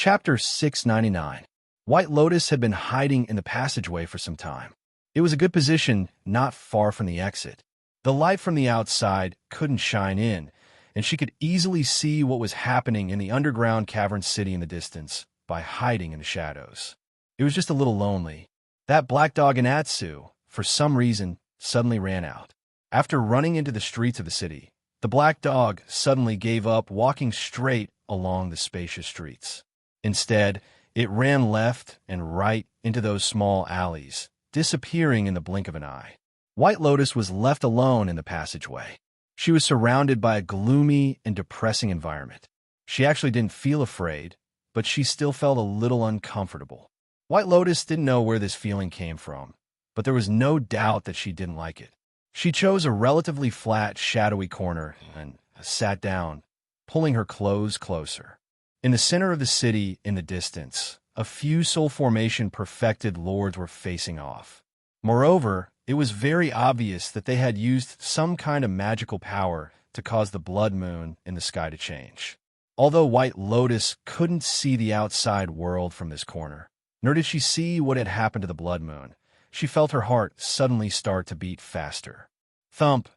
Chapter 699. White Lotus had been hiding in the passageway for some time. It was a good position, not far from the exit. The light from the outside couldn't shine in, and she could easily see what was happening in the underground cavern city in the distance by hiding in the shadows. It was just a little lonely. That black dog Inatsu, for some reason, suddenly ran out. After running into the streets of the city, the black dog suddenly gave up walking straight along the spacious streets. Instead, it ran left and right into those small alleys, disappearing in the blink of an eye. White Lotus was left alone in the passageway. She was surrounded by a gloomy and depressing environment. She actually didn't feel afraid, but she still felt a little uncomfortable. White Lotus didn't know where this feeling came from, but there was no doubt that she didn't like it. She chose a relatively flat, shadowy corner and sat down, pulling her clothes closer. In the center of the city, in the distance, a few soul formation perfected lords were facing off. Moreover, it was very obvious that they had used some kind of magical power to cause the blood moon in the sky to change. Although White Lotus couldn't see the outside world from this corner, nor did she see what had happened to the blood moon, she felt her heart suddenly start to beat faster. Thump,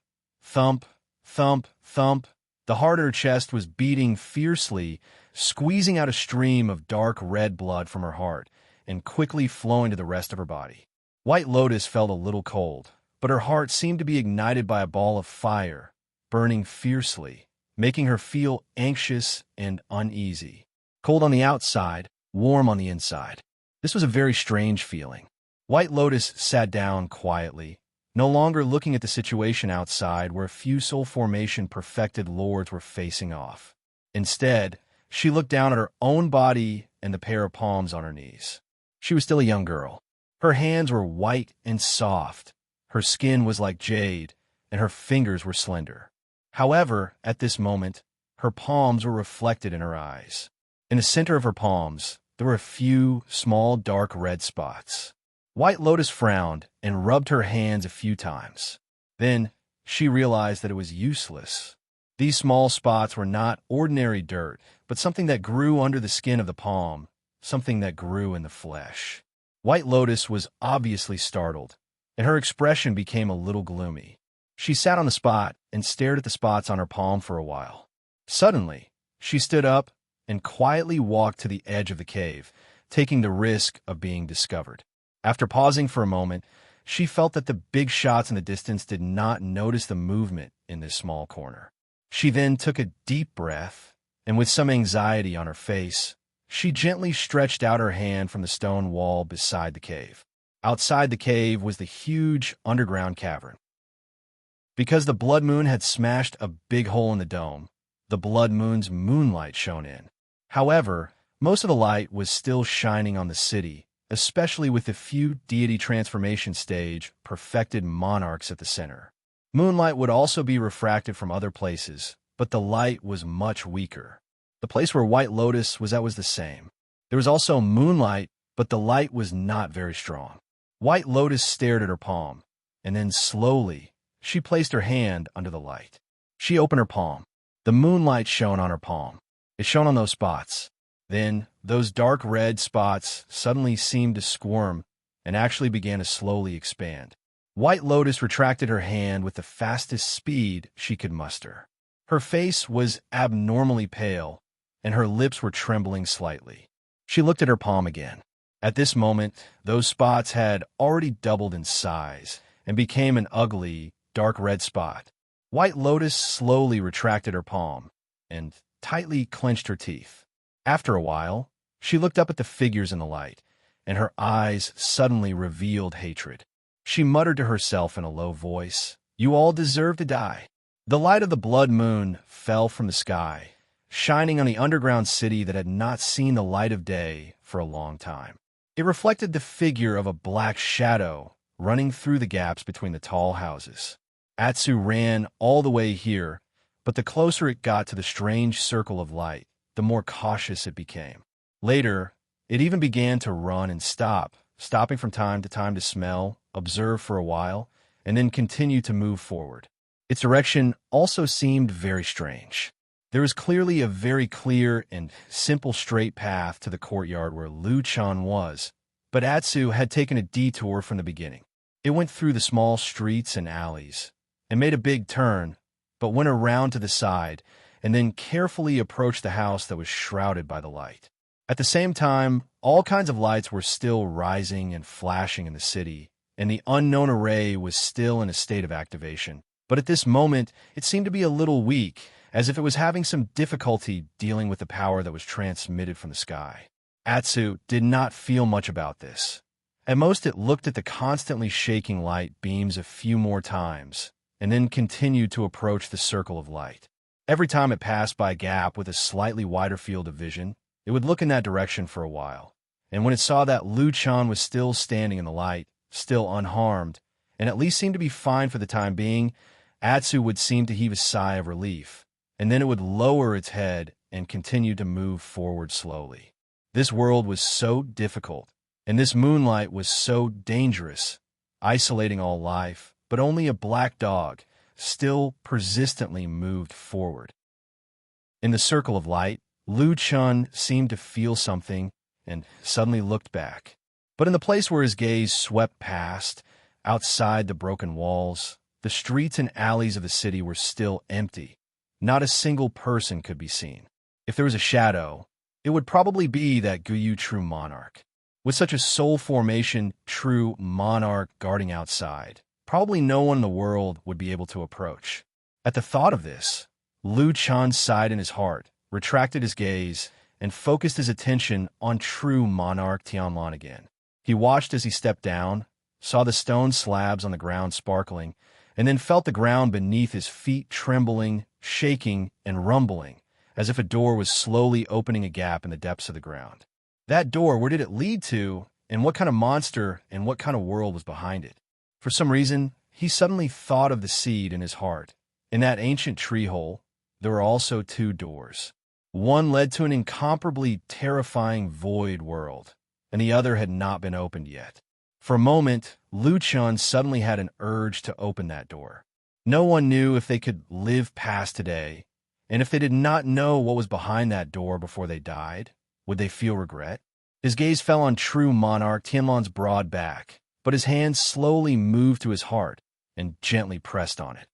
thump, thump, thump. The heart of her chest was beating fiercely, squeezing out a stream of dark red blood from her heart and quickly flowing to the rest of her body. White Lotus felt a little cold, but her heart seemed to be ignited by a ball of fire, burning fiercely, making her feel anxious and uneasy. Cold on the outside, warm on the inside. This was a very strange feeling. White Lotus sat down quietly, no longer looking at the situation outside where a few soul formation perfected lords were facing off. Instead, she looked down at her own body and the pair of palms on her knees. She was still a young girl. Her hands were white and soft, her skin was like jade, and her fingers were slender. However, at this moment, her palms were reflected in her eyes. In the center of her palms, there were a few small dark red spots. White Lotus frowned and rubbed her hands a few times. Then, she realized that it was useless. These small spots were not ordinary dirt, but something that grew under the skin of the palm, something that grew in the flesh. White Lotus was obviously startled, and her expression became a little gloomy. She sat on the spot and stared at the spots on her palm for a while. Suddenly, she stood up and quietly walked to the edge of the cave, taking the risk of being discovered. After pausing for a moment, she felt that the big shots in the distance did not notice the movement in this small corner. She then took a deep breath, and with some anxiety on her face, she gently stretched out her hand from the stone wall beside the cave. Outside the cave was the huge underground cavern. Because the blood moon had smashed a big hole in the dome, the blood moon's moonlight shone in. However, most of the light was still shining on the city, especially with the few deity transformation stage perfected monarchs at the center. Moonlight would also be refracted from other places, but the light was much weaker. The place where White Lotus was at was the same. There was also moonlight, but the light was not very strong. White Lotus stared at her palm, and then slowly, she placed her hand under the light. She opened her palm. The moonlight shone on her palm. It shone on those spots. Then, those dark red spots suddenly seemed to squirm and actually began to slowly expand. White Lotus retracted her hand with the fastest speed she could muster. Her face was abnormally pale, and her lips were trembling slightly. She looked at her palm again. At this moment, those spots had already doubled in size and became an ugly, dark red spot. White Lotus slowly retracted her palm and tightly clenched her teeth. After a while, she looked up at the figures in the light, and her eyes suddenly revealed hatred. She muttered to herself in a low voice, "You all deserve to die." The light of the blood moon fell from the sky, shining on the underground city that had not seen the light of day for a long time. It reflected the figure of a black shadow running through the gaps between the tall houses. Atsu ran all the way here, but the closer it got to the strange circle of light, the more cautious it became. Later, it even began to run and stop, stopping from time to smell, observe for a while, and then continue to move forward. Its direction also seemed very strange. There was clearly a very clear and simple straight path to the courtyard where Lu-chan was, but Atsu had taken a detour from the beginning. It went through the small streets and alleys, and made a big turn, but went around to the side, and then carefully approached the house that was shrouded by the light. At the same time, all kinds of lights were still rising and flashing in the city, and the unknown array was still in a state of activation. But at this moment, it seemed to be a little weak, as if it was having some difficulty dealing with the power that was transmitted from the sky. Atsu did not feel much about this. At most, it looked at the constantly shaking light beams a few more times, and then continued to approach the circle of light. Every time it passed by a gap with a slightly wider field of vision, it would look in that direction for a while. And when it saw that Lu-chan was still standing in the light, still unharmed, and at least seemed to be fine for the time being, Atsu would seem to heave a sigh of relief, and then it would lower its head and continue to move forward slowly. This world was so difficult, and this moonlight was so dangerous, isolating all life, but only a black dog still persistently moved forward. In the circle of light, Lu-chan seemed to feel something and suddenly looked back. But in the place where his gaze swept past, outside the broken walls, the streets and alleys of the city were still empty. Not a single person could be seen. If there was a shadow, it would probably be that Guyu true monarch. With such a soul formation true monarch guarding outside, probably no one in the world would be able to approach. At the thought of this, Lu-chan sighed in his heart, retracted his gaze, and focused his attention on true monarch Tianlan again. He watched as he stepped down, saw the stone slabs on the ground sparkling, and then felt the ground beneath his feet trembling, shaking, and rumbling, as if a door was slowly opening a gap in the depths of the ground. That door, where did it lead to, and what kind of monster and what kind of world was behind it? For some reason, he suddenly thought of the seed in his heart. In that ancient tree hole, there were also two doors. One led to an incomparably terrifying void world, and the other had not been opened yet. For a moment, Lu-chan suddenly had an urge to open that door. No one knew if they could live past today, and if they did not know what was behind that door before they died, would they feel regret? His gaze fell on true monarch Tianlan's broad back, but his hand slowly moved to his heart and gently pressed on it.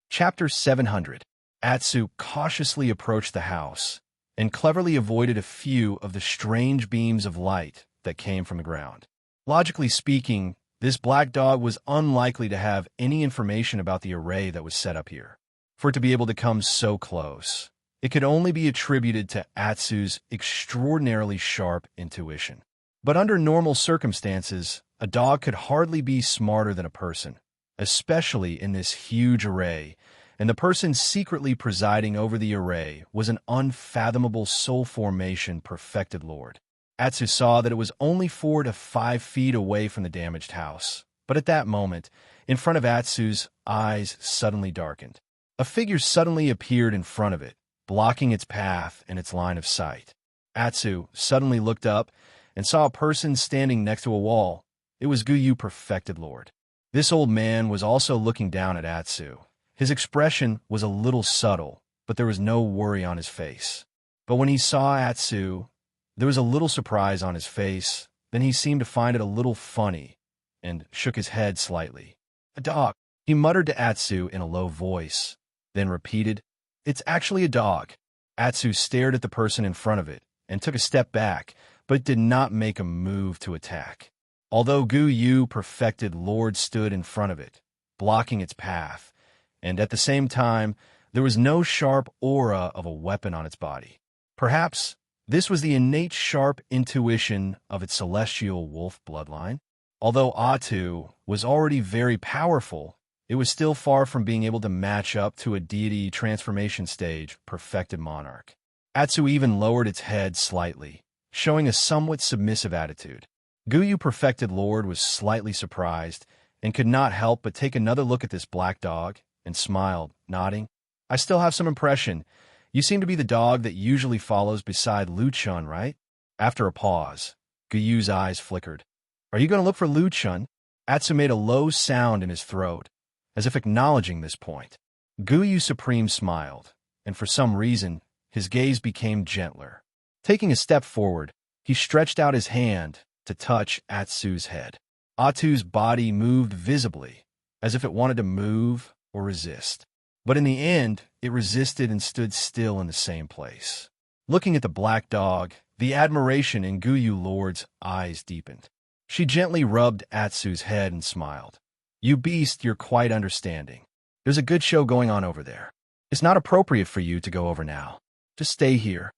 Chapter 700. Atsu cautiously approached the house and cleverly avoided a few of the strange beams of light that came from the ground. Logically speaking, this black dog was unlikely to have any information about the array that was set up here. For it to be able to come so close, it could only be attributed to Atsu's extraordinarily sharp intuition. But under normal circumstances, a dog could hardly be smarter than a person, especially in this huge array, and the person secretly presiding over the array was an unfathomable soul formation perfected lord. Atsu saw that it was only 4 to 5 feet away from the damaged house, but at that moment, in front of Atsu's eyes suddenly darkened. A figure suddenly appeared in front of it, blocking its path and its line of sight. Atsu suddenly looked up and saw a person standing next to a wall. It was Guyu perfected lord. This old man was also looking down at Atsu. His expression was a little subtle, but there was no worry on his face. But when he saw Atsu, there was a little surprise on his face. Then he seemed to find it a little funny and shook his head slightly. "A dog," he muttered to Atsu in a low voice, then repeated, "It's actually a dog." Atsu stared at the person in front of it and took a step back, but did not make a move to attack. Although Guyu perfected lord stood in front of it, blocking its path, and at the same time, there was no sharp aura of a weapon on its body. Perhaps this was the innate sharp intuition of its celestial wolf bloodline. Although Atsu was already very powerful, it was still far from being able to match up to a deity transformation stage perfected monarch. Atsu even lowered its head slightly, showing a somewhat submissive attitude. Guyu perfected lord was slightly surprised and could not help but take another look at this black dog and smiled, nodding. "I still have some impression. You seem to be the dog that usually follows beside Lu-chan, right?" After a pause, Guyu's eyes flickered. "Are you going to look for Lu-chan?" Atsu made a low sound in his throat, as if acknowledging this point. Guyu Supreme smiled, and for some reason, his gaze became gentler. Taking a step forward, he stretched out his hand to touch Atsu's head. Atsu's body moved visibly, as if it wanted to move or resist. But in the end, it resisted and stood still in the same place. Looking at the black dog, the admiration in Guyu Lord's eyes deepened. She gently rubbed Atsu's head and smiled. "You beast, you're quite understanding. There's a good show going on over there. It's not appropriate for you to go over now. Just stay here."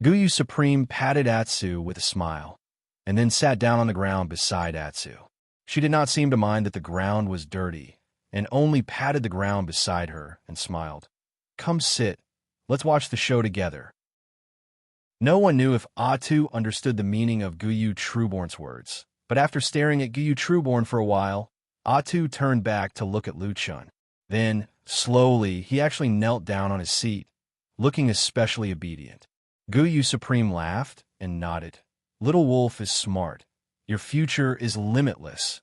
Guyu Supreme patted Atsu with a smile, and then sat down on the ground beside Atsu. She did not seem to mind that the ground was dirty, and only patted the ground beside her and smiled. "Come sit. Let's watch the show together." No one knew if Atsu understood the meaning of Guyu Trueborn's words, but after staring at Guyu Trueborn for a while, Atsu turned back to look at Luchun. Then, slowly, he actually knelt down on his seat, looking especially obedient. Guyu Supreme laughed and nodded. "Little Wolf is smart. Your future is limitless."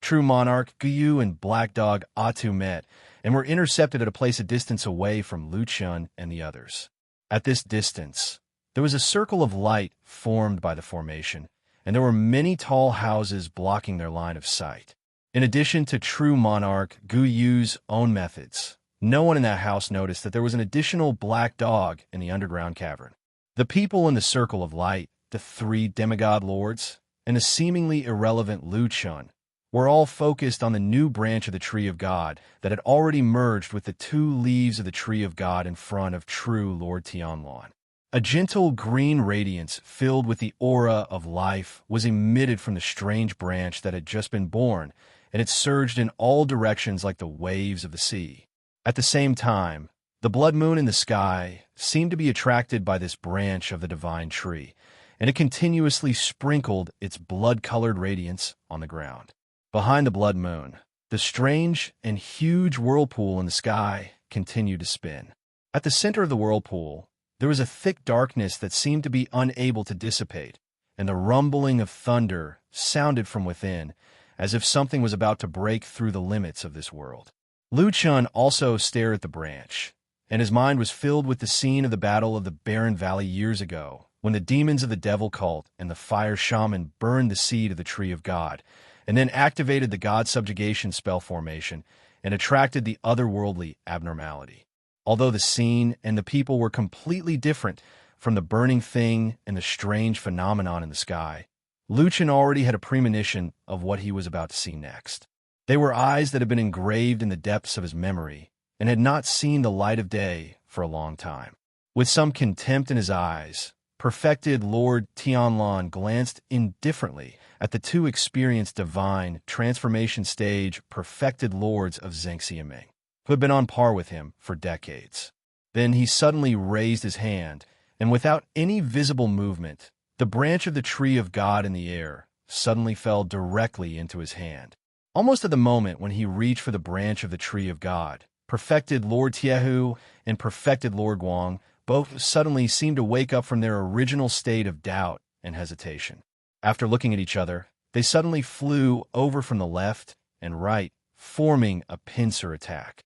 True Monarch Guyu and Black Dog Atsu met and were intercepted at a place a distance away from Luchun and the others. At this distance, there was a circle of light formed by the formation, and there were many tall houses blocking their line of sight. In addition to True Monarch Guyu's own methods, no one in that house noticed that there was an additional black dog in the underground cavern. The people in the circle of light, the three demigod lords, and the seemingly irrelevant Luchun, were all focused on the new branch of the Tree of God that had already merged with the two leaves of the Tree of God in front of true Lord Tianlan. A gentle green radiance filled with the aura of life was emitted from the strange branch that had just been born, and it surged in all directions like the waves of the sea. At the same time, the blood moon in the sky seemed to be attracted by this branch of the divine tree, and it continuously sprinkled its blood-colored radiance on the ground. Behind the blood moon, the strange and huge whirlpool in the sky continued to spin. At the center of the whirlpool, there was a thick darkness that seemed to be unable to dissipate, and the rumbling of thunder sounded from within, as if something was about to break through the limits of this world. Luchun also stared at the branch, and his mind was filled with the scene of the Battle of the Barren Valley years ago, when the demons of the Devil Cult and the Fire Shaman burned the seed of the Tree of God, and then activated the God Subjugation spell formation and attracted the otherworldly abnormality. Although the scene and the people were completely different from the burning thing and the strange phenomenon in the sky, Luchun already had a premonition of what he was about to see next. They were eyes that had been engraved in the depths of his memory and had not seen the light of day for a long time. With some contempt in his eyes, perfected Lord Tianlan glanced indifferently at the two experienced divine transformation stage perfected lords of Zhengxiaming, who had been on par with him for decades. Then he suddenly raised his hand, and without any visible movement, the branch of the Tree of God in the air suddenly fell directly into his hand. Almost at the moment when he reached for the branch of the Tree of God, perfected Lord Tiehu and perfected Lord Guang both suddenly seemed to wake up from their original state of doubt and hesitation. After looking at each other, they suddenly flew over from the left and right, forming a pincer attack.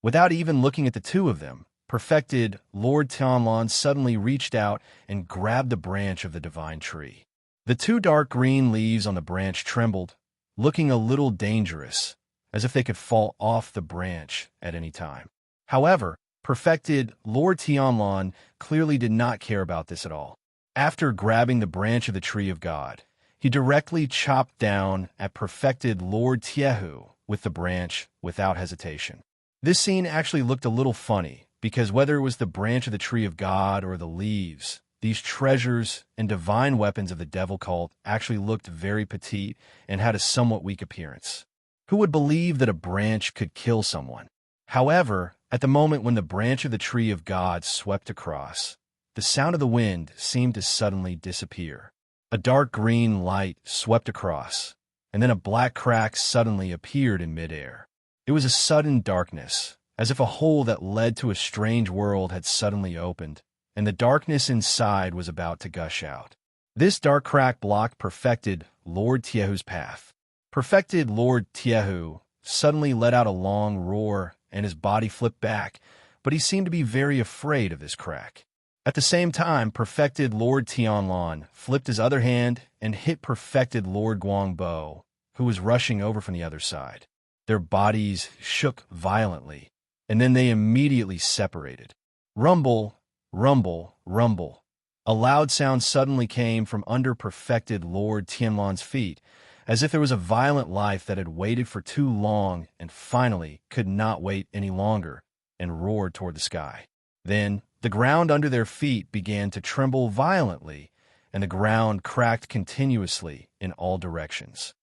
Without even looking at the two of them, perfected Lord Tianlan suddenly reached out and grabbed the branch of the divine tree. The two dark green leaves on the branch trembled, looking a little dangerous, as if they could fall off the branch at any time. However, perfected Lord Tianlan clearly did not care about this at all. After grabbing the branch of the Tree of God, he directly chopped down at perfected Lord Tiehu with the branch without hesitation. This scene actually looked a little funny, because whether it was the branch of the Tree of God or the leaves, these treasures and divine weapons of the Devil Cult actually looked very petite and had a somewhat weak appearance. Who would believe that a branch could kill someone? However, at the moment when the branch of the Tree of God swept across, the sound of the wind seemed to suddenly disappear. A dark green light swept across, and then a black crack suddenly appeared in midair. It was a sudden darkness, as if a hole that led to a strange world had suddenly opened, and the darkness inside was about to gush out. This dark crack blocked perfected Lord Tiehu's path. Perfected Lord Tiehu suddenly let out a long roar and his body flipped back, but he seemed to be very afraid of this crack. At the same time, perfected Lord Tianlan flipped his other hand and hit perfected Lord Guangbo, who was rushing over from the other side. Their bodies shook violently, and then they immediately separated. Rumble, rumble, rumble. A loud sound suddenly came from under perfected Lord Tianlan's feet, as if there was a violent life that had waited for too long and finally could not wait any longer, and roared toward the sky. Then the ground under their feet began to tremble violently, and the ground cracked continuously in all directions.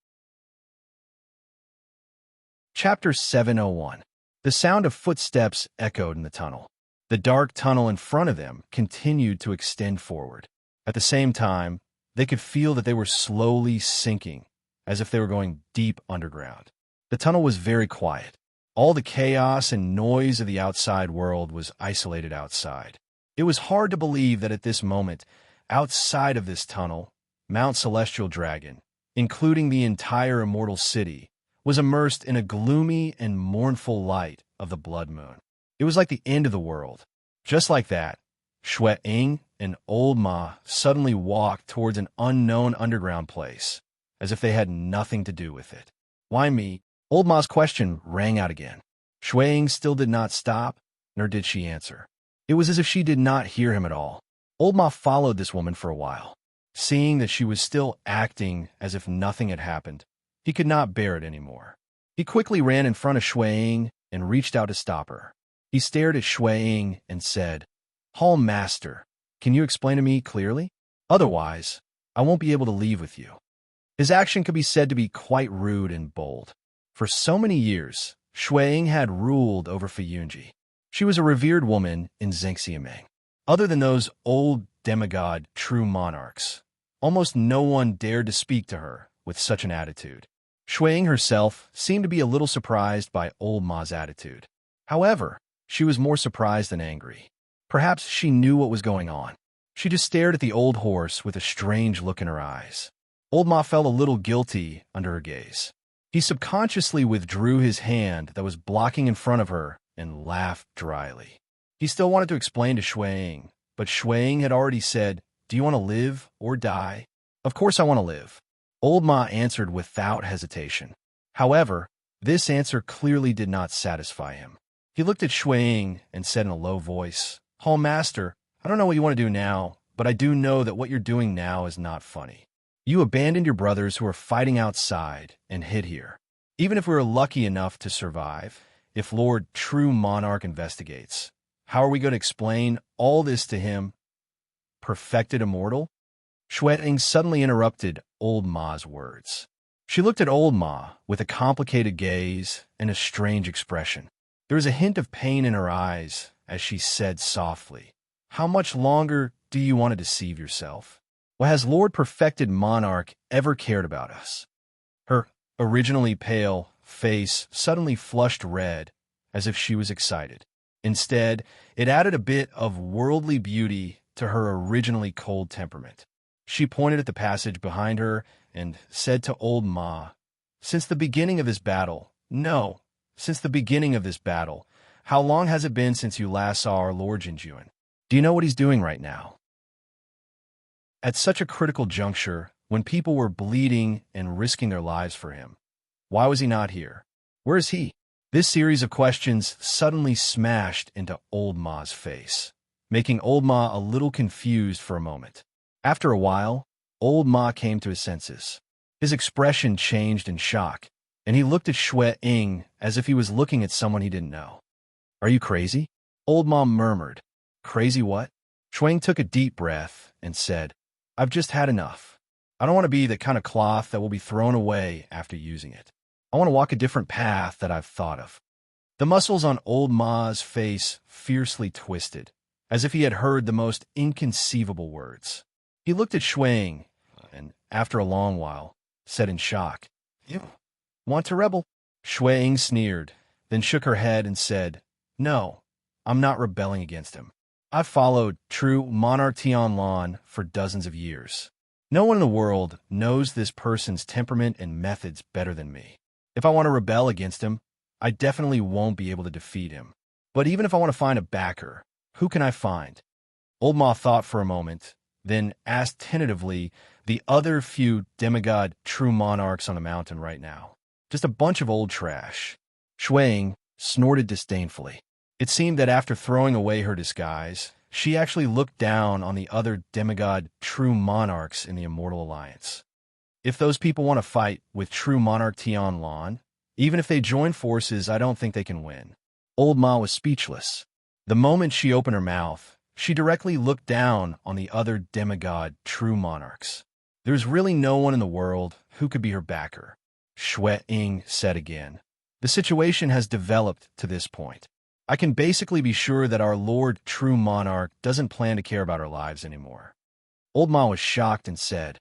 Chapter 701. The sound of footsteps echoed in the tunnel. The dark tunnel in front of them continued to extend forward. At the same time, they could feel that they were slowly sinking, as if they were going deep underground. The tunnel was very quiet. All the chaos and noise of the outside world was isolated outside. It was hard to believe that at this moment, outside of this tunnel, Mount Celestial Dragon, including the entire immortal city, was immersed in a gloomy and mournful light of the blood moon. It was like the end of the world. Just like that, Shui-Ing and Old Ma suddenly walked towards an unknown underground place, as if they had nothing to do with it. Why me? Old Ma's question rang out again. Shui-Ing still did not stop, nor did she answer. It was as if she did not hear him at all. Old Ma followed this woman for a while. Seeing that she was still acting as if nothing had happened, he could not bear it anymore. He quickly ran in front of Shui-Ing and reached out to stop her. He stared at Shui-Ing and said, "Hall Master, can you explain to me clearly? Otherwise, I won't be able to leave with you." His action could be said to be quite rude and bold. For so many years, Shui-Ing had ruled over Fuyunji. She was a revered woman in Zhengxiameng. Other than those old demigod true monarchs, almost no one dared to speak to her with such an attitude. Shui-Ing herself seemed to be a little surprised by Old Ma's attitude. However, she was more surprised than angry. Perhaps she knew what was going on. She just stared at the old horse with a strange look in her eyes. Old Ma felt a little guilty under her gaze. He subconsciously withdrew his hand that was blocking in front of her and laughed dryly. He still wanted to explain to Shui-Ing, but Shui-Ing had already said, "Do you want to live or die?" "Of course I want to live," Old Ma answered without hesitation. However, this answer clearly did not satisfy him. He looked at Shui-Ing and said in a low voice, "Hall Master, I don't know what you want to do now, but I do know that what you're doing now is not funny. You abandoned your brothers who are fighting outside and hid here. Even if we were lucky enough to survive, if Lord True Monarch investigates, how are we going to explain all this to him? Perfected immortal?" Shui-Ing suddenly interrupted Old Ma's words. She looked at Old Ma with a complicated gaze and a strange expression. There was a hint of pain in her eyes as she said softly, "How much longer do you want to deceive yourself? Well, has Lord Perfected Monarch ever cared about us?" Her originally pale face suddenly flushed red, as if she was excited. Instead, it added a bit of worldly beauty to her originally cold temperament. She pointed at the passage behind her and said to Old Ma, "Since the beginning of this battle, how long has it been since you last saw our Lord Jinjuan? Do you know what he's doing right now?" At such a critical juncture, when people were bleeding and risking their lives for him, why was he not here? Where is he? This series of questions suddenly smashed into Old Ma's face, making Old Ma a little confused for a moment. After a while, Old Ma came to his senses. His expression changed in shock, and he looked at Shui-Ing as if he was looking at someone he didn't know. "Are you crazy?" Old Ma murmured. "Crazy what?" Shui-Ing took a deep breath and said, "I've just had enough. I don't want to be the kind of cloth that will be thrown away after using it. I want to walk a different path that I've thought of." The muscles on Old Ma's face fiercely twisted, as if he had heard the most inconceivable words. He looked at Shui-Ing, and after a long while, said in shock, "You want to rebel?" Shui-Ing sneered, then shook her head and said, "No, I'm not rebelling against him. I've followed True Monarch Tianlan for dozens of years. No one in the world knows this person's temperament and methods better than me. If I want to rebel against him, I definitely won't be able to defeat him. But even if I want to find a backer, who can I find? Old Ma thought for a moment, then asked tentatively the other few demigod true monarchs on the mountain right now. Just a bunch of old trash. Shuang snorted disdainfully. It seemed that after throwing away her disguise, she actually looked down on the other demigod true monarchs in the Immortal Alliance. If those people want to fight with true monarch Tianlan, even if they join forces, I don't think they can win. Old Ma was speechless. The moment she opened her mouth, she directly looked down on the other demigod true monarchs. There's really no one in the world who could be her backer, Shui said again. The situation has developed to this point. I can basically be sure that our Lord True Monarch doesn't plan to care about our lives anymore. Old Ma was shocked and said,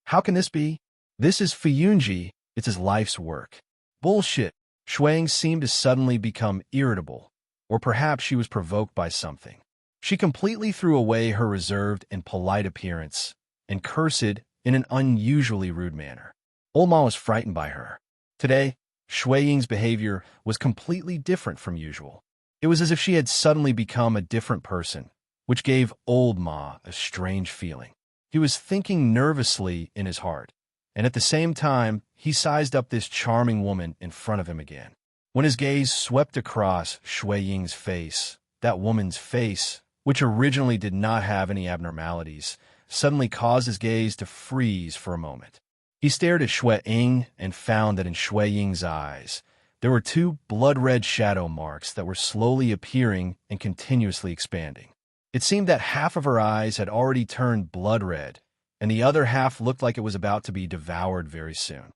"How can this be? This is Fuyunji, it's his life's work." Bullshit. Shuang seemed to suddenly become irritable, or perhaps she was provoked by something. She completely threw away her reserved and polite appearance and cursed in an unusually rude manner. Old Ma was frightened by her. Today, Shui Ying's behavior was completely different from usual. It was as if she had suddenly become a different person, which gave Old Ma a strange feeling. He was thinking nervously in his heart, and at the same time, he sized up this charming woman in front of him again. When his gaze swept across Shui Ying's face, that woman's face, which originally did not have any abnormalities, suddenly caused his gaze to freeze for a moment. He stared at Shui Ying and found that in Shui Ying's eyes, there were two blood-red shadow marks that were slowly appearing and continuously expanding. It seemed that half of her eyes had already turned blood red, and the other half looked like it was about to be devoured very soon.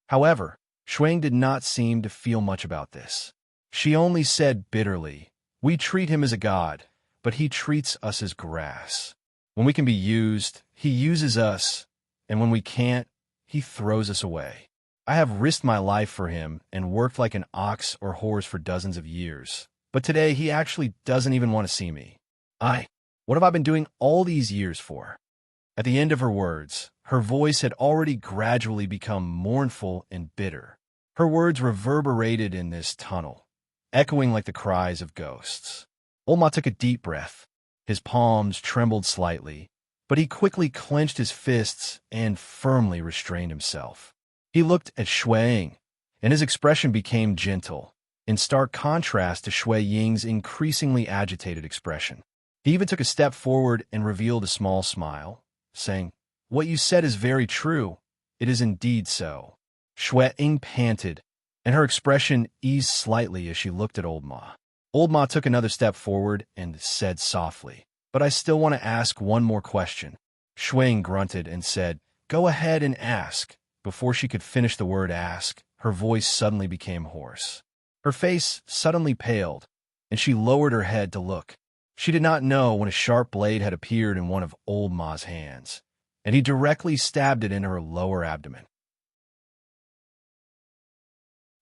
However, Shuang did not seem to feel much about this. She only said bitterly, "We treat him as a god, but he treats us as grass. When we can be used, he uses us, and when we can't, he throws us away. I have risked my life for him and worked like an ox or horse for dozens of years, but today he actually doesn't even want to see me. What have I been doing all these years for?" At the end of her words, her voice had already gradually become mournful and bitter. Her words reverberated in this tunnel, echoing like the cries of ghosts. Old Ma took a deep breath. His palms trembled slightly, but he quickly clenched his fists and firmly restrained himself. He looked at Shuang, and his expression became gentle, in stark contrast to Shui Ying's increasingly agitated expression. He even took a step forward and revealed a small smile, saying, "What you said is very true. It is indeed so." Shui Ying panted, and her expression eased slightly as she looked at Old Ma. Old Ma took another step forward and said softly, "But I still want to ask one more question." Shuang grunted and said, "Go ahead and ask." Before she could finish the word ask, her voice suddenly became hoarse. Her face suddenly paled, and she lowered her head to look. She did not know when a sharp blade had appeared in one of Old Ma's hands, and he directly stabbed it in her lower abdomen.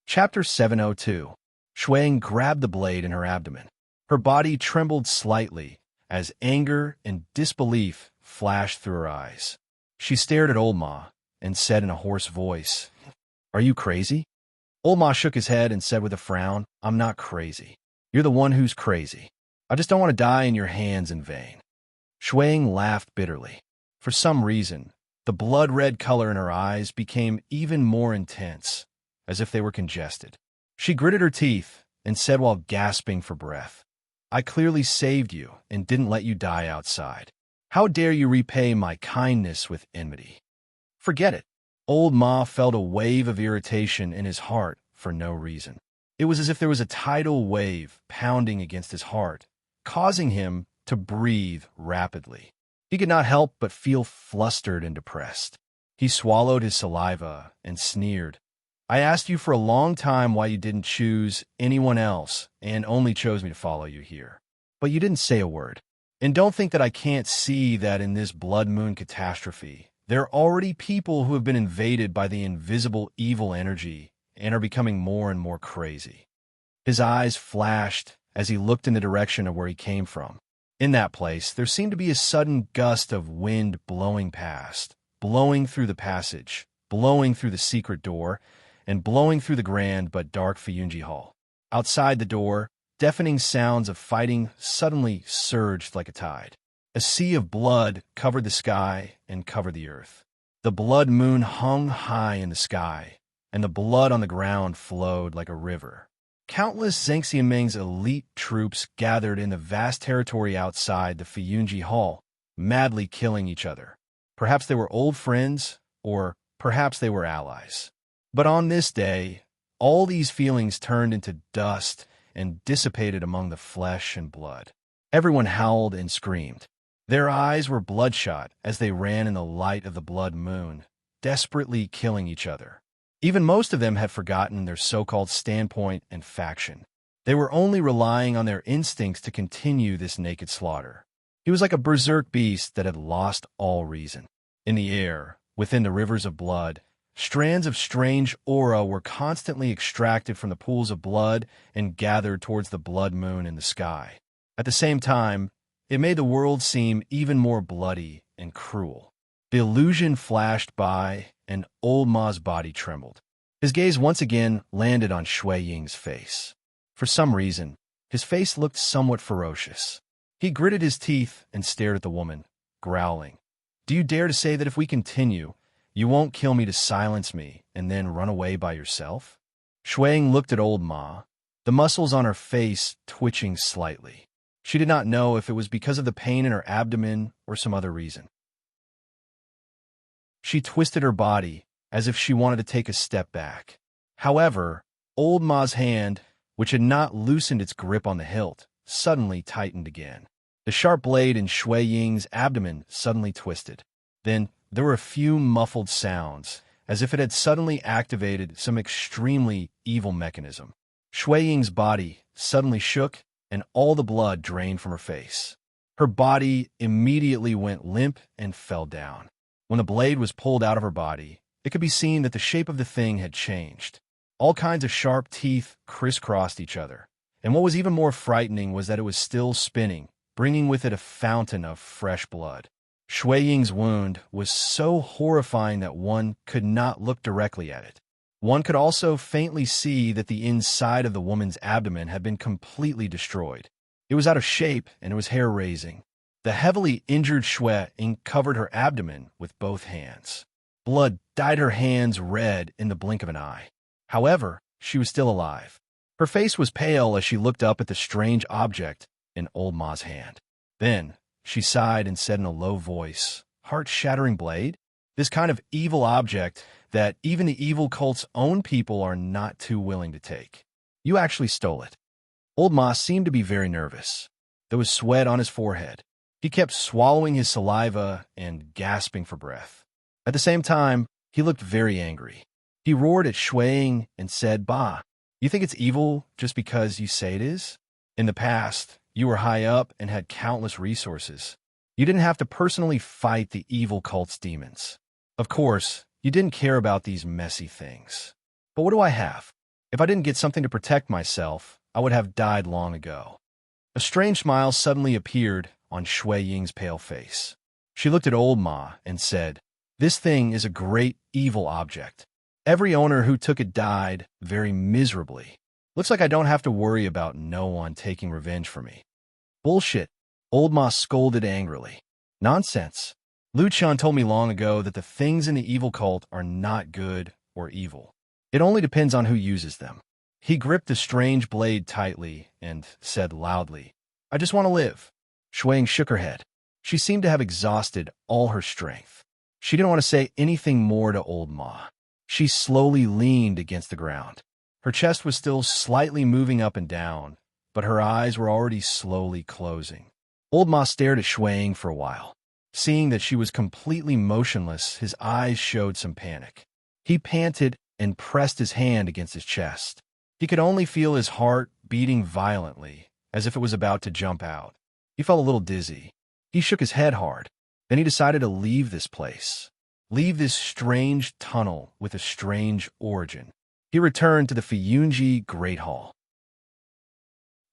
Chapter 702. Shuang grabbed the blade in her abdomen. Her body trembled slightly as anger and disbelief flashed through her eyes. She stared at Old Ma and said in a hoarse voice, "Are you crazy?" Old Ma shook his head and said with a frown, "I'm not crazy. You're the one who's crazy. I just don't want to die in your hands in vain." Shuang laughed bitterly. For some reason, the blood-red color in her eyes became even more intense, as if they were congested. She gritted her teeth and said while gasping for breath, "I clearly saved you and didn't let you die outside. How dare you repay my kindness with enmity?" "Forget it." Old Ma felt a wave of irritation in his heart for no reason. It was as if there was a tidal wave pounding against his heart, causing him to breathe rapidly. He could not help but feel flustered and depressed. He swallowed his saliva and sneered. "I asked you for a long time why you didn't choose anyone else and only chose me to follow you here. But you didn't say a word. And don't think that I can't see that in this blood moon catastrophe, there are already people who have been invaded by the invisible evil energy and are becoming more and more crazy." His eyes flashed as he looked in the direction of where he came from. In that place, there seemed to be a sudden gust of wind blowing past, blowing through the passage, blowing through the secret door, and blowing through the grand but dark Fiyunji Hall. Outside the door, deafening sounds of fighting suddenly surged like a tide. A sea of blood covered the sky and covered the earth. The blood moon hung high in the sky, and the blood on the ground flowed like a river. Countless Zhengxianming's elite troops gathered in the vast territory outside the Fiyunji Hall, madly killing each other. Perhaps they were old friends, or perhaps they were allies. But on this day, all these feelings turned into dust and dissipated among the flesh and blood. Everyone howled and screamed. Their eyes were bloodshot as they ran in the light of the blood moon, desperately killing each other. Even most of them had forgotten their so-called standpoint and faction. They were only relying on their instincts to continue this naked slaughter. He was like a berserk beast that had lost all reason. In the air, within the rivers of blood, strands of strange aura were constantly extracted from the pools of blood and gathered towards the blood moon in the sky. At the same time, it made the world seem even more bloody and cruel. The illusion flashed by, and old Ma's body trembled. His gaze once again landed on Shui Ying's face. For some reason, his face looked somewhat ferocious. He gritted his teeth and stared at the woman, growling. "Do you dare to say that if we continue, you won't kill me to silence me and then run away by yourself?" Shui Ying looked at old Ma, the muscles on her face twitching slightly. She did not know if it was because of the pain in her abdomen or some other reason. She twisted her body as if she wanted to take a step back. However, old Ma's hand, which had not loosened its grip on the hilt, suddenly tightened again. The sharp blade in Shui Ying's abdomen suddenly twisted. Then there were a few muffled sounds, as if it had suddenly activated some extremely evil mechanism. Shui Ying's body suddenly shook, and all the blood drained from her face. Her body immediately went limp and fell down. When the blade was pulled out of her body, it could be seen that the shape of the thing had changed. All kinds of sharp teeth crisscrossed each other, and what was even more frightening was that it was still spinning, bringing with it a fountain of fresh blood. Shui Ying's wound was so horrifying that one could not look directly at it. One could also faintly see that the inside of the woman's abdomen had been completely destroyed. It was out of shape and it was hair-raising. The heavily injured Shui Ying covered her abdomen with both hands. Blood dyed her hands red in the blink of an eye. However, she was still alive. Her face was pale as she looked up at the strange object in old Ma's hand. Then, she sighed and said in a low voice, "Heart-shattering blade? This kind of evil object that even the evil cult's own people are not too willing to take. You actually stole it." Old Ma seemed to be very nervous. There was sweat on his forehead. He kept swallowing his saliva and gasping for breath. At the same time, he looked very angry. He roared at Shui Ying and said, "Bah, you think it's evil just because you say it is? In the past, you were high up and had countless resources. You didn't have to personally fight the evil cult's demons. Of course, you didn't care about these messy things. But what do I have? If I didn't get something to protect myself, I would have died long ago." A strange smile suddenly appeared on Shui Ying's pale face. She looked at old Ma and said, "This thing is a great evil object. Every owner who took it died very miserably. Looks like I don't have to worry about no one taking revenge for me." "Bullshit," old Ma scolded angrily. "Nonsense. Lu Chan told me long ago that the things in the evil cult are not good or evil. It only depends on who uses them." He gripped the strange blade tightly and said loudly, "I just want to live." Shui Ying shook her head. She seemed to have exhausted all her strength. She didn't want to say anything more to old Ma. She slowly leaned against the ground. Her chest was still slightly moving up and down, but her eyes were already slowly closing. Old Ma stared at Shui Ying for a while. Seeing that she was completely motionless, his eyes showed some panic. He panted and pressed his hand against his chest. He could only feel his heart beating violently, as if it was about to jump out. He felt a little dizzy. He shook his head hard. Then he decided to leave this place. Leave this strange tunnel with a strange origin. He returned to the Fiyunji Great Hall.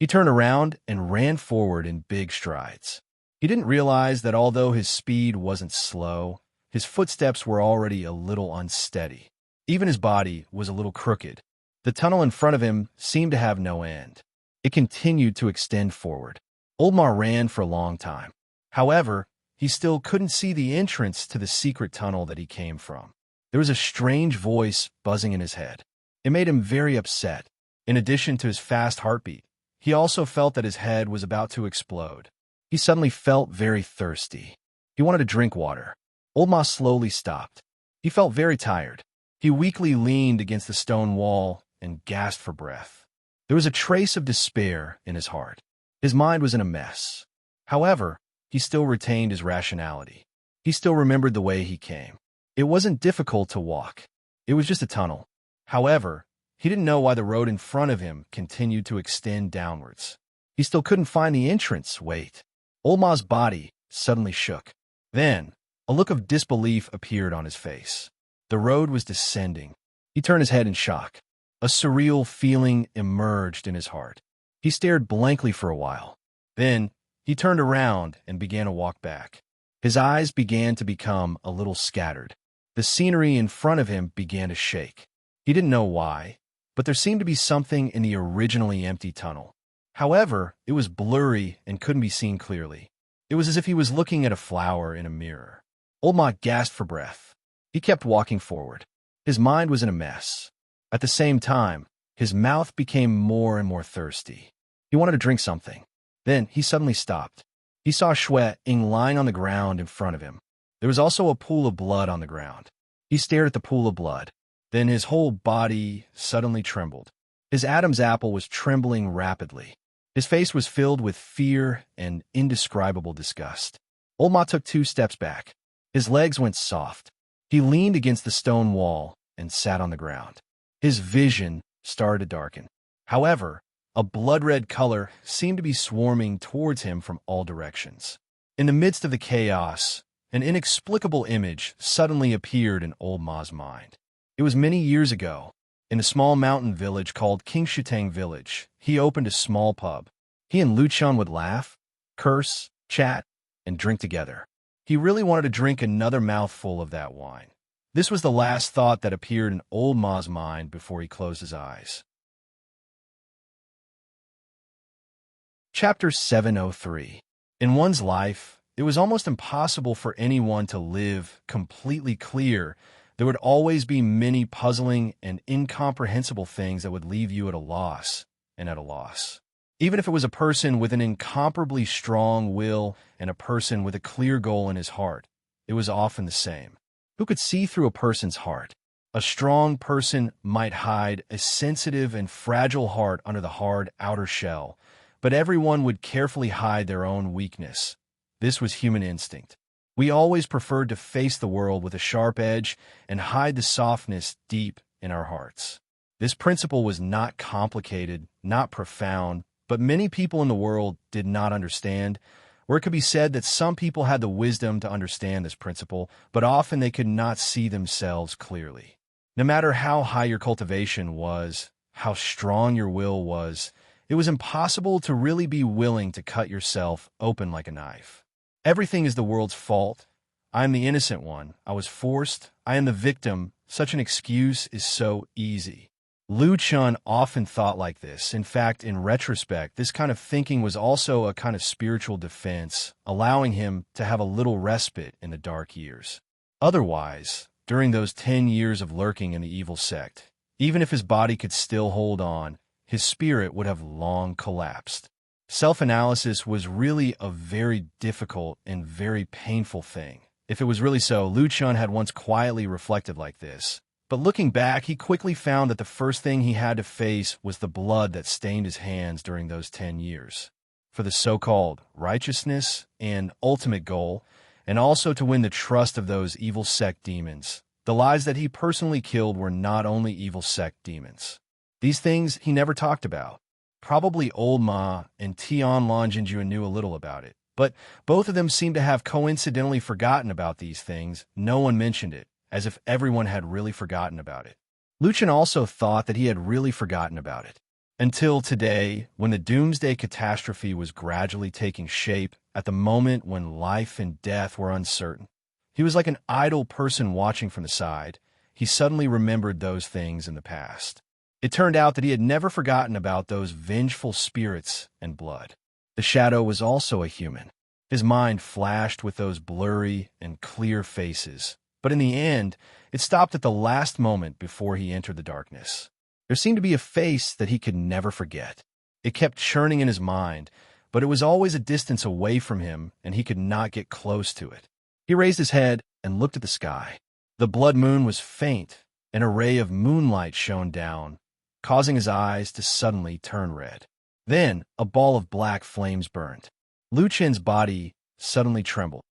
He turned around and ran forward in big strides. He didn't realize that although his speed wasn't slow, his footsteps were already a little unsteady. Even his body was a little crooked. The tunnel in front of him seemed to have no end. It continued to extend forward. Oldma ran for a long time. However, he still couldn't see the entrance to the secret tunnel that he came from. There was a strange voice buzzing in his head. It made him very upset. In addition to his fast heartbeat, he also felt that his head was about to explode. He suddenly felt very thirsty. He wanted to drink water. Oldma slowly stopped. He felt very tired. He weakly leaned against the stone wall and gasped for breath. There was a trace of despair in his heart. His mind was in a mess. However, he still retained his rationality. He still remembered the way he came. It wasn't difficult to walk. It was just a tunnel. However, he didn't know why the road in front of him continued to extend downwards. He still couldn't find the entrance. Wait. Oldma's body suddenly shook. Then, a look of disbelief appeared on his face. The road was descending. He turned his head in shock. A surreal feeling emerged in his heart. He stared blankly for a while. Then, he turned around and began to walk back. His eyes began to become a little scattered. The scenery in front of him began to shake. He didn't know why, but there seemed to be something in the originally empty tunnel. However, it was blurry and couldn't be seen clearly. It was as if he was looking at a flower in a mirror. Oldma gasped for breath. He kept walking forward. His mind was in a mess. At the same time, his mouth became more and more thirsty. He wanted to drink something. Then he suddenly stopped. He saw Shui Ing lying on the ground in front of him. There was also a pool of blood on the ground. He stared at the pool of blood. Then his whole body suddenly trembled. His Adam's apple was trembling rapidly. His face was filled with fear and indescribable disgust. Oldma took 2 steps back. His legs went soft. He leaned against the stone wall and sat on the ground. His vision started to darken. However, a blood-red color seemed to be swarming towards him from all directions. In the midst of the chaos, an inexplicable image suddenly appeared in Oldma's mind. It was many years ago. In a small mountain village called Qingshutang Village, he opened a small pub. He and Luqian would laugh, curse, chat, and drink together. He really wanted to drink another mouthful of that wine. This was the last thought that appeared in Oldma's mind before he closed his eyes. Chapter 703. In one's life, it was almost impossible for anyone to live completely clear. There would always be many puzzling and incomprehensible things that would leave you at a loss and at a loss. Even if it was a person with an incomparably strong will and a person with a clear goal in his heart, it was often the same. Who could see through a person's heart? A strong person might hide a sensitive and fragile heart under the hard outer shell, but everyone would carefully hide their own weakness. This was human instinct. We always preferred to face the world with a sharp edge and hide the softness deep in our hearts. This principle was not complicated, not profound, but many people in the world did not understand, or it could be said that some people had the wisdom to understand this principle, but often they could not see themselves clearly. No matter how high your cultivation was, how strong your will was, it was impossible to really be willing to cut yourself open like a knife. Everything is the world's fault. I am the innocent one. I was forced. I am the victim. Such an excuse is so easy. Lu Chun often thought like this. In fact, in retrospect, this kind of thinking was also a kind of spiritual defense, allowing him to have a little respite in the dark years. Otherwise, during those 10 years of lurking in the evil sect, even if his body could still hold on, his spirit would have long collapsed. Self-analysis was really a very difficult and very painful thing. If it was really so, Lu Chun had once quietly reflected like this. But looking back, he quickly found that the first thing he had to face was the blood that stained his hands during those 10 years. For the so-called righteousness and ultimate goal, and also to win the trust of those evil sect demons. The lives that he personally killed were not only evil sect demons. These things he never talked about. Probably Old Ma and Tian Longjinjun knew a little about it, but both of them seemed to have coincidentally forgotten about these things. No one mentioned it, as if everyone had really forgotten about it. Lu Chun also thought that he had really forgotten about it. Until today, when the doomsday catastrophe was gradually taking shape, at the moment when life and death were uncertain. He was like an idle person watching from the side. he suddenly remembered those things in the past. It turned out that he had never forgotten about those vengeful spirits and blood. The shadow was also a human. His mind flashed with those blurry and clear faces, but in the end, it stopped at the last moment before he entered the darkness. There seemed to be a face that he could never forget. It kept churning in his mind, but it was always a distance away from him, and he could not get close to it. He raised his head and looked at the sky. The blood moon was faint, and a ray of moonlight shone down, causing his eyes to suddenly turn red. Then a ball of black flames burned. Lu Chen's body suddenly trembled.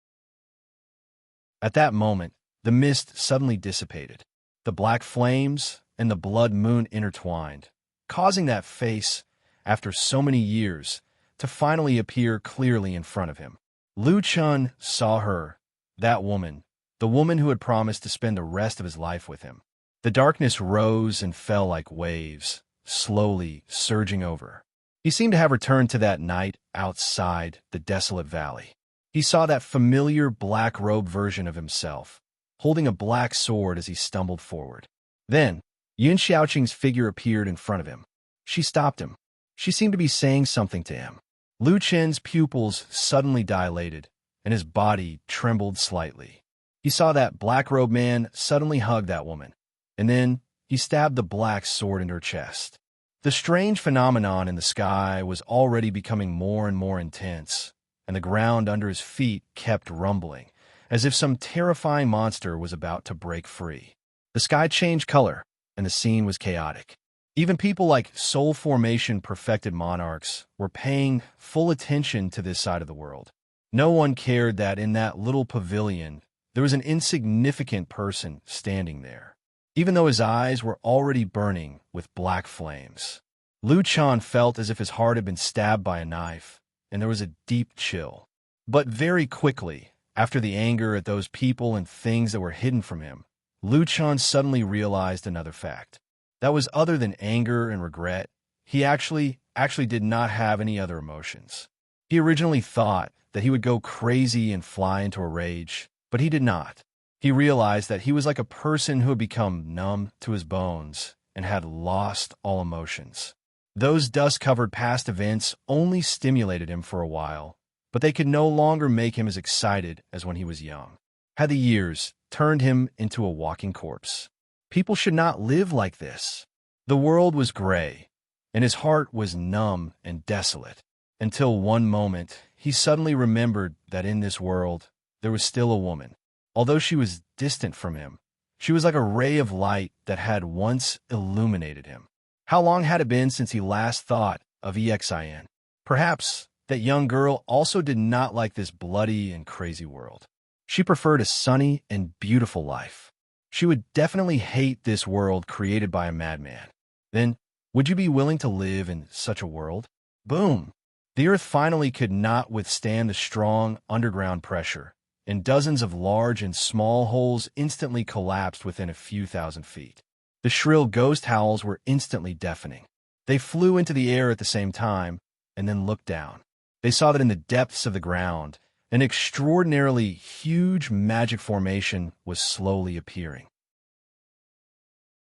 At that moment, the mist suddenly dissipated. The black flames and the blood moon intertwined, causing that face, after so many years, to finally appear clearly in front of him. Lu Chen saw her, that woman, the woman who had promised to spend the rest of his life with him. The darkness rose and fell like waves, slowly surging over. He seemed to have returned to that night outside the desolate valley. He saw that familiar black-robed version of himself, holding a black sword as he stumbled forward. Then, Yin Xiaoqing's figure appeared in front of him. She stopped him. She seemed to be saying something to him. Lu Chen's pupils suddenly dilated, and his body trembled slightly. He saw that black-robed man suddenly hug that woman, and then he stabbed the black sword into her chest. The strange phenomenon in the sky was already becoming more and more intense, and the ground under his feet kept rumbling, as if some terrifying monster was about to break free. The sky changed color, and the scene was chaotic. Even people like soul formation perfected monarchs were paying full attention to this side of the world. No one cared that in that little pavilion there was an insignificant person standing there, even though his eyes were already burning with black flames. Lu Chen felt as if his heart had been stabbed by a knife, and there was a deep chill. But very quickly, after the anger at those people and things that were hidden from him, Lu Chen suddenly realized another fact. That was other than anger and regret. He actually did not have any other emotions. He originally thought that he would go crazy and fly into a rage, but he did not. He realized that he was like a person who had become numb to his bones and had lost all emotions. Those dust-covered past events only stimulated him for a while, but they could no longer make him as excited as when he was young. Had the years turned him into a walking corpse? People should not live like this. The world was gray, and his heart was numb and desolate, until one moment he suddenly remembered that in this world there was still a woman. Although she was distant from him, she was like a ray of light that had once illuminated him. How long had it been since he last thought of EXIN? Perhaps that young girl also did not like this bloody and crazy world. She preferred a sunny and beautiful life. She would definitely hate this world created by a madman. Then, would you be willing to live in such a world? Boom! The earth finally could not withstand the strong underground pressure, and dozens of large and small holes instantly collapsed within a few thousand feet. The shrill ghost howls were instantly deafening. They flew into the air at the same time, and then looked down. They saw that in the depths of the ground, an extraordinarily huge magic formation was slowly appearing.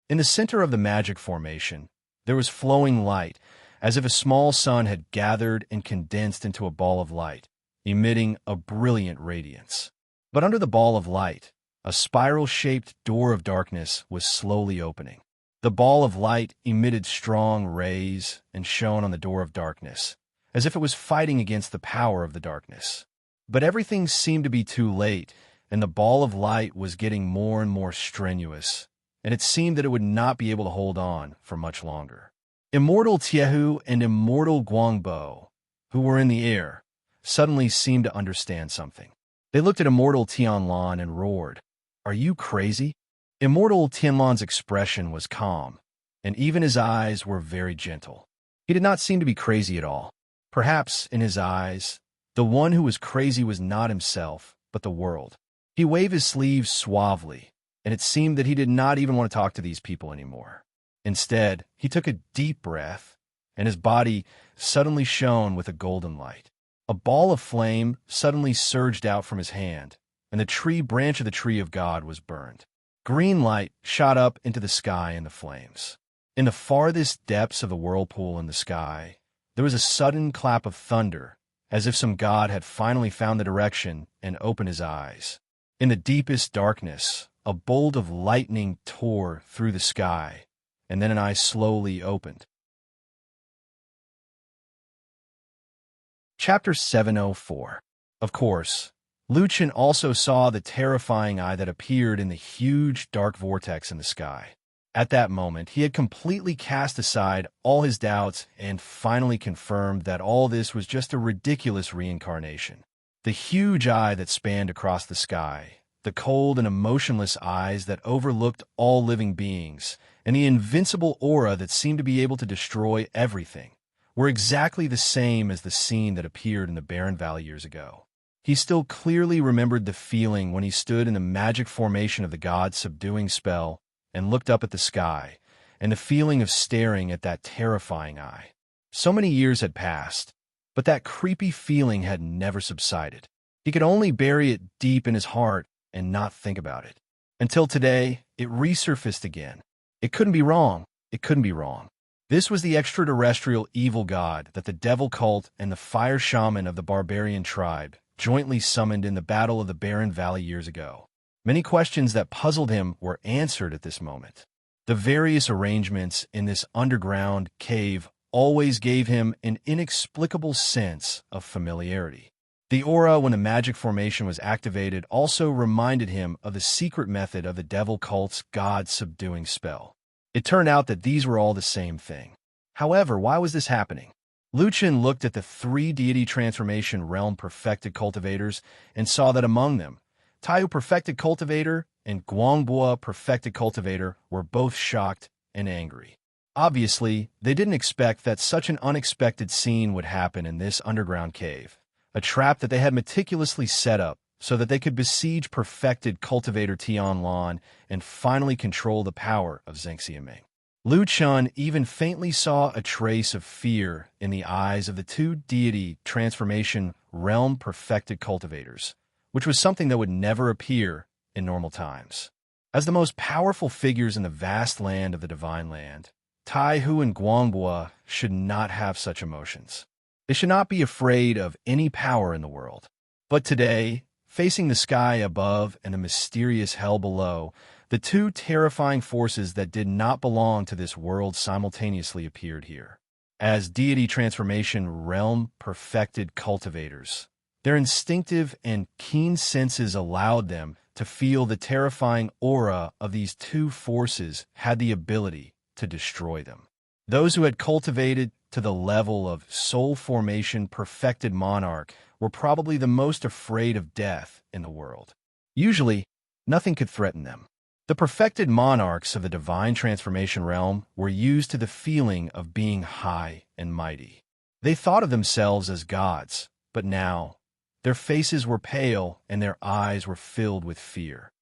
In the center of the magic formation, there was flowing light, as if a small sun had gathered and condensed into a ball of light, emitting a brilliant radiance. But under the ball of light, a spiral-shaped door of darkness was slowly opening. The ball of light emitted strong rays and shone on the door of darkness, as if it was fighting against the power of the darkness. But everything seemed to be too late, and the ball of light was getting more and more strenuous, and it seemed that it would not be able to hold on for much longer. Immortal Tiehu and Immortal Guangbo, who were in the air, suddenly seemed to understand something. They looked at Immortal Tianlan and roared, "Are you crazy?" Immortal Tianlan's expression was calm, and even his eyes were very gentle. He did not seem to be crazy at all. Perhaps, in his eyes, the one who was crazy was not himself, but the world. He waved his sleeves suavely, and it seemed that he did not even want to talk to these people anymore. Instead, he took a deep breath, and his body suddenly shone with a golden light. A ball of flame suddenly surged out from his hand, and the tree branch of the tree of God was burned. Green light shot up into the sky in the flames. In the farthest depths of the whirlpool in the sky, there was a sudden clap of thunder, as if some god had finally found the direction and opened his eyes. In the deepest darkness, a bolt of lightning tore through the sky, and then an eye slowly opened. Chapter 704. Of course, Lucien also saw the terrifying eye that appeared in the huge dark vortex in the sky. At that moment, he had completely cast aside all his doubts and finally confirmed that all this was just a ridiculous reincarnation. The huge eye that spanned across the sky, the cold and emotionless eyes that overlooked all living beings, and the invincible aura that seemed to be able to destroy everything, were exactly the same as the scene that appeared in the Barren Valley years ago. He still clearly remembered the feeling when he stood in the magic formation of the god's subduing spell and looked up at the sky, and the feeling of staring at that terrifying eye. So many years had passed, but that creepy feeling had never subsided. He could only bury it deep in his heart and not think about it. Until today, it resurfaced again. It couldn't be wrong. It couldn't be wrong. This was the extraterrestrial evil god that the devil cult and the fire shaman of the barbarian tribe jointly summoned in the Battle of the Barren Valley years ago. Many questions that puzzled him were answered at this moment. The various arrangements in this underground cave always gave him an inexplicable sense of familiarity. The aura when the magic formation was activated also reminded him of the secret method of the devil cult's god-subduing spell. It turned out that these were all the same thing. However, why was this happening? Lucien looked at the three deity transformation realm perfected cultivators and saw that among them, Taiyu perfected cultivator and Guangbua perfected cultivator were both shocked and angry. Obviously, they didn't expect that such an unexpected scene would happen in this underground cave, a trap that they had meticulously set up so that they could besiege perfected cultivator Tianlan and finally control the power of Zheng Xiaming. Lucien even faintly saw a trace of fear in the eyes of the two deity transformation realm perfected cultivators, which was something that would never appear in normal times. As the most powerful figures in the vast land of the Divine Land, Taihu and Guangbua should not have such emotions. They should not be afraid of any power in the world. But today, facing the sky above and the mysterious hell below, the two terrifying forces that did not belong to this world simultaneously appeared here. As deity transformation realm perfected cultivators, their instinctive and keen senses allowed them to feel the terrifying aura of these two forces had the ability to destroy them. Those who had cultivated to the level of soul formation perfected monarch were probably the most afraid of death in the world. Usually, nothing could threaten them. The perfected monarchs of the divine transformation realm were used to the feeling of being high and mighty. They thought of themselves as gods, but now, their faces were pale and their eyes were filled with fear.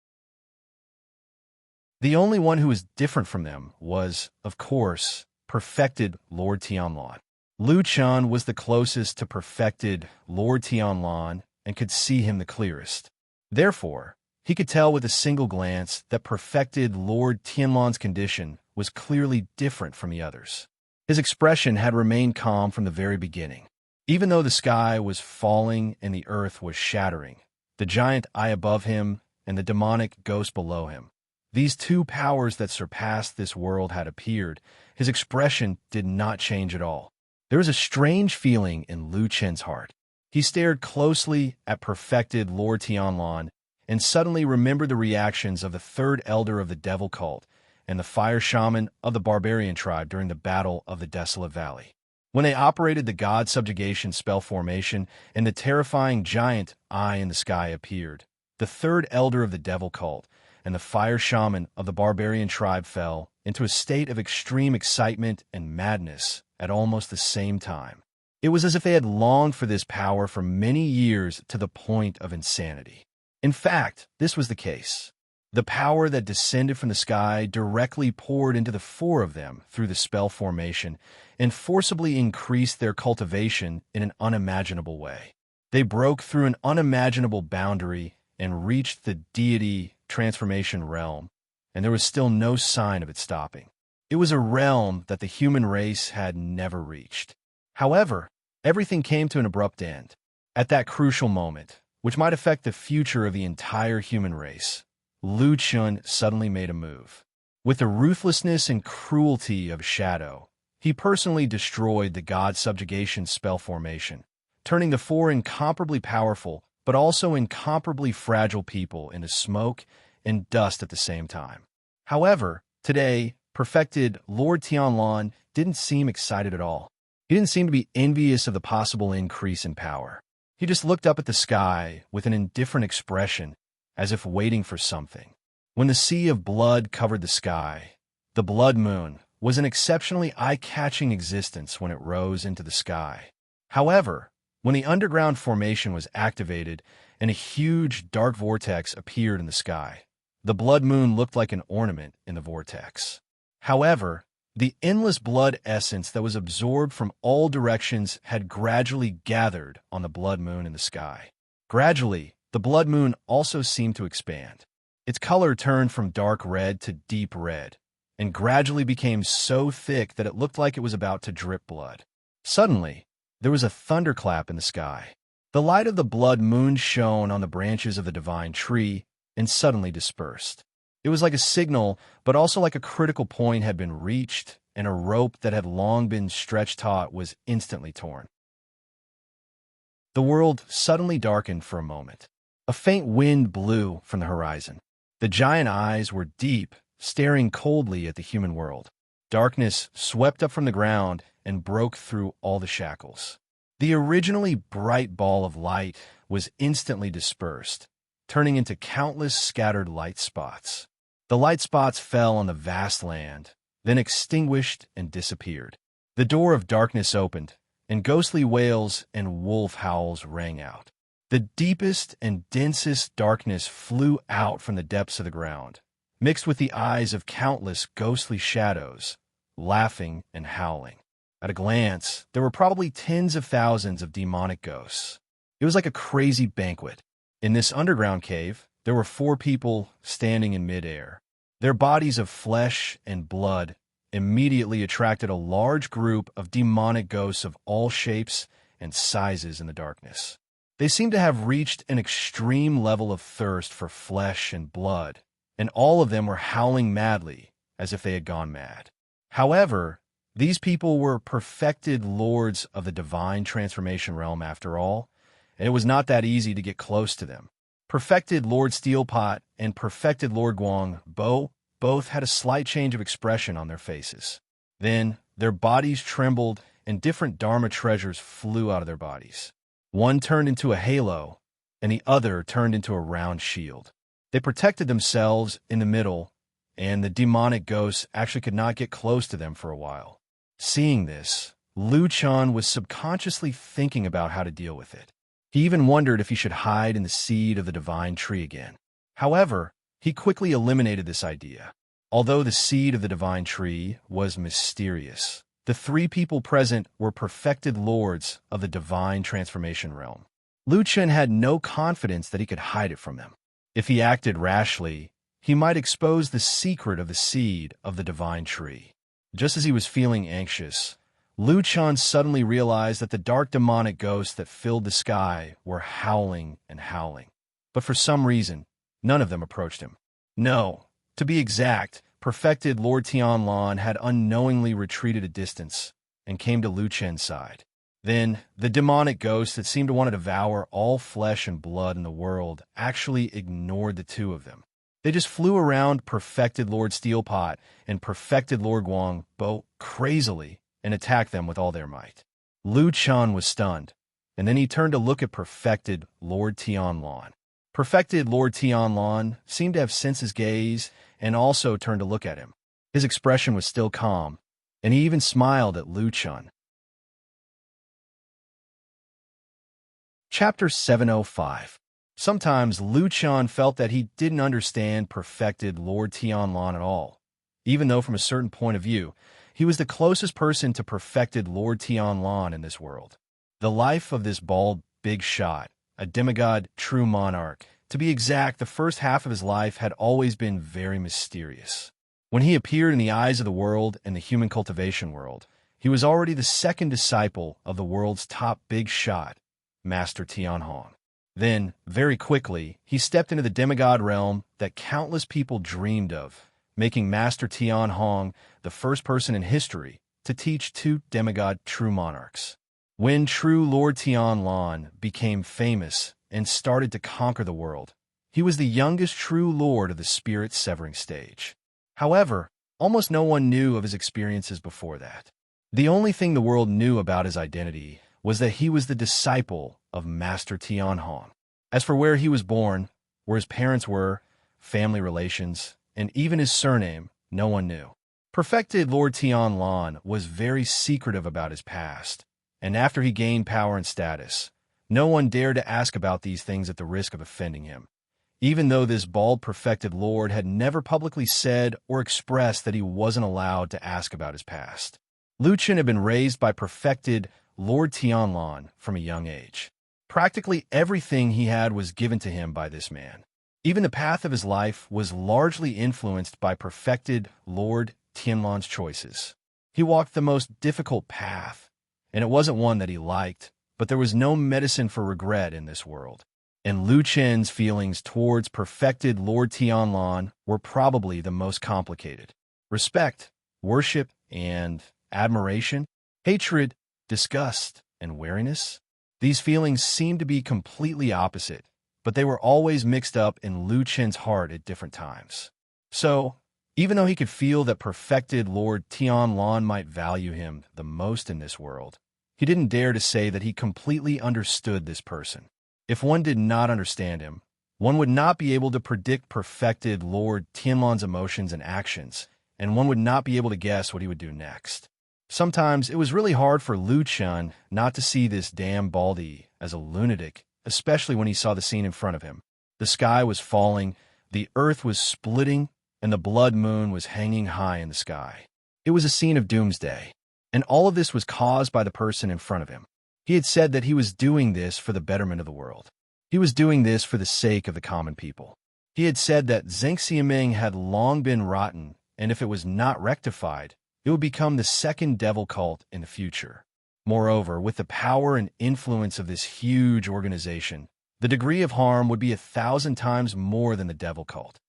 The only one who was different from them was, of course, perfected Lord Tianlan. Lucien was the closest to perfected Lord Tianlan and could see him the clearest. Therefore, he could tell with a single glance that perfected Lord Tianlan's condition was clearly different from the others. His expression had remained calm from the very beginning. Even though the sky was falling and the earth was shattering, the giant eye above him and the demonic ghost below him, these two powers that surpassed this world had appeared, his expression did not change at all. There was a strange feeling in Lucien's heart. He stared closely at perfected Lord Tianlan and suddenly remembered the reactions of the third elder of the devil cult and the fire shaman of the barbarian tribe during the Battle of the Desolate Valley. When they operated the god subjugation spell formation and the terrifying giant eye in the sky appeared, the third elder of the devil cult and the fire shaman of the barbarian tribe fell into a state of extreme excitement and madness at almost the same time. It was as if they had longed for this power for many years to the point of insanity. In fact, this was the case. The power that descended from the sky directly poured into the four of them through the spell formation and forcibly increased their cultivation in an unimaginable way. They broke through an unimaginable boundary and reached the deity transformation realm, and there was still no sign of it stopping. It was a realm that the human race had never reached. However, everything came to an abrupt end. At that crucial moment, which might affect the future of the entire human race, Lu Chun suddenly made a move. With the ruthlessness and cruelty of shadow, he personally destroyed the god subjugation spell formation, turning the four incomparably powerful but also incomparably fragile people into smoke and dust at the same time. However, today, perfected Lord Tianlan didn't seem excited at all. He didn't seem to be envious of the possible increase in power. He just looked up at the sky with an indifferent expression, as if waiting for something. When the sea of blood covered the sky, the blood moon was an exceptionally eye-catching existence when it rose into the sky. However, when the underground formation was activated and a huge dark vortex appeared in the sky, the blood moon looked like an ornament in the vortex. However, the endless blood essence that was absorbed from all directions had gradually gathered on the blood moon in the sky. Gradually, the blood moon also seemed to expand. Its color turned from dark red to deep red, and gradually became so thick that it looked like it was about to drip blood. Suddenly, there was a thunderclap in the sky. The light of the blood moon shone on the branches of the divine tree and suddenly dispersed. It was like a signal, but also like a critical point had been reached, and a rope that had long been stretched taut was instantly torn. The world suddenly darkened for a moment. A faint wind blew from the horizon. The giant eyes were deep, staring coldly at the human world. Darkness swept up from the ground and broke through all the shackles. The originally bright ball of light was instantly dispersed, turning into countless scattered light spots. The light spots fell on the vast land, then extinguished and disappeared. The door of darkness opened, and ghostly wails and wolf howls rang out. The deepest and densest darkness flew out from the depths of the ground, mixed with the eyes of countless ghostly shadows, laughing and howling. At a glance, there were probably tens of thousands of demonic ghosts. It was like a crazy banquet. In this underground cave, there were 4 people standing in midair. Their bodies of flesh and blood immediately attracted a large group of demonic ghosts of all shapes and sizes in the darkness. They seemed to have reached an extreme level of thirst for flesh and blood, and all of them were howling madly as if they had gone mad. However, these people were perfected lords of the divine transformation realm after all, and it was not that easy to get close to them. Perfected Lord Steelpot and Perfected Lord Guang Bo both had a slight change of expression on their faces. Then, their bodies trembled and different Dharma treasures flew out of their bodies. One turned into a halo, and the other turned into a round shield. They protected themselves in the middle, and the demonic ghosts actually could not get close to them for a while. Seeing this, Lu Chan was subconsciously thinking about how to deal with it. He even wondered if he should hide in the seed of the divine tree again. However, he quickly eliminated this idea. Although the seed of the divine tree was mysterious, the 3 people present were perfected lords of the divine transformation realm. Lu Chen had no confidence that he could hide it from them. If he acted rashly, he might expose the secret of the seed of the divine tree. Just as he was feeling anxious, Lu Chan suddenly realized that the dark demonic ghosts that filled the sky were howling and howling. But for some reason, none of them approached him. No, to be exact, perfected Lord Tianlan had unknowingly retreated a distance and came to Lu Chen's side. Then, the demonic ghosts that seemed to want to devour all flesh and blood in the world actually ignored the 2 of them. They just flew around perfected Lord Steelpot and perfected Lord Guang Bo crazily and attacked them with all their might. Lu Chan was stunned, and then he turned to look at perfected Lord Tianlan. Perfected Lord Tianlan seemed to have sensed his gaze and also turned to look at him. His expression was still calm, and he even smiled at Lu Chan. Chapter 705. Sometimes Lu Chan felt that he didn't understand perfected Lord Tianlan at all, even though from a certain point of view, he was the closest person to perfected Lord Tianlan in this world. The life of this bald, big shot, a demigod true monarch, To be exact, the first half of his life had always been very mysterious. When he appeared in the eyes of the world and the human cultivation world, he was already the second disciple of the world's top big shot, Master Tianhong. Then, very quickly, he stepped into the demigod realm that countless people dreamed of, making Master Tianhong the first person in history to teach two demigod true monarchs. When true Lord Tianlan became famous and started to conquer the world, he was the youngest true lord of the spirit severing stage. However, almost no one knew of his experiences before that. The only thing the world knew about his identity was that he was the disciple of Master Tianhong. As for where he was born, where his parents were, family relations, and even his surname, no one knew. Perfected Lord Tianlan was very secretive about his past, and after he gained power and status, no one dared to ask about these things at the risk of offending him, even though this bald perfected lord had never publicly said or expressed that he wasn't allowed to ask about his past. Lu Chen had been raised by perfected Lord Tianlan from a young age. Practically everything he had was given to him by this man. Even the path of his life was largely influenced by perfected Lord Tianlan's choices. He walked the most difficult path, and it wasn't one that he liked, but there was no medicine for regret in this world. And Lu Chen's feelings towards perfected Lord Tianlan were probably the most complicated. Respect, worship, and admiration, hatred, disgust, and wariness. These feelings seemed to be completely opposite, but they were always mixed up in Lu Chen's heart at different times. So, even though he could feel that perfected Lord Tianlan might value him the most in this world, he didn't dare to say that he completely understood this person. If one did not understand him, one would not be able to predict perfected Lord Tianlan's emotions and actions, and one would not be able to guess what he would do next. Sometimes it was really hard for Lu Chen not to see this damn baldy as a lunatic, especially when he saw the scene in front of him. The sky was falling, the earth was splitting, and the blood moon was hanging high in the sky. It was a scene of doomsday, and all of this was caused by the person in front of him. He had said that he was doing this for the betterment of the world. He was doing this for the sake of the common people. He had said that Zheng Xiaming had long been rotten, and if it was not rectified, it would become the second devil cult in the future. Moreover, with the power and influence of this huge organization, the degree of harm would be 1,000 times more than the devil cult.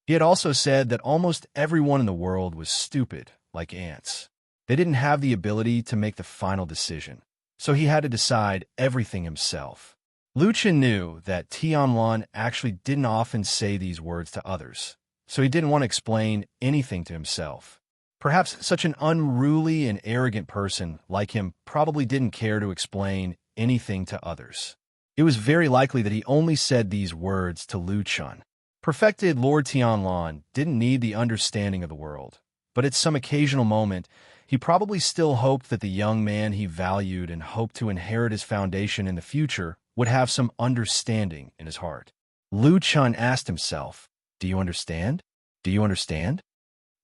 He had also said that almost everyone in the world was stupid, like ants. They didn't have the ability to make the final decision, so he had to decide everything himself. Lu Chen knew that Tianlan actually didn't often say these words to others, so he didn't want to explain anything to himself. Perhaps such an unruly and arrogant person like him probably didn't care to explain anything to others. It was very likely that he only said these words to Lu Chen. Perfected Lord Tianlan didn't need the understanding of the world, but at some occasional moment, he probably still hoped that the young man he valued and hoped to inherit his foundation in the future would have some understanding in his heart. Lu Chen asked himself, "Do you understand? Do you understand?"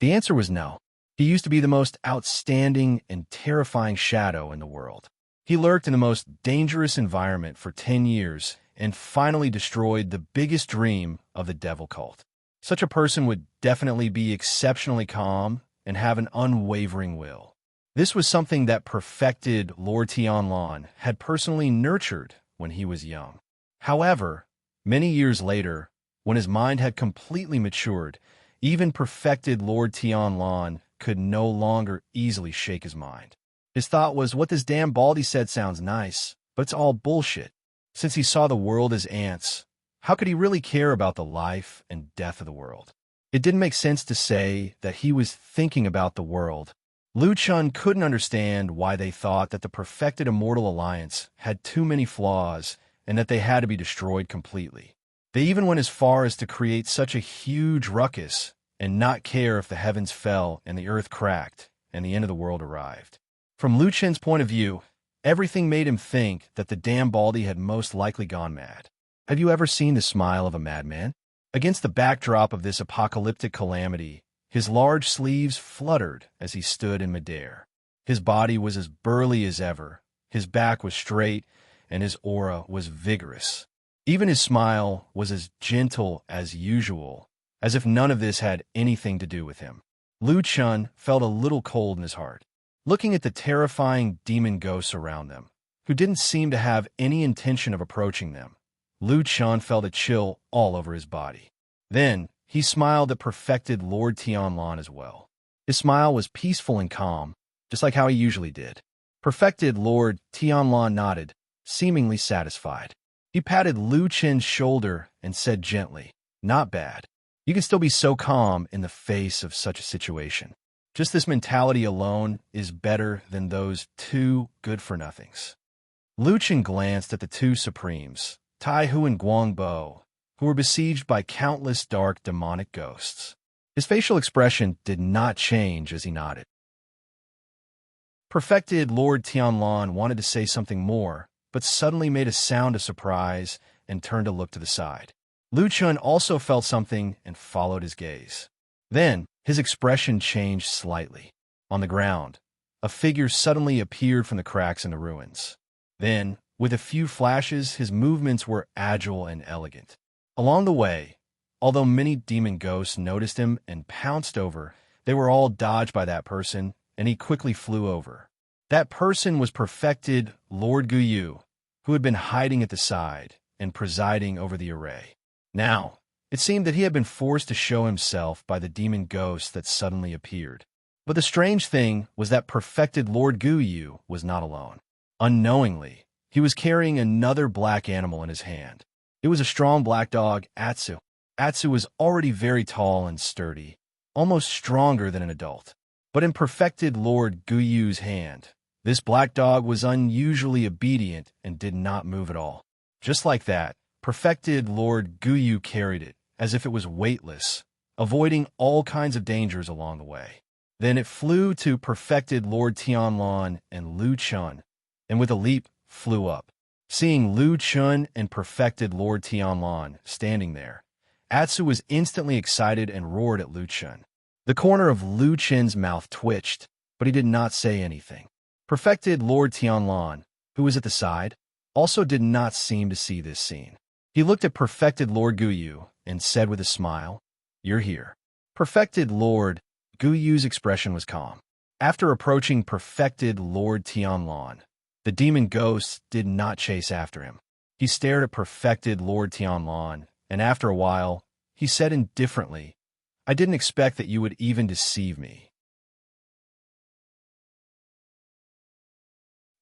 The answer was no. He used to be the most outstanding and terrifying shadow in the world. He lurked in the most dangerous environment for 10 years and finally destroyed the biggest dream of the devil cult. Such a person would definitely be exceptionally calm and have an unwavering will. This was something that perfected Lord Tianlan had personally nurtured when he was young. However, many years later, when his mind had completely matured, even perfected Lord Tianlan could no longer easily shake his mind. His thought was, what this damn baldy said sounds nice, but it's all bullshit. Since he saw the world as ants, how could he really care about the life and death of the world? It didn't make sense to say that he was thinking about the world. Lu Chen couldn't understand why they thought that the perfected Immortal Alliance had too many flaws and that they had to be destroyed completely. They even went as far as to create such a huge ruckus and not care if the heavens fell and the earth cracked and the end of the world arrived. From Lu Chen's point of view, everything made him think that the damn baldy had most likely gone mad. Have you ever seen the smile of a madman? Against the backdrop of this apocalyptic calamity, his large sleeves fluttered as he stood in midair. His body was as burly as ever, his back was straight, and his aura was vigorous. Even his smile was as gentle as usual, as if none of this had anything to do with him. Lu Chun felt a little cold in his heart, looking at the terrifying demon ghosts around them, who didn't seem to have any intention of approaching them. Lu Chun felt a chill all over his body. Then, he smiled at perfected Lord Tianlan as well. His smile was peaceful and calm, just like how he usually did. Perfected Lord Tianlan nodded, seemingly satisfied. He patted Lu Chen's shoulder and said gently, "Not bad. You can still be so calm in the face of such a situation. Just this mentality alone is better than those two good-for-nothings." Lu Chen glanced at the two supremes, Tai Hu and Guangbo, who were besieged by countless dark demonic ghosts. His facial expression did not change as he nodded. Perfected Lord Tianlan wanted to say something more, but suddenly made a sound of surprise and turned to look to the side. Lu Chun also felt something and followed his gaze. Then, his expression changed slightly. On the ground, a figure suddenly appeared from the cracks in the ruins. Then, with a few flashes, his movements were agile and elegant. Along the way, although many demon ghosts noticed him and pounced over, they were all dodged by that person, and he quickly flew over. That person was perfected Lord Guyu, who had been hiding at the side and presiding over the array. Now, it seemed that he had been forced to show himself by the demon ghost that suddenly appeared. But the strange thing was that perfected Lord Guyu was not alone. Unknowingly, he was carrying another black animal in his hand. It was a strong black dog, Atsu. Atsu was already very tall and sturdy, almost stronger than an adult. But in perfected Lord Guyu's hand, this black dog was unusually obedient and did not move at all. Just like that, perfected Lord Guyu carried it, as if it was weightless, avoiding all kinds of dangers along the way. Then it flew to perfected Lord Tianlan and Lu Chun, and with a leap, flew up. Seeing Lu Chun and perfected Lord Tianlan standing there, Atsu was instantly excited and roared at Lu Chun. The corner of Lu Chen's mouth twitched, but he did not say anything. Perfected Lord Tianlan, who was at the side, also did not seem to see this scene. He looked at perfected Lord Guyu and said with a smile, "You're here." Perfected Lord Guyu's expression was calm. After approaching perfected Lord Tianlan, the demon ghost did not chase after him. He stared at perfected Lord Tianlan, and after a while, he said indifferently, "I didn't expect that you would even deceive me."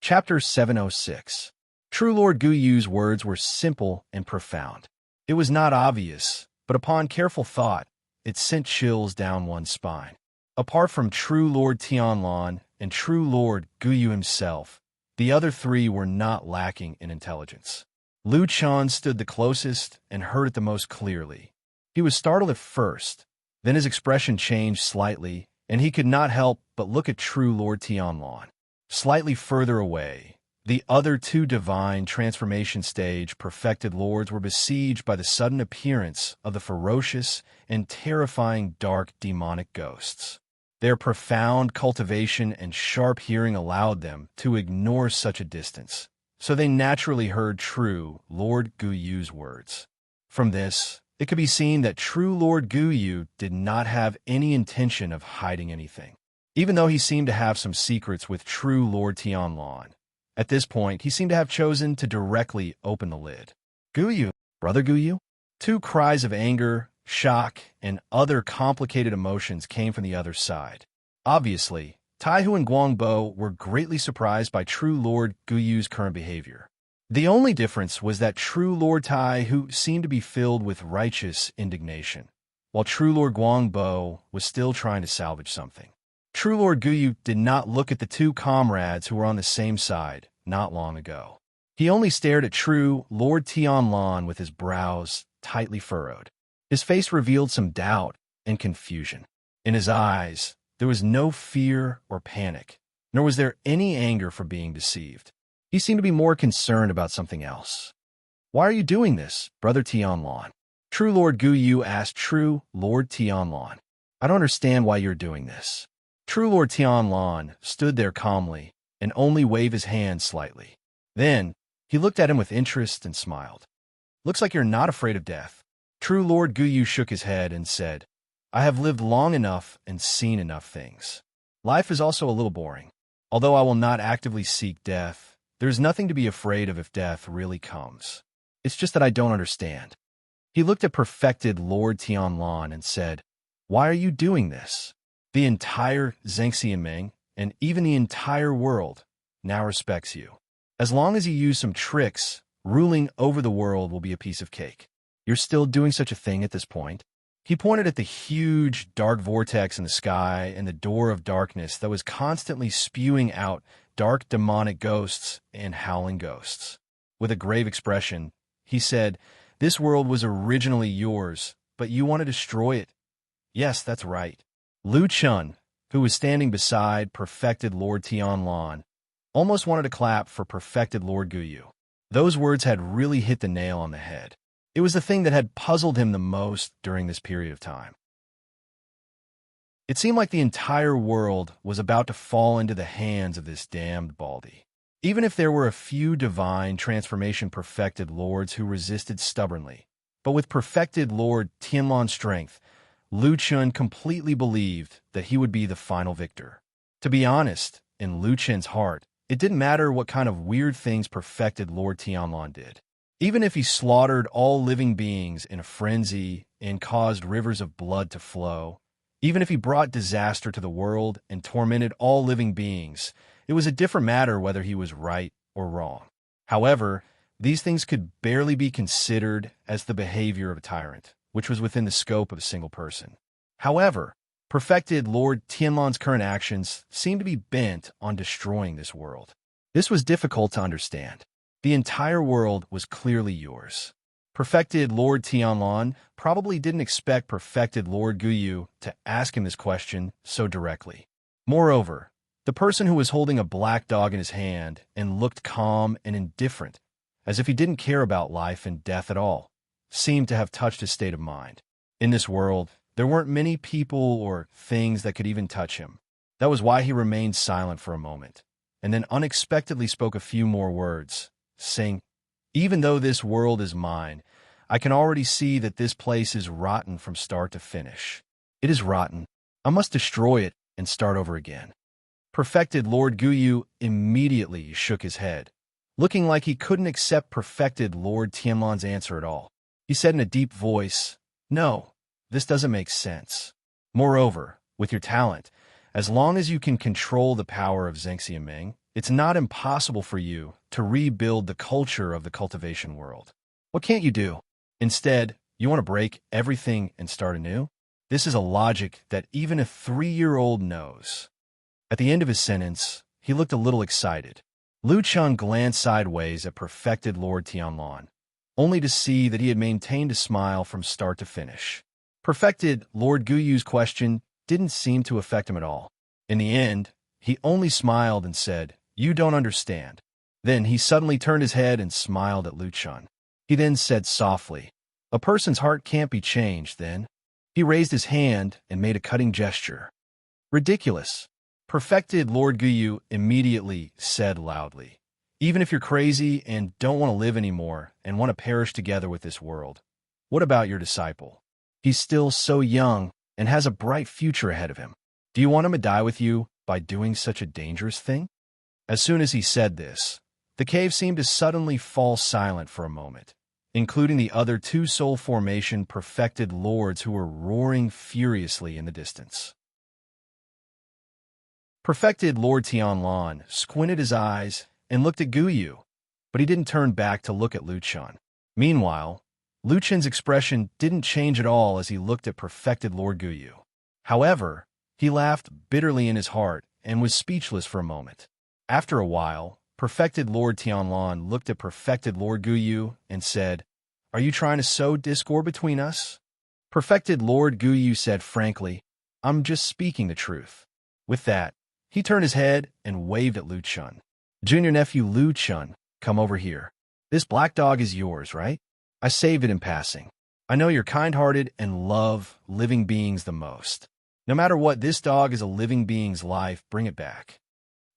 Chapter 706. True Lord Guyu's words were simple and profound. It was not obvious, but upon careful thought, it sent chills down one's spine. Apart from True Lord Tianlan and True Lord Guyu himself, the other three were not lacking in intelligence. Lu Chun stood the closest and heard it the most clearly. He was startled at first, then his expression changed slightly, and he could not help but look at True Lord Tianlan. Slightly further away, the other two divine transformation stage perfected lords were besieged by the sudden appearance of the ferocious and terrifying dark demonic ghosts. Their profound cultivation and sharp hearing allowed them to ignore such a distance, so they naturally heard True Lord Guyu's words. From this, it could be seen that True Lord Guyu did not have any intention of hiding anything, even though he seemed to have some secrets with True Lord Tianlan. At this point, he seemed to have chosen to directly open the lid. "Guyu, Brother Guyu?" Two cries of anger, shock, and other complicated emotions came from the other side. Obviously, Taihu and Guangbo were greatly surprised by True Lord Guyu's current behavior. The only difference was that True Lord Taihu seemed to be filled with righteous indignation, while True Lord Guangbo was still trying to salvage something. True Lord Guyu did not look at the two comrades who were on the same side not long ago. He only stared at True Lord Tianlan with his brows tightly furrowed. His face revealed some doubt and confusion. In his eyes, there was no fear or panic, nor was there any anger for being deceived. He seemed to be more concerned about something else. "Why are you doing this, Brother Tianlan?" True Lord Guyu asked True Lord Tianlan. "I don't understand why you're doing this." True Lord Tianlan stood there calmly and only waved his hand slightly. Then, he looked at him with interest and smiled. Looks like you're not afraid of death. True Lord Guyu shook his head and said, I have lived long enough and seen enough things. Life is also a little boring. Although I will not actively seek death, there is nothing to be afraid of if death really comes. It's just that I don't understand. He looked at perfected Lord Tianlan and said, Why are you doing this? The entire Zhengxianming, and even the entire world, now respects you. As long as you use some tricks, ruling over the world will be a piece of cake. You're still doing such a thing at this point? He pointed at the huge, dark vortex in the sky and the door of darkness that was constantly spewing out dark demonic ghosts and howling ghosts. With a grave expression, he said, This world was originally yours, but you want to destroy it. Yes, that's right. Lu Chun, who was standing beside perfected Lord Tianlan, almost wanted to clap for perfected Lord Guyu. Those words had really hit the nail on the head. It was the thing that had puzzled him the most during this period of time. It seemed like the entire world was about to fall into the hands of this damned Baldy. Even if there were a few divine transformation perfected lords who resisted stubbornly, but with perfected Lord Tianlan's strength, Lu Chun completely believed that he would be the final victor. To be honest, in Lu Chun's heart, it didn't matter what kind of weird things perfected Lord Tianlan did. Even if he slaughtered all living beings in a frenzy and caused rivers of blood to flow, even if he brought disaster to the world and tormented all living beings, it was a different matter whether he was right or wrong. However, these things could barely be considered as the behavior of a tyrant, which was within the scope of a single person. However, perfected Lord Tianlan's current actions seemed to be bent on destroying this world. This was difficult to understand. The entire world was clearly yours. Perfected Lord Tianlan probably didn't expect perfected Lord Guyu to ask him this question so directly. Moreover, the person who was holding a black dog in his hand and looked calm and indifferent, as if he didn't care about life and death at all, seemed to have touched his state of mind. In this world, there weren't many people or things that could even touch him. That was why he remained silent for a moment, and then unexpectedly spoke a few more words, saying, Even though this world is mine, I can already see that this place is rotten from start to finish. It is rotten. I must destroy it and start over again. Perfected Lord Guyu immediately shook his head, looking like he couldn't accept perfected Lord Tianlan's answer at all. He said in a deep voice, No, this doesn't make sense. Moreover, with your talent, as long as you can control the power of Zhengxianming, it's not impossible for you to rebuild the culture of the cultivation world. What can't you do? Instead, you want to break everything and start anew? This is a logic that even a 3-year-old knows. At the end of his sentence, he looked a little excited. Lu Chun glanced sideways at perfected Lord Tianlan, only to see that he had maintained a smile from start to finish. Perfected Lord Guyu's question didn't seem to affect him at all. In the end, he only smiled and said, You don't understand. Then he suddenly turned his head and smiled at Lu Chun. He then said softly, A person's heart can't be changed, then. He raised his hand and made a cutting gesture. Ridiculous. Perfected Lord Guyu immediately said loudly, Even if you're crazy and don't want to live anymore and want to perish together with this world, what about your disciple? He's still so young and has a bright future ahead of him. Do you want him to die with you by doing such a dangerous thing? As soon as he said this, the cave seemed to suddenly fall silent for a moment, including the other 2 soul formation perfected lords who were roaring furiously in the distance. Perfected Lord Tianlan squinted his eyes and looked at Guyu, but he didn't turn back to look at Lu Chun. Meanwhile, Lu Chun's expression didn't change at all as he looked at perfected Lord Guyu. However, he laughed bitterly in his heart and was speechless for a moment. After a while, perfected Lord Tianlan looked at perfected Lord Guyu and said, Are you trying to sow discord between us? Perfected Lord Guyu said frankly, I'm just speaking the truth. With that, he turned his head and waved at Lu Chun. Junior nephew Lu Chun, come over here. This black dog is yours, right? I saved it in passing. I know you're kind-hearted and love living beings the most. No matter what, this dog is a living being's life. Bring it back.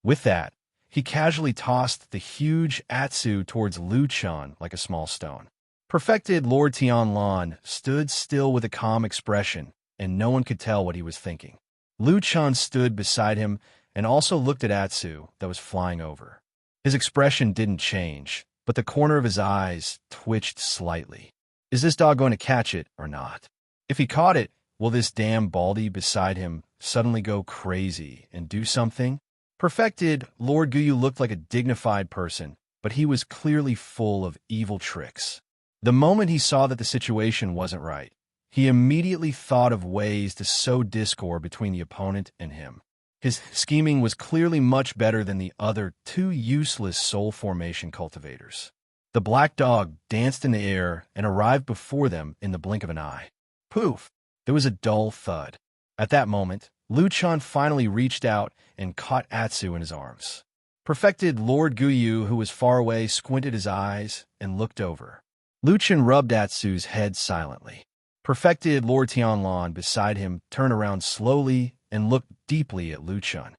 With that, he casually tossed the huge Atsu towards Lu Chun like a small stone. Perfected Lord Tianlan stood still with a calm expression, and no one could tell what he was thinking. Lu Chun stood beside him and also looked at Atsu that was flying over. His expression didn't change, but the corner of his eyes twitched slightly. Is this dog going to catch it or not? If he caught it, will this damn baldy beside him suddenly go crazy and do something? Perfected Lord Guyu looked like a dignified person, but he was clearly full of evil tricks. The moment he saw that the situation wasn't right, he immediately thought of ways to sow discord between the opponent and him. His scheming was clearly much better than the other two useless soul formation cultivators. The black dog danced in the air and arrived before them in the blink of an eye. Poof! There was a dull thud. At that moment, Lu Chun finally reached out and caught Atsu in his arms. Perfected Lord Guyu, who was far away, squinted his eyes and looked over. Lu Chun rubbed Atsu's head silently. Perfected Lord Tianlan beside him turned around slowly and looked deeply at Lu Chun.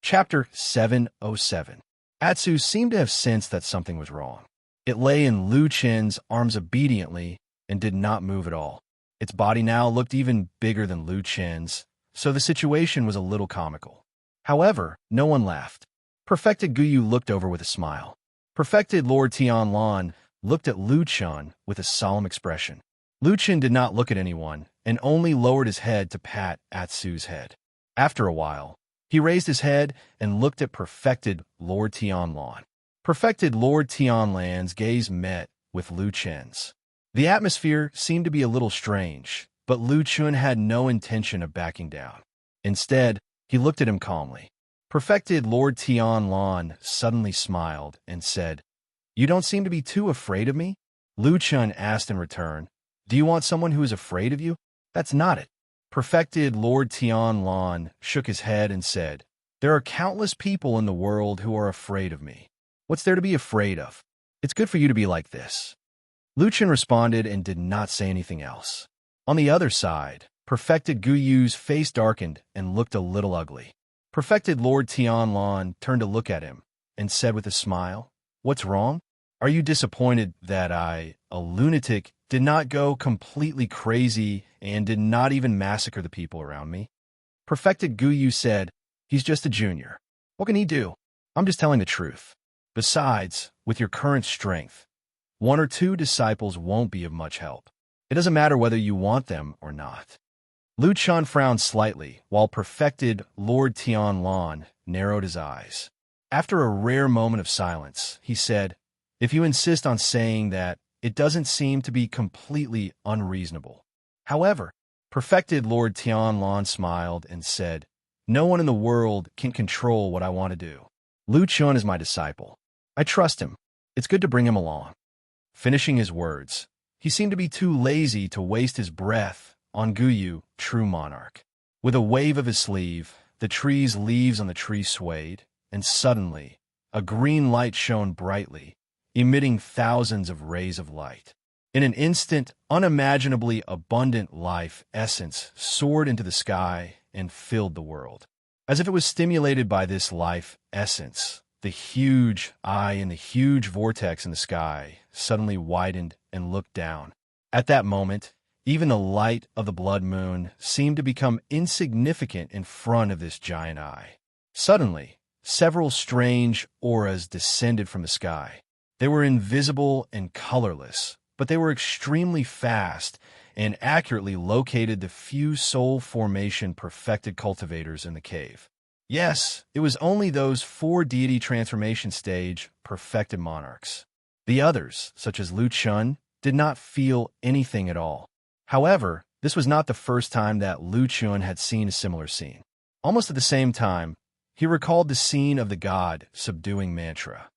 Chapter 707. Atsu seemed to have sensed that something was wrong. It lay in Lu Chun's arms obediently and did not move at all. Its body now looked even bigger than Lu Chun's, so the situation was a little comical. However, no one laughed. Perfected Guyu looked over with a smile. Perfected Lord Tianlan looked at Lu Chun with a solemn expression. Lu Chun did not look at anyone and only lowered his head to pat Atsu's head. After a while, he raised his head and looked at Perfected Lord Tianlan. Perfected Lord Tianlan's gaze met with Lu Chun's. The atmosphere seemed to be a little strange, but Lu Chun had no intention of backing down. Instead, he looked at him calmly. Perfected Lord Tianlan suddenly smiled and said, "You don't seem to be too afraid of me?" Lu Chun asked in return, "Do you want someone who is afraid of you?" "That's not it." Perfected Lord Tianlan shook his head and said, "There are countless people in the world who are afraid of me. What's there to be afraid of? It's good for you to be like this." Lu Chun responded and did not say anything else. On the other side, Perfected Guyu's face darkened and looked a little ugly. Perfected Lord Tianlan turned to look at him and said with a smile, "What's wrong? Are you disappointed that I, a lunatic, did not go completely crazy and did not even massacre the people around me?" Perfected Guyu said, "He's just a junior. What can he do? I'm just telling the truth. Besides, with your current strength, 1 or 2 disciples won't be of much help. It doesn't matter whether you want them or not." Lu Chun frowned slightly, while Perfected Lord Tianlan narrowed his eyes. After a rare moment of silence, he said, "If you insist on saying that, it doesn't seem to be completely unreasonable." However, Perfected Lord Tianlan smiled and said, "No one in the world can control what I want to do. Lu Chun is my disciple. I trust him. It's good to bring him along." Finishing his words, he seemed to be too lazy to waste his breath on Guyu, true monarch. With a wave of his sleeve, the tree's leaves on the tree swayed, and suddenly, a green light shone brightly, emitting thousands of rays of light. In an instant, unimaginably abundant life essence soared into the sky and filled the world. As if it was stimulated by this life essence, the huge eye in the huge vortex in the sky suddenly widened and looked down. At that moment, even the light of the blood moon seemed to become insignificant in front of this giant eye. Suddenly, several strange auras descended from the sky. They were invisible and colorless, but they were extremely fast and accurately located the few soul formation perfected cultivators in the cave. Yes, it was only those 4 deity transformation stage perfected monarchs. The others, such as Lu Chun, did not feel anything at all. However, this was not the first time that Lu Chun had seen a similar scene. Almost at the same time, he recalled the scene of the god subduing Mantra.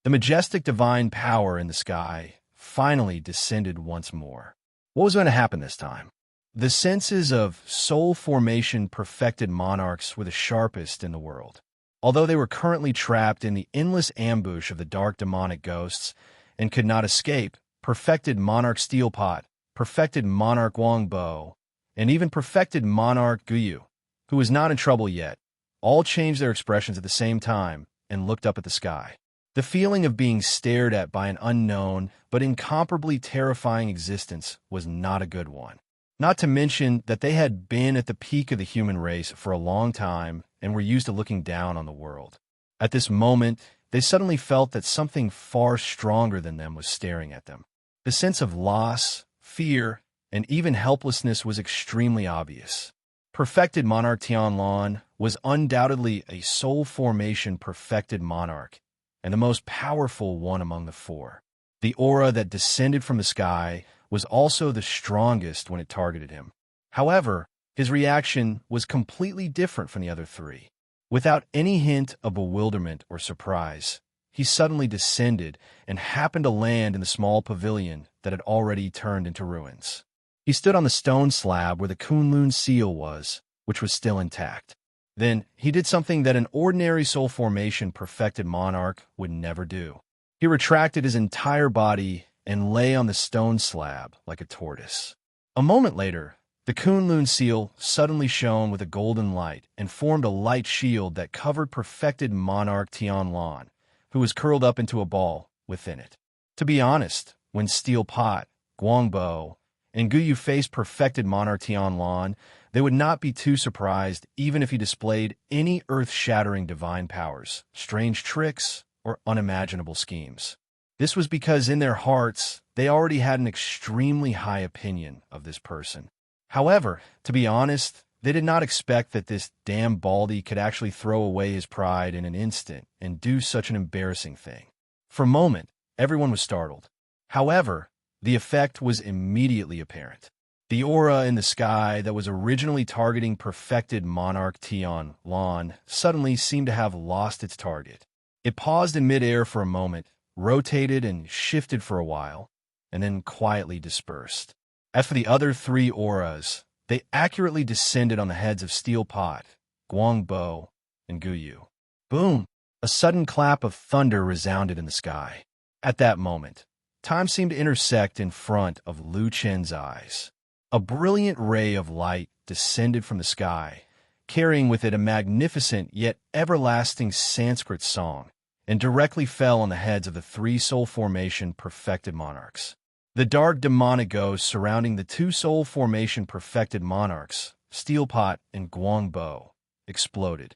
The majestic divine power in the sky finally descended once more. What was going to happen this time? The senses of soul formation perfected monarchs were the sharpest in the world. Although they were currently trapped in the endless ambush of the dark demonic ghosts and could not escape, perfected monarch Steelpot, perfected monarch Wangbo, and even perfected monarch Guyu, who was not in trouble yet, all changed their expressions at the same time and looked up at the sky. The feeling of being stared at by an unknown but incomparably terrifying existence was not a good one. Not to mention that they had been at the peak of the human race for a long time and were used to looking down on the world. At this moment, they suddenly felt that something far stronger than them was staring at them. The sense of loss, fear, and even helplessness was extremely obvious. Perfected Monarch Tianlan was undoubtedly a soul formation perfected monarch, and the most powerful one among the four. The aura that descended from the sky was also the strongest when it targeted him. However, his reaction was completely different from the other three. Without any hint of bewilderment or surprise, he suddenly descended and happened to land in the small pavilion that had already turned into ruins. He stood on the stone slab where the Kunlun seal was, which was still intact. Then he did something that an ordinary soul formation perfected monarch would never do. He retracted his entire body and lay on the stone slab like a tortoise. A moment later, the Kunlun seal suddenly shone with a golden light and formed a light shield that covered perfected monarch Tianlan, who was curled up into a ball within it. To be honest, when Steel Pot, Guangbo, and Guyu faced perfected monarch Tianlan, they would not be too surprised even if he displayed any earth-shattering divine powers, strange tricks, or unimaginable schemes. This was because in their hearts, they already had an extremely high opinion of this person. However, to be honest, they did not expect that this damn baldy could actually throw away his pride in an instant and do such an embarrassing thing. For a moment, everyone was startled. However, the effect was immediately apparent. The aura in the sky that was originally targeting perfected monarch Tianlan suddenly seemed to have lost its target. It paused in midair for a moment, rotated and shifted for a while, and then quietly dispersed. As for the other three auras, they accurately descended on the heads of Steel Pot, Guangbo, and Guyu. Boom! A sudden clap of thunder resounded in the sky. At that moment, time seemed to intersect in front of Lu Chen's eyes. A brilliant ray of light descended from the sky, carrying with it a magnificent yet everlasting Sanskrit song, and directly fell on the heads of the three soul formation perfected monarchs. The dark demonic ghosts surrounding the two soul formation perfected monarchs, Steel Pot and Guangbo, exploded.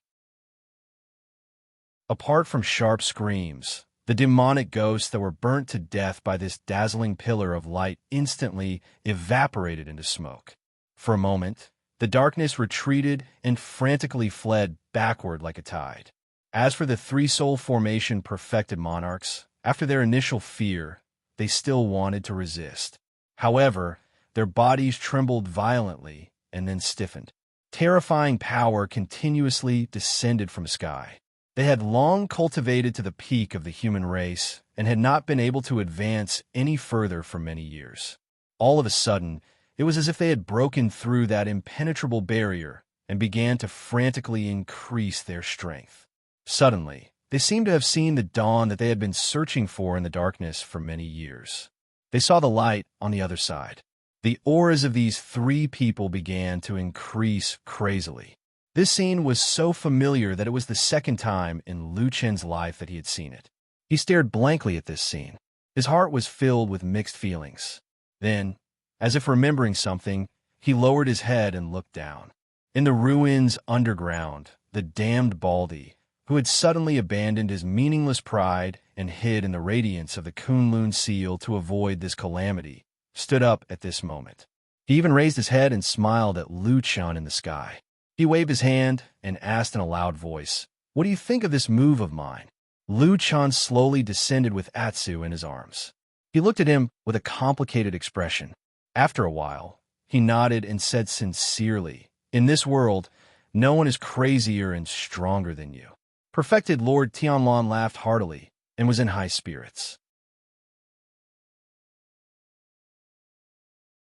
Apart from sharp screams, the demonic ghosts that were burnt to death by this dazzling pillar of light instantly evaporated into smoke. For a moment, the darkness retreated and frantically fled backward like a tide. As for the three soul formation perfected monarchs, after their initial fear, they still wanted to resist. However, their bodies trembled violently and then stiffened. Terrifying power continuously descended from the sky. They had long cultivated to the peak of the human race and had not been able to advance any further for many years. All of a sudden, it was as if they had broken through that impenetrable barrier and began to frantically increase their strength. Suddenly, they seemed to have seen the dawn that they had been searching for in the darkness for many years. They saw the light on the other side. The auras of these three people began to increase crazily. This scene was so familiar that it was the second time in Lu Chen's life that he had seen it. He stared blankly at this scene. His heart was filled with mixed feelings. Then, as if remembering something, he lowered his head and looked down. In the ruins underground, the damned Baldy, who had suddenly abandoned his meaningless pride and hid in the radiance of the Kunlun seal to avoid this calamity, stood up at this moment. He even raised his head and smiled at Lu Chen in the sky. He waved his hand and asked in a loud voice, "What do you think of this move of mine?" Lu Chen slowly descended with Atsu in his arms. He looked at him with a complicated expression. After a while, he nodded and said sincerely, "In this world, no one is crazier and stronger than you." Perfected Lord Tianlan laughed heartily and was in high spirits.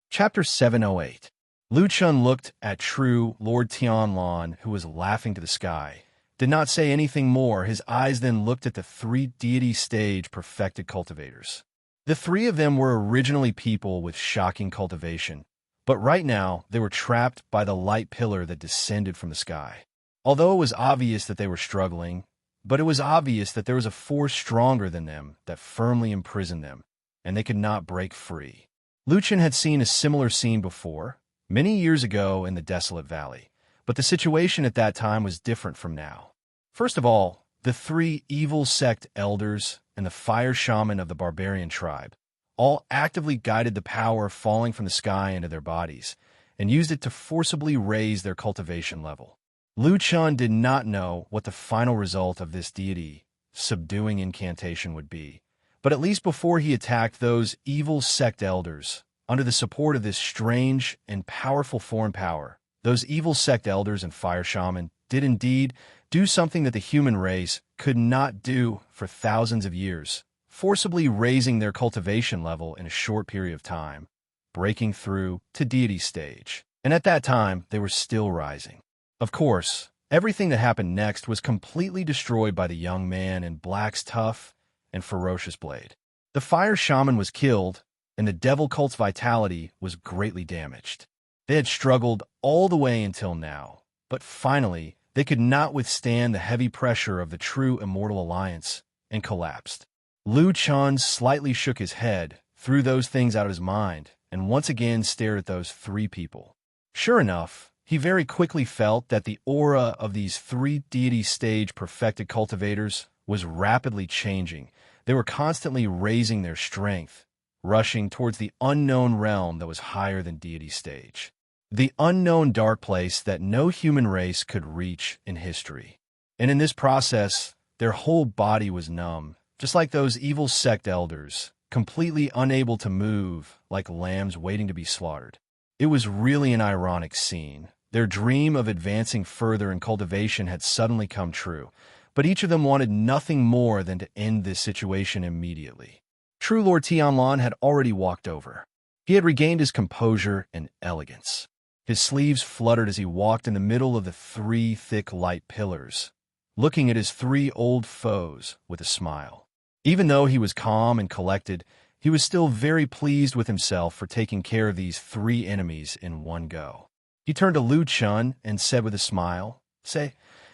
Chapter 708. Lu Chen looked at true Lord Tianlan, who was laughing to the sky. Did not say anything more. His eyes then looked at the three deity stage perfected cultivators. The three of them were originally people with shocking cultivation, but right now they were trapped by the light pillar that descended from the sky. Although it was obvious that they were struggling, but it was obvious that there was a force stronger than them that firmly imprisoned them, and they could not break free. Lucien had seen a similar scene before, many years ago in the Desolate Valley, but the situation at that time was different from now. First of all, the three evil sect elders and the fire shaman of the barbarian tribe all actively guided the power falling from the sky into their bodies and used it to forcibly raise their cultivation level. Lu Chun did not know what the final result of this deity subduing incantation would be, but at least before he attacked those evil sect elders, under the support of this strange and powerful foreign power, those evil sect elders and fire shaman did indeed do something that the human race could not do for thousands of years, forcibly raising their cultivation level in a short period of time, breaking through to deity stage. And at that time, they were still rising. Of course, everything that happened next was completely destroyed by the young man in Black's tough and ferocious blade. The fire shaman was killed, and the devil cult's vitality was greatly damaged. They had struggled all the way until now, but finally, they could not withstand the heavy pressure of the true immortal alliance and collapsed. Lu Chun slightly shook his head, threw those things out of his mind, and once again stared at those three people. Sure enough, he very quickly felt that the aura of these three deity stage perfected cultivators was rapidly changing. They were constantly raising their strength, rushing towards the unknown realm that was higher than deity stage. The unknown dark place that no human race could reach in history. And in this process, their whole body was numb, just like those evil sect elders, completely unable to move like lambs waiting to be slaughtered. It was really an ironic scene. Their dream of advancing further in cultivation had suddenly come true, but each of them wanted nothing more than to end this situation immediately. True Lord Tianlan had already walked over. He had regained his composure and elegance. His sleeves fluttered as he walked in the middle of the three thick light pillars, looking at his three old foes with a smile. Even though he was calm and collected, he was still very pleased with himself for taking care of these three enemies in one go. He turned to Lu Chun and said with a smile, "Say,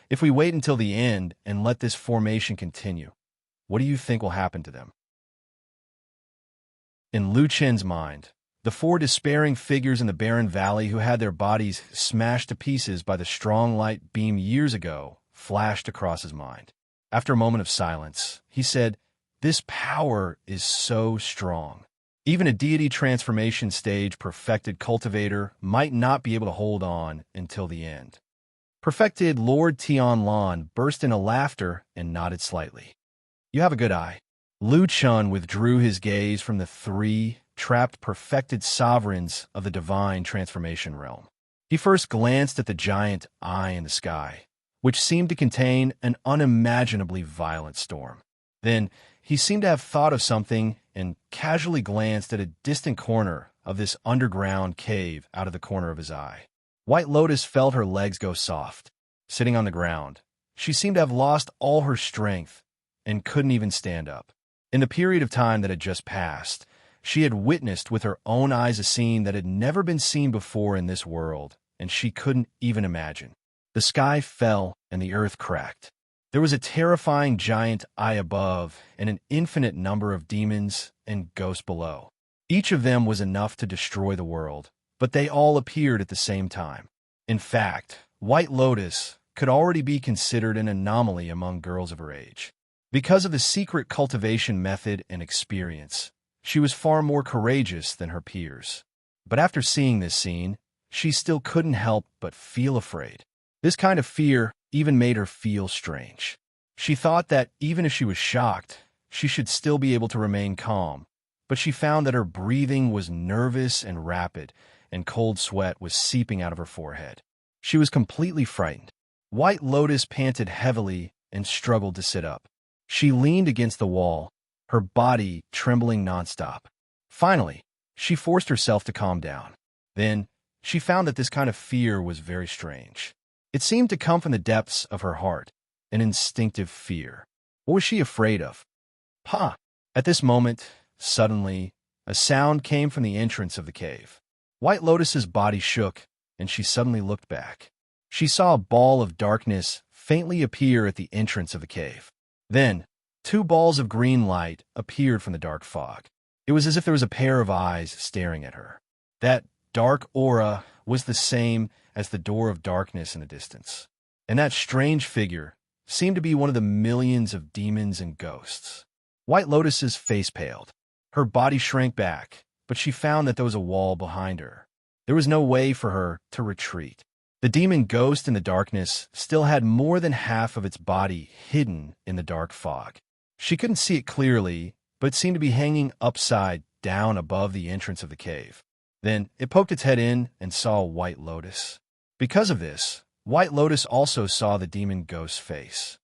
if we wait until the end and let this formation continue, what do you think will happen to them?" In Lu Chun's mind, the four despairing figures in the barren valley who had their bodies smashed to pieces by the strong light beam years ago flashed across his mind. After a moment of silence, he said, "This power is so strong. Even a deity transformation stage perfected cultivator might not be able to hold on until the end." Perfected Lord Tianlan burst into laughter and nodded slightly. "You have a good eye." Lu Chun withdrew his gaze from the three trapped perfected sovereigns of the divine transformation realm. He first glanced at the giant eye in the sky, which seemed to contain an unimaginably violent storm. Then he seemed to have thought of something and casually glanced at a distant corner of this underground cave out of the corner of his eye. White Lotus felt her legs go soft. Sitting on the ground, she seemed to have lost all her strength and couldn't even stand up. In the period of time that had just passed, she had witnessed with her own eyes a scene that had never been seen before in this world, and she couldn't even imagine. The sky fell and the earth cracked. There was a terrifying giant eye above and an infinite number of demons and ghosts below. Each of them was enough to destroy the world, but they all appeared at the same time. In fact, White Lotus could already be considered an anomaly among girls of her age. Because of the secret cultivation method and experience, she was far more courageous than her peers. But after seeing this scene, she still couldn't help but feel afraid. This kind of fear even made her feel strange. She thought that even if she was shocked, she should still be able to remain calm, but she found that her breathing was nervous and rapid, and cold sweat was seeping out of her forehead. She was completely frightened. White Lotus panted heavily and struggled to sit up. She leaned against the wall, her body trembling nonstop. Finally, she forced herself to calm down. Then, she found that this kind of fear was very strange. It seemed to come from the depths of her heart, an instinctive fear. What was she afraid of? Ha! At this moment, suddenly, a sound came from the entrance of the cave. White Lotus's body shook, and she suddenly looked back. She saw a ball of darkness faintly appear at the entrance of the cave. Then, two balls of green light appeared from the dark fog. It was as if there was a pair of eyes staring at her. That dark aura was the same as the door of darkness in the distance. And that strange figure seemed to be one of the millions of demons and ghosts. White Lotus's face paled. Her body shrank back, but she found that there was a wall behind her. There was no way for her to retreat. The demon ghost in the darkness still had more than half of its body hidden in the dark fog. She couldn't see it clearly, but it seemed to be hanging upside down above the entrance of the cave. Then it poked its head in and saw White Lotus. Because of this, White Lotus also saw the demon ghost's face.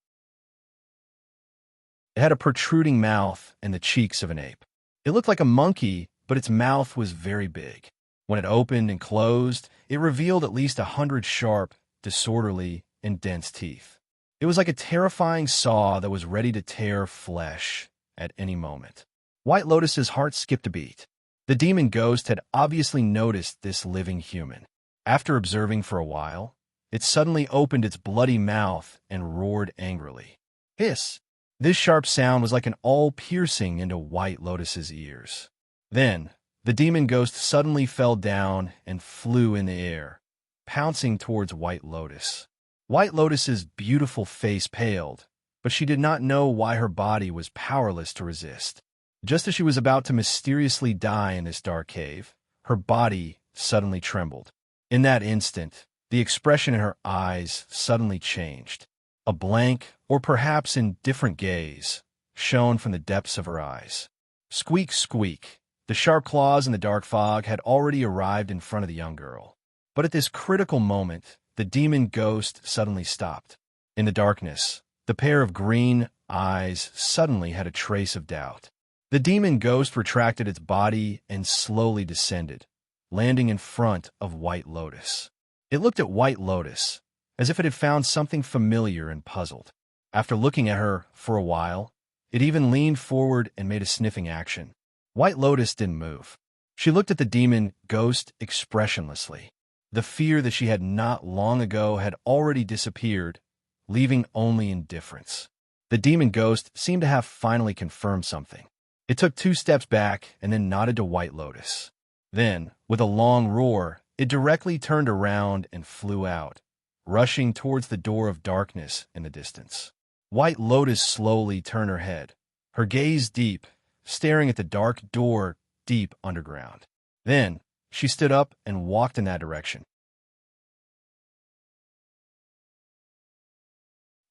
It had a protruding mouth and the cheeks of an ape. It looked like a monkey, but its mouth was very big. When it opened and closed, it revealed at least 100 sharp, disorderly, and dense teeth. It was like a terrifying saw that was ready to tear flesh at any moment. White Lotus's heart skipped a beat. The demon ghost had obviously noticed this living human. After observing for a while, it suddenly opened its bloody mouth and roared angrily. Hiss! This sharp sound was like an awl piercing into White Lotus's ears. Then, the demon ghost suddenly fell down and flew in the air, pouncing towards White Lotus. White Lotus's beautiful face paled, but she did not know why her body was powerless to resist. Just as she was about to mysteriously die in this dark cave, her body suddenly trembled. In that instant, the expression in her eyes suddenly changed. A blank, or perhaps indifferent gaze, shone from the depths of her eyes. Squeak, squeak. The sharp claws in the dark fog had already arrived in front of the young girl. But at this critical moment, the demon ghost suddenly stopped. In the darkness, the pair of green eyes suddenly had a trace of doubt. The demon ghost retracted its body and slowly descended, landing in front of White Lotus. It looked at White Lotus, as if it had found something familiar and puzzled. After looking at her for a while, it even leaned forward and made a sniffing action. White Lotus didn't move. She looked at the demon ghost expressionlessly. The fear that she had not long ago had already disappeared, leaving only indifference. The demon ghost seemed to have finally confirmed something. It took 2 steps back and then nodded to White Lotus. Then, with a long roar, it directly turned around and flew out, rushing towards the door of darkness in the distance. White Lotus slowly turned her head, her gaze deep, staring at the dark door deep underground. Then, she stood up and walked in that direction.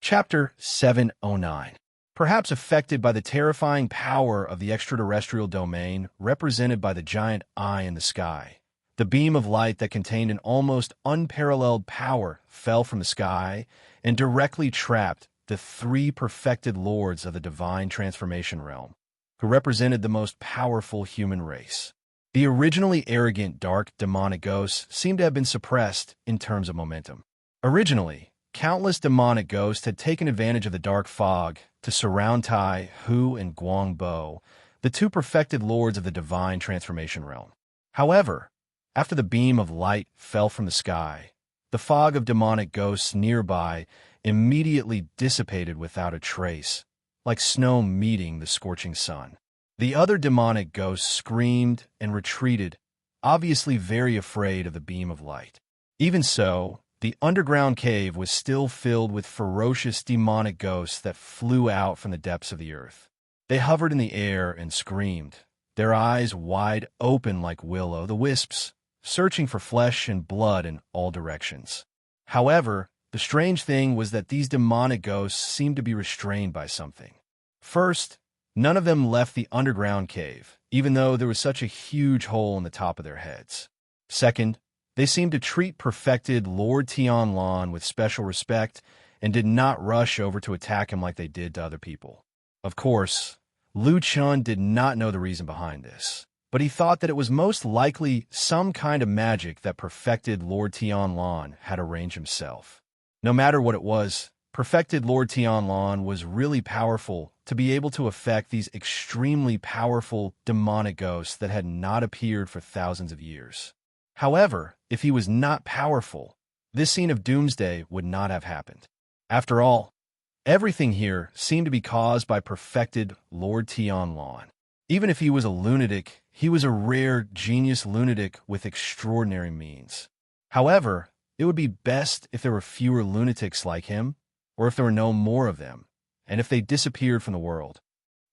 Chapter 709. Perhaps affected by the terrifying power of the extraterrestrial domain represented by the giant eye in the sky, the beam of light that contained an almost unparalleled power fell from the sky and directly trapped the 3 perfected lords of the divine transformation realm, who represented the most powerful human race. The originally arrogant dark demonic ghosts seemed to have been suppressed in terms of momentum. Originally, countless demonic ghosts had taken advantage of the dark fog to surround Tai, Hu, and Guang Bo, the 2 perfected lords of the divine transformation realm. However, after the beam of light fell from the sky, the fog of demonic ghosts nearby immediately dissipated without a trace, like snow meeting the scorching sun. The other demonic ghosts screamed and retreated, obviously very afraid of the beam of light. Even so, the underground cave was still filled with ferocious demonic ghosts that flew out from the depths of the earth. They hovered in the air and screamed, their eyes wide open like will-o'-the-wisps, searching for flesh and blood in all directions. However, the strange thing was that these demonic ghosts seemed to be restrained by something. First, none of them left the underground cave, even though there was such a huge hole in the top of their heads. Second, they seemed to treat perfected Lord Tianlan with special respect and did not rush over to attack him like they did to other people. Of course, Lu Chun did not know the reason behind this, but he thought that it was most likely some kind of magic that perfected Lord Tianlan had arranged himself. No matter what it was, perfected Lord Tianlan was really powerful to be able to affect these extremely powerful demonic ghosts that had not appeared for thousands of years. However, if he was not powerful, this scene of doomsday would not have happened. After all, everything here seemed to be caused by perfected Lord Tianlan. Even if he was a lunatic, he was a rare genius lunatic with extraordinary means. However, it would be best if there were fewer lunatics like him, or if there were no more of them, and if they disappeared from the world.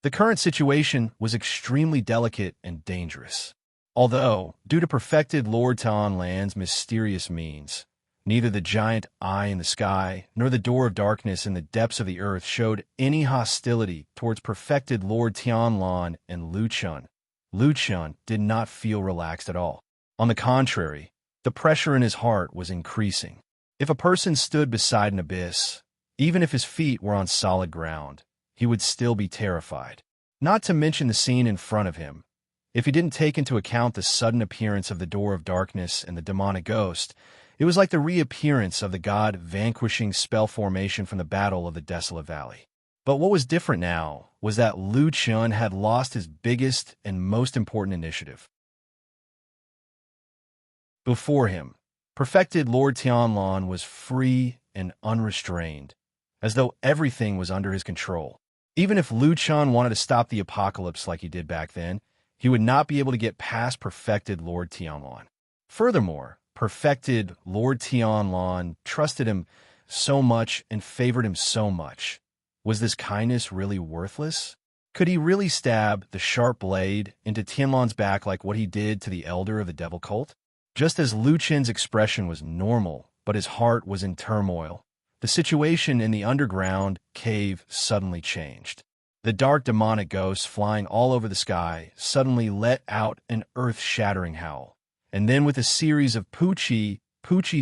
The current situation was extremely delicate and dangerous. Although, due to perfected Lord Tianlan's mysterious means, neither the giant eye in the sky nor the door of darkness in the depths of the earth showed any hostility towards perfected Lord Tianlan and Lu Chun. Lu Chun did not feel relaxed at all. On the contrary, the pressure in his heart was increasing. If a person stood beside an abyss, even if his feet were on solid ground, he would still be terrified. Not to mention the scene in front of him. If he didn't take into account the sudden appearance of the door of darkness and the demonic ghost, it was like the reappearance of the god vanquishing spell formation from the Battle of the Desolate Valley. But what was different now was that Lu Chun had lost his biggest and most important initiative. Before him, perfected Lord Tianlan was free and unrestrained, as though everything was under his control. Even if Lu Chun wanted to stop the apocalypse like he did back then, he would not be able to get past perfected Lord Tianlan. Furthermore, perfected Lord Tianlan trusted him so much and favored him so much. Was this kindness really worthless? Could he really stab the sharp blade into Tianlan's back like what he did to the elder of the devil cult? Just as Lu Chen's expression was normal, but his heart was in turmoil, the situation in the underground cave suddenly changed. The dark demonic ghosts flying all over the sky suddenly let out an earth-shattering howl. And then with a series of poochie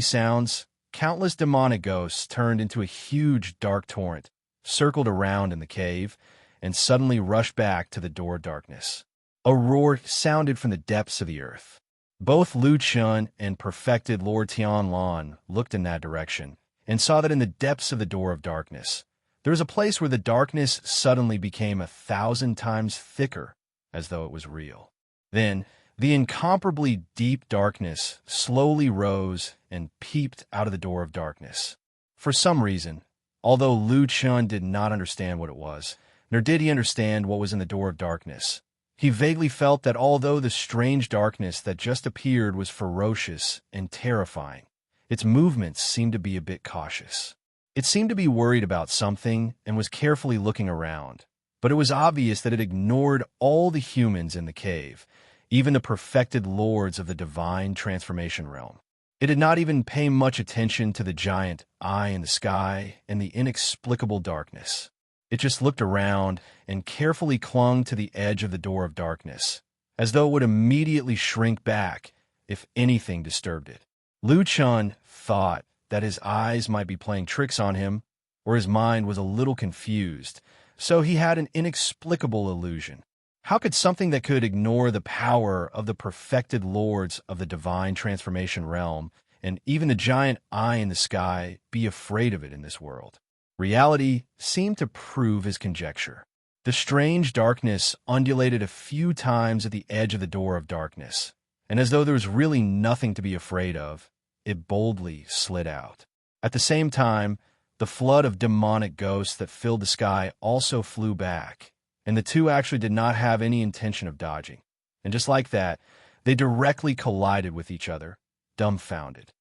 sounds, countless demonic ghosts turned into a huge dark torrent, circled around in the cave, and suddenly rushed back to the door of darkness. A roar sounded from the depths of the earth. Both Lu Chun and perfected Lord Tianlan looked in that direction, and saw that in the depths of the door of darkness, there was a place where the darkness suddenly became 1,000 times thicker, as though it was real. Then, the incomparably deep darkness slowly rose and peeped out of the door of darkness. For some reason, although Lu Chun did not understand what it was, nor did he understand what was in the door of darkness, he vaguely felt that although the strange darkness that just appeared was ferocious and terrifying, its movements seemed to be a bit cautious. It seemed to be worried about something and was carefully looking around, but it was obvious that it ignored all the humans in the cave, even the perfected lords of the divine transformation realm. It did not even pay much attention to the giant eye in the sky and the inexplicable darkness. It just looked around and carefully clung to the edge of the door of darkness, as though it would immediately shrink back if anything disturbed it. Lu Chun thought that his eyes might be playing tricks on him, or his mind was a little confused, so he had an inexplicable illusion. How could something that could ignore the power of the perfected lords of the divine transformation realm, and even the giant eye in the sky, be afraid of it in this world? Reality seemed to prove his conjecture. The strange darkness undulated a few times at the edge of the door of darkness, and as though there was really nothing to be afraid of, it boldly slid out. At the same time, the flood of demonic ghosts that filled the sky also flew back, and the two actually did not have any intention of dodging. And just like that, they directly collided with each other, dumbfounded.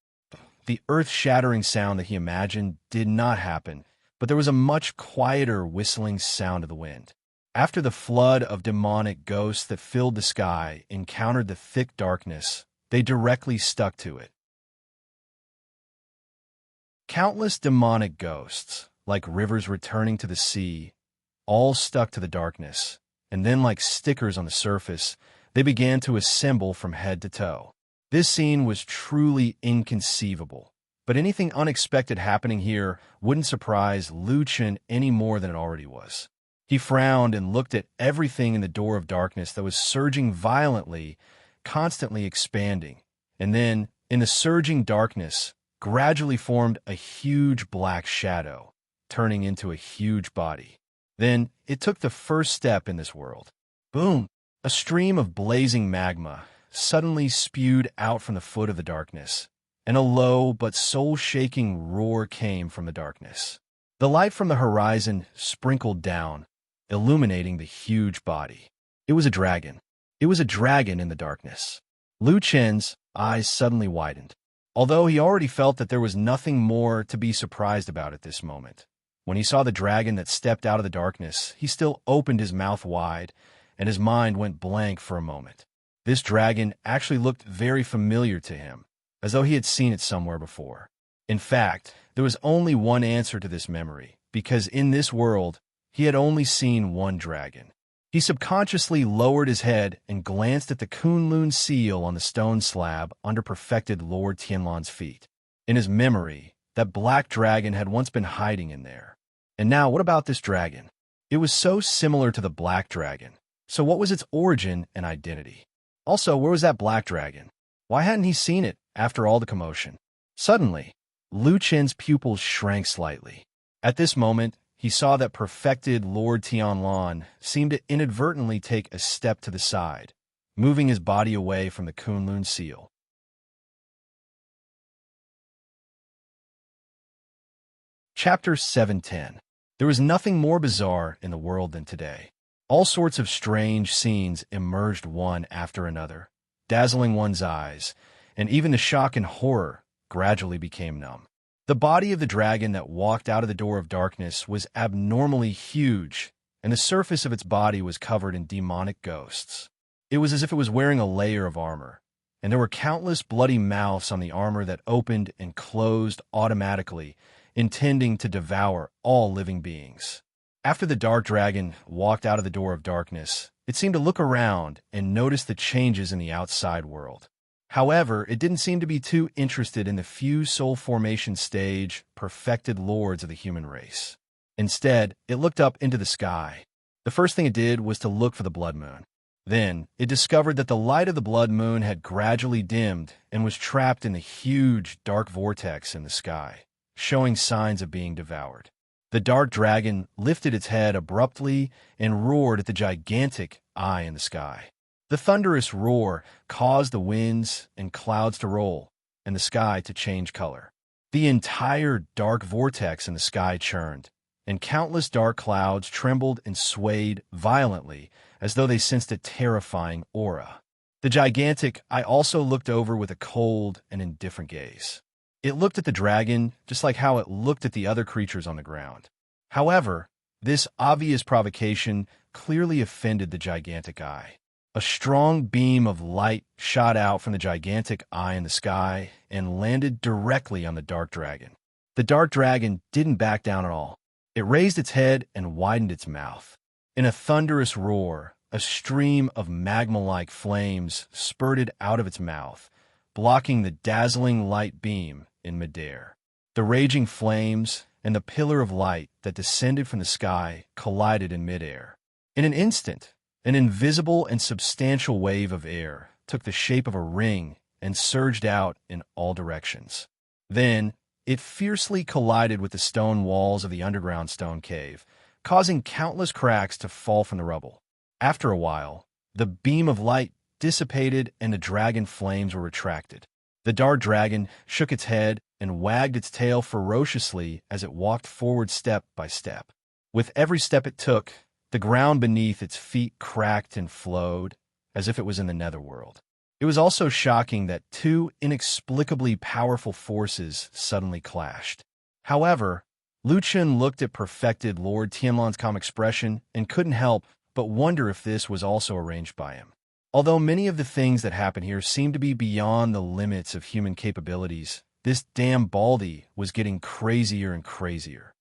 The earth-shattering sound that he imagined did not happen, but there was a much quieter whistling sound of the wind. After the flood of demonic ghosts that filled the sky encountered the thick darkness, they directly stuck to it. Countless demonic ghosts, like rivers returning to the sea, all stuck to the darkness, and then like stickers on the surface, they began to assemble from head to toe. This scene was truly inconceivable, but anything unexpected happening here wouldn't surprise Lu Chun any more than it already was. He frowned and looked at everything in the door of darkness that was surging violently, constantly expanding, and then, in the surging darkness, gradually formed a huge black shadow, turning into a huge body. Then, it took the first step in this world. Boom! A stream of blazing magma suddenly spewed out from the foot of the darkness, and a low but soul-shaking roar came from the darkness. The light from the horizon sprinkled down, illuminating the huge body. It was a dragon. It was a dragon in the darkness. Lu Chen's eyes suddenly widened, although he already felt that there was nothing more to be surprised about at this moment. When he saw the dragon that stepped out of the darkness, he still opened his mouth wide, and his mind went blank for a moment. This dragon actually looked very familiar to him, as though he had seen it somewhere before. In fact, there was only one answer to this memory, because in this world, he had only seen one dragon. He subconsciously lowered his head and glanced at the Kunlun seal on the stone slab under perfected Lord Tianlan's feet. In his memory, that black dragon had once been hiding in there. And now, what about this dragon? It was so similar to the black dragon. So what was its origin and identity? Also, where was that black dragon? Why hadn't he seen it after all the commotion? Suddenly, Lu Chen's pupils shrank slightly. At this moment, he saw that perfected Lord Tianlan seemed to inadvertently take a step to the side, moving his body away from the Kunlun seal. Chapter 710. There was nothing more bizarre in the world than today. All sorts of strange scenes emerged one after another, dazzling one's eyes, and even the shock and horror gradually became numb. The body of the dragon that walked out of the door of darkness was abnormally huge, and the surface of its body was covered in demonic ghosts. It was as if it was wearing a layer of armor, and there were countless bloody mouths on the armor that opened and closed automatically, intending to devour all living beings. After the dark dragon walked out of the door of darkness, it seemed to look around and notice the changes in the outside world. However, it didn't seem to be too interested in the few soul formation stage perfected lords of the human race. Instead, it looked up into the sky. The first thing it did was to look for the blood moon. Then, it discovered that the light of the blood moon had gradually dimmed and was trapped in the huge dark vortex in the sky, showing signs of being devoured. The dark dragon lifted its head abruptly and roared at the gigantic eye in the sky. The thunderous roar caused the winds and clouds to roll and the sky to change color. The entire dark vortex in the sky churned, and countless dark clouds trembled and swayed violently as though they sensed a terrifying aura. The gigantic eye also looked over with a cold and indifferent gaze. It looked at the dragon just like how it looked at the other creatures on the ground. However, this obvious provocation clearly offended the gigantic eye. A strong beam of light shot out from the gigantic eye in the sky and landed directly on the dark dragon. The dark dragon didn't back down at all. It raised its head and widened its mouth. In a thunderous roar, a stream of magma-like flames spurted out of its mouth, blocking the dazzling light beam in midair. The raging flames and the pillar of light that descended from the sky collided in midair. In an instant, an invisible and substantial wave of air took the shape of a ring and surged out in all directions. Then, it fiercely collided with the stone walls of the underground stone cave, causing countless cracks to fall from the rubble. After a while, the beam of light dissipated and the dragon flames were retracted. The dark dragon shook its head and wagged its tail ferociously as it walked forward step by step. With every step it took, the ground beneath its feet cracked and flowed, as if it was in the netherworld. It was also shocking that two inexplicably powerful forces suddenly clashed. However, Lu Chen looked at perfected Lord Tianlan's calm expression and couldn't help but wonder if this was also arranged by him. Although many of the things that happen here seem to be beyond the limits of human capabilities, this damn Baldy was getting crazier and crazier.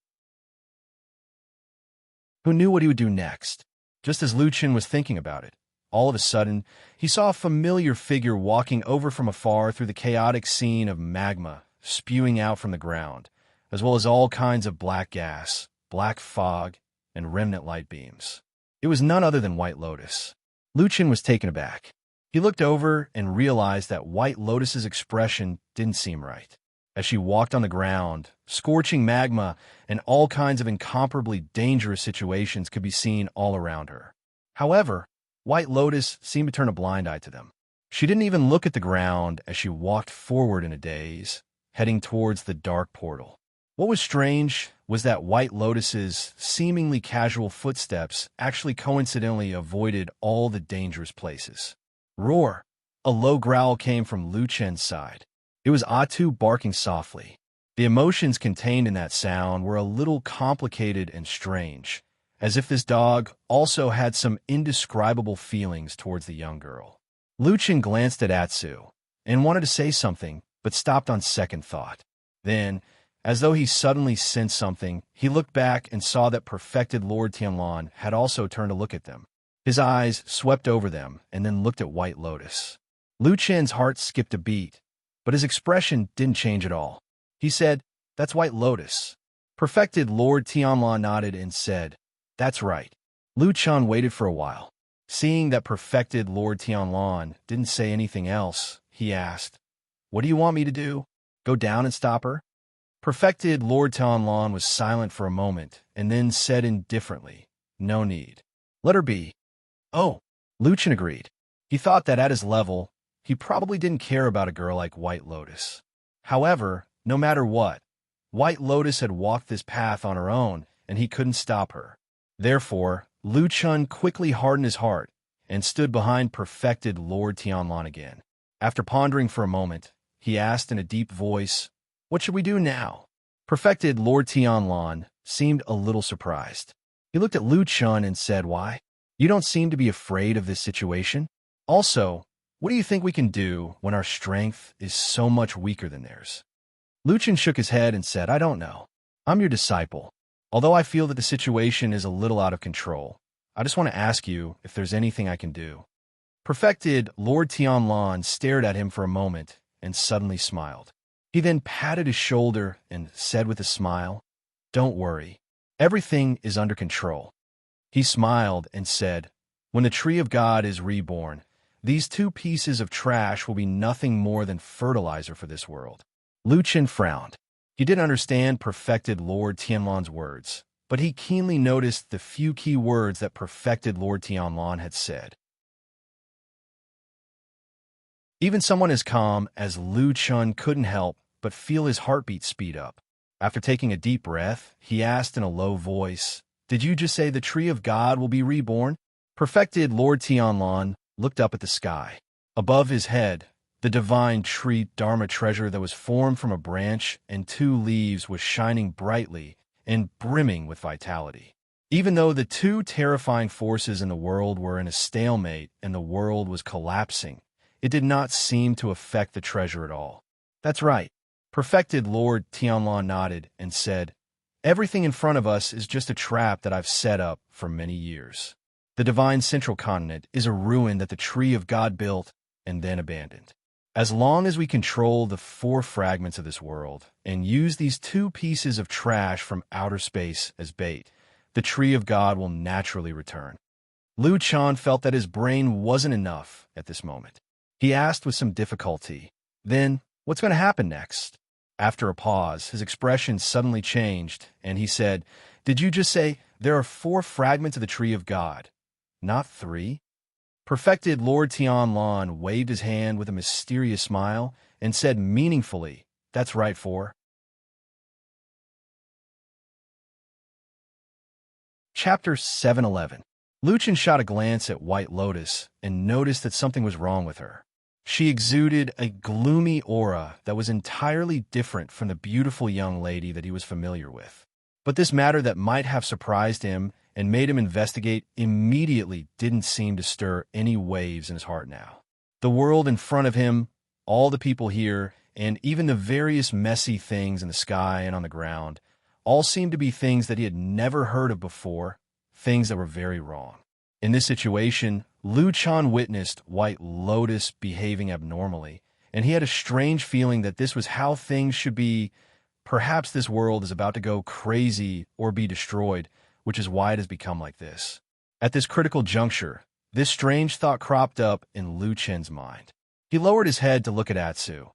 Who knew what he would do next? Just as Lu Chen was thinking about it, all of a sudden, he saw a familiar figure walking over from afar through the chaotic scene of magma spewing out from the ground, as well as all kinds of black gas, black fog, and remnant light beams. It was none other than White Lotus. Lu Chen was taken aback. He looked over and realized that White Lotus's expression didn't seem right. As she walked on the ground, scorching magma and all kinds of incomparably dangerous situations could be seen all around her. However, White Lotus seemed to turn a blind eye to them. She didn't even look at the ground as she walked forward in a daze, heading towards the dark portal. What was strange was that White Lotus's seemingly casual footsteps actually coincidentally avoided all the dangerous places. Roar! A low growl came from Lu Chen's side. It was Atu barking softly. The emotions contained in that sound were a little complicated and strange, as if this dog also had some indescribable feelings towards the young girl. Lu Chen glanced at Atsu and wanted to say something, but stopped on second thought. Then, as though he suddenly sensed something, he looked back and saw that perfected Lord Tianlan had also turned to look at them. His eyes swept over them and then looked at White Lotus. Lu Chen's heart skipped a beat, but his expression didn't change at all. He said, "That's White Lotus." Perfected Lord Tianlan nodded and said, "That's right." Lu Chen waited for a while. Seeing that perfected Lord Tianlan didn't say anything else, he asked, "What do you want me to do? Go down and stop her?" Perfected Lord Tianlan was silent for a moment and then said indifferently, "No need. Let her be." "Oh," Lu Chen agreed. He thought that at his level, he probably didn't care about a girl like White Lotus. However, no matter what, White Lotus had walked this path on her own, and he couldn't stop her. Therefore, Lu Chen quickly hardened his heart and stood behind perfected Lord Tianlan again. After pondering for a moment, he asked in a deep voice, "What should we do now?" Perfected Lord Tianlan seemed a little surprised. He looked at Lu Chen and said, "Why? You don't seem to be afraid of this situation. Also, what do you think we can do when our strength is so much weaker than theirs?" Lu Chen shook his head and said, "I don't know. I'm your disciple. Although I feel that the situation is a little out of control, I just want to ask you if there's anything I can do." Perfected Lord Tianlan stared at him for a moment and suddenly smiled. He then patted his shoulder and said with a smile, "Don't worry. Everything is under control." He smiled and said, "When the tree of God is reborn, these two pieces of trash will be nothing more than fertilizer for this world." Lu Chen frowned. He didn't understand perfected Lord Tianlan's words, but he keenly noticed the few key words that perfected Lord Tianlan had said. Even someone as calm as Lu Chen couldn't help but feel his heartbeat speed up. After taking a deep breath, he asked in a low voice, "Did you just say the tree of God will be reborn?" Perfected Lord Tianlan looked up at the sky. Above his head, the divine tree Dharma treasure that was formed from a branch and two leaves was shining brightly and brimming with vitality. Even though the two terrifying forces in the world were in a stalemate and the world was collapsing, it did not seem to affect the treasure at all. "That's right." Perfected Lord Tianlan nodded and said, "Everything in front of us is just a trap that I've set up for many years. The divine central continent is a ruin that the tree of God built and then abandoned. As long as we control the four fragments of this world and use these two pieces of trash from outer space as bait, the tree of God will naturally return." Lu Chen felt that his brain wasn't enough at this moment. He asked with some difficulty, "Then, what's going to happen next?" After a pause, his expression suddenly changed, and he said, "Did you just say there are four fragments of the tree of God, not three?" Perfected Lord Tianlan waved his hand with a mysterious smile and said meaningfully, "That's right, four." Chapter 711. Lu Chen shot a glance at White Lotus and noticed that something was wrong with her. She exuded a gloomy aura that was entirely different from the beautiful young lady that he was familiar with. But this matter that might have surprised him and made him investigate immediately didn't seem to stir any waves in his heart now. The world in front of him, all the people here, and even the various messy things in the sky and on the ground, all seemed to be things that he had never heard of before, things that were very wrong. In this situation, Lu Chen witnessed White Lotus behaving abnormally, and he had a strange feeling that this was how things should be. Perhaps this world is about to go crazy or be destroyed, which is why it has become like this. At this critical juncture, this strange thought cropped up in Lu Chen's mind. He lowered his head to look at Atsu,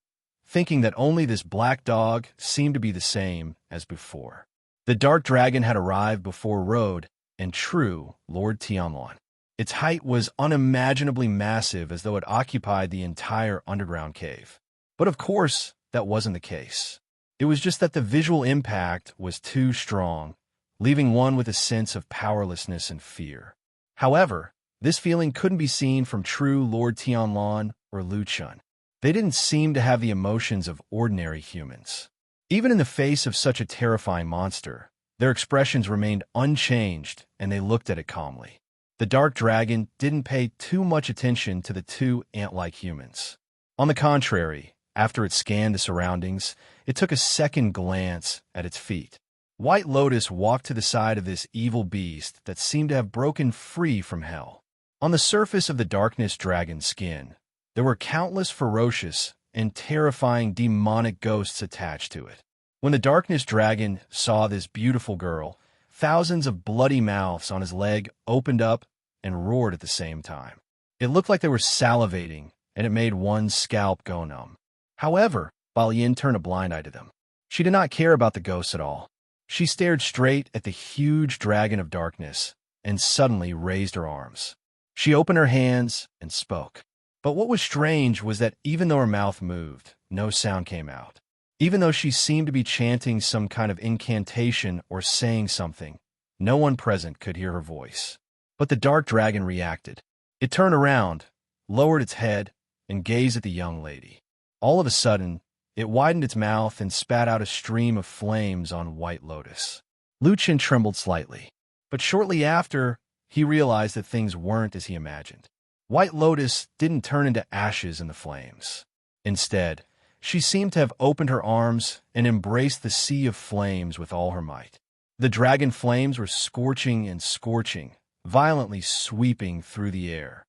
thinking that only this black dog seemed to be the same as before. The dark dragon had arrived before Road and true Lord Tianlan. Its height was unimaginably massive, as though it occupied the entire underground cave. But of course, that wasn't the case. It was just that the visual impact was too strong, leaving one with a sense of powerlessness and fear. However, this feeling couldn't be seen from true Lord Tianlan or Lu Chun. They didn't seem to have the emotions of ordinary humans. Even in the face of such a terrifying monster, their expressions remained unchanged and they looked at it calmly. The dark dragon didn't pay too much attention to the two ant-like humans. On the contrary, after it scanned the surroundings, it took a second glance at its feet. White Lotus walked to the side of this evil beast that seemed to have broken free from hell. On the surface of the darkness dragon's skin, there were countless ferocious and terrifying demonic ghosts attached to it. When the darkness dragon saw this beautiful girl, thousands of bloody mouths on his leg opened up and roared at the same time. It looked like they were salivating, and it made one's scalp go numb. However, Balian turned a blind eye to them. She did not care about the ghosts at all. She stared straight at the huge dragon of darkness and suddenly raised her arms. She opened her hands and spoke. But what was strange was that even though her mouth moved, no sound came out. Even though she seemed to be chanting some kind of incantation or saying something, no one present could hear her voice. But the dark dragon reacted. It turned around, lowered its head, and gazed at the young lady. All of a sudden, it widened its mouth and spat out a stream of flames on White Lotus. Lu Chen trembled slightly, but shortly after, he realized that things weren't as he imagined. White Lotus didn't turn into ashes in the flames. Instead, she seemed to have opened her arms and embraced the sea of flames with all her might. The dragon flames were scorching and scorching, violently sweeping through the air.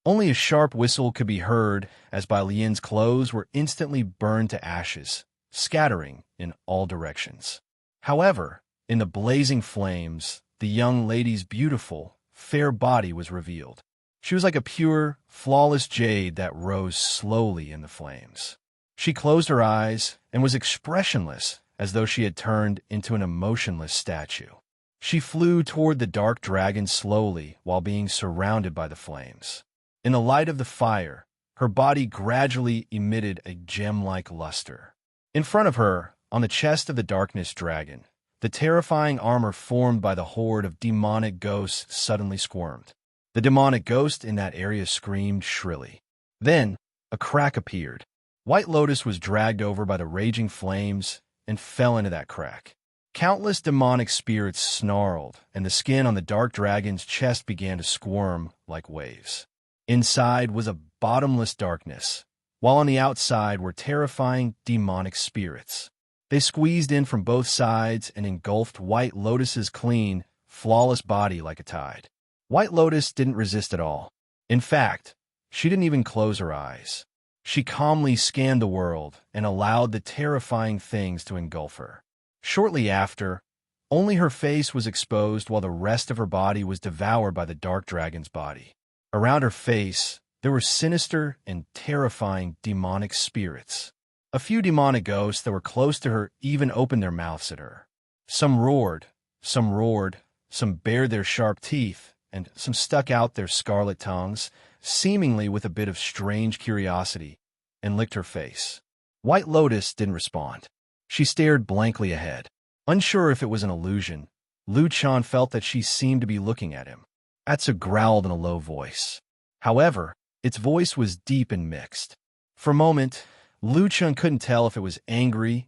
Only a sharp whistle could be heard as Balian's clothes were instantly burned to ashes, scattering in all directions. However, in the blazing flames, the young lady's beautiful, fair body was revealed. She was like a pure, flawless jade that rose slowly in the flames. She closed her eyes and was expressionless, as though she had turned into an emotionless statue. She flew toward the dark dragon slowly while being surrounded by the flames. In the light of the fire, her body gradually emitted a gem-like luster. In front of her, on the chest of the darkness dragon, the terrifying armor formed by the horde of demonic ghosts suddenly squirmed. The demonic ghost in that area screamed shrilly. Then, a crack appeared. White Lotus was dragged over by the raging flames and fell into that crack. Countless demonic spirits snarled, and the skin on the dark dragon's chest began to squirm like waves. Inside was a bottomless darkness, while on the outside were terrifying demonic spirits. They squeezed in from both sides and engulfed White Lotus's clean, flawless body like a tide. White Lotus didn't resist at all. In fact, she didn't even close her eyes. She calmly scanned the world and allowed the terrifying things to engulf her. Shortly after, only her face was exposed while the rest of her body was devoured by the dark dragon's body. Around her face, there were sinister and terrifying demonic spirits. A few demonic ghosts that were close to her even opened their mouths at her. Some roared, some bared their sharp teeth, and some stuck out their scarlet tongues, seemingly with a bit of strange curiosity, and licked her face. White Lotus didn't respond. She stared blankly ahead. Unsure if it was an illusion, Lu Chan felt that she seemed to be looking at him. Atsu growled in a low voice. However, its voice was deep and mixed. For a moment, Lu Chun couldn't tell if it was angry,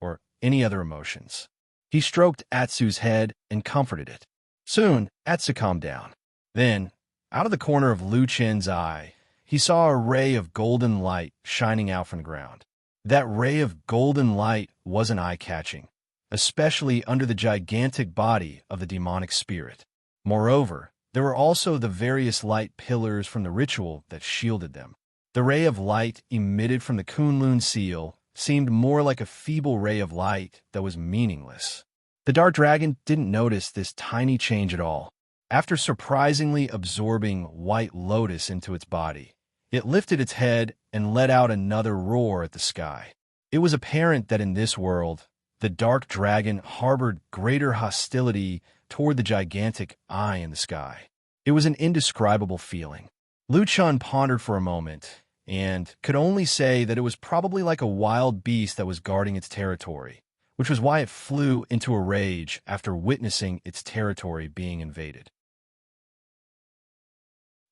or any other emotions. He stroked Atsu's head and comforted it. Soon, Atsu calmed down. Then, out of the corner of Lu Chen's eye, he saw a ray of golden light shining out from the ground. That ray of golden light wasn't eye-catching, especially under the gigantic body of the demonic spirit. Moreover, there were also the various light pillars from the ritual that shielded them. The ray of light emitted from the Kunlun seal seemed more like a feeble ray of light that was meaningless. The dark dragon didn't notice this tiny change at all. After surprisingly absorbing White Lotus into its body, it lifted its head and let out another roar at the sky. It was apparent that in this world, the dark dragon harbored greater hostility toward the gigantic eye in the sky. It was an indescribable feeling. Lu Chun pondered for a moment, and could only say that it was probably like a wild beast that was guarding its territory, which was why it flew into a rage after witnessing its territory being invaded.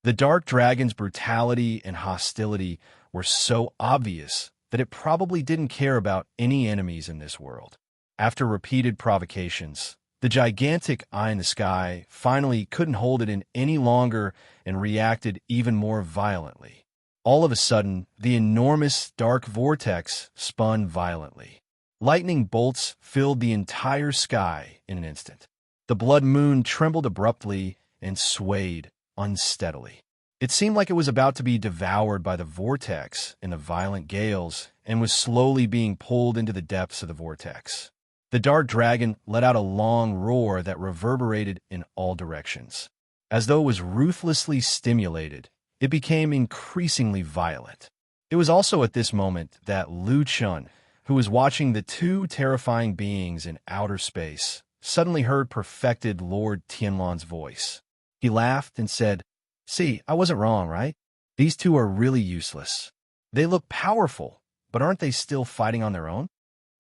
The dark dragon's brutality and hostility were so obvious that it probably didn't care about any enemies in this world. After repeated provocations, the gigantic eye in the sky finally couldn't hold it in any longer and reacted even more violently. All of a sudden, the enormous dark vortex spun violently. Lightning bolts filled the entire sky in an instant. The blood moon trembled abruptly and swayed unsteadily. It seemed like it was about to be devoured by the vortex in the violent gales and was slowly being pulled into the depths of the vortex. The dark dragon let out a long roar that reverberated in all directions. As though it was ruthlessly stimulated, it became increasingly violent. It was also at this moment that Lu Chun, who was watching the two terrifying beings in outer space, suddenly heard perfected Lord Tianlan's voice. He laughed and said, "See, I wasn't wrong, right? These two are really useless. They look powerful, but aren't they still fighting on their own?"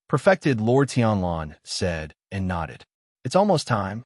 Perfected Lord Tianlan said and nodded. "It's almost time."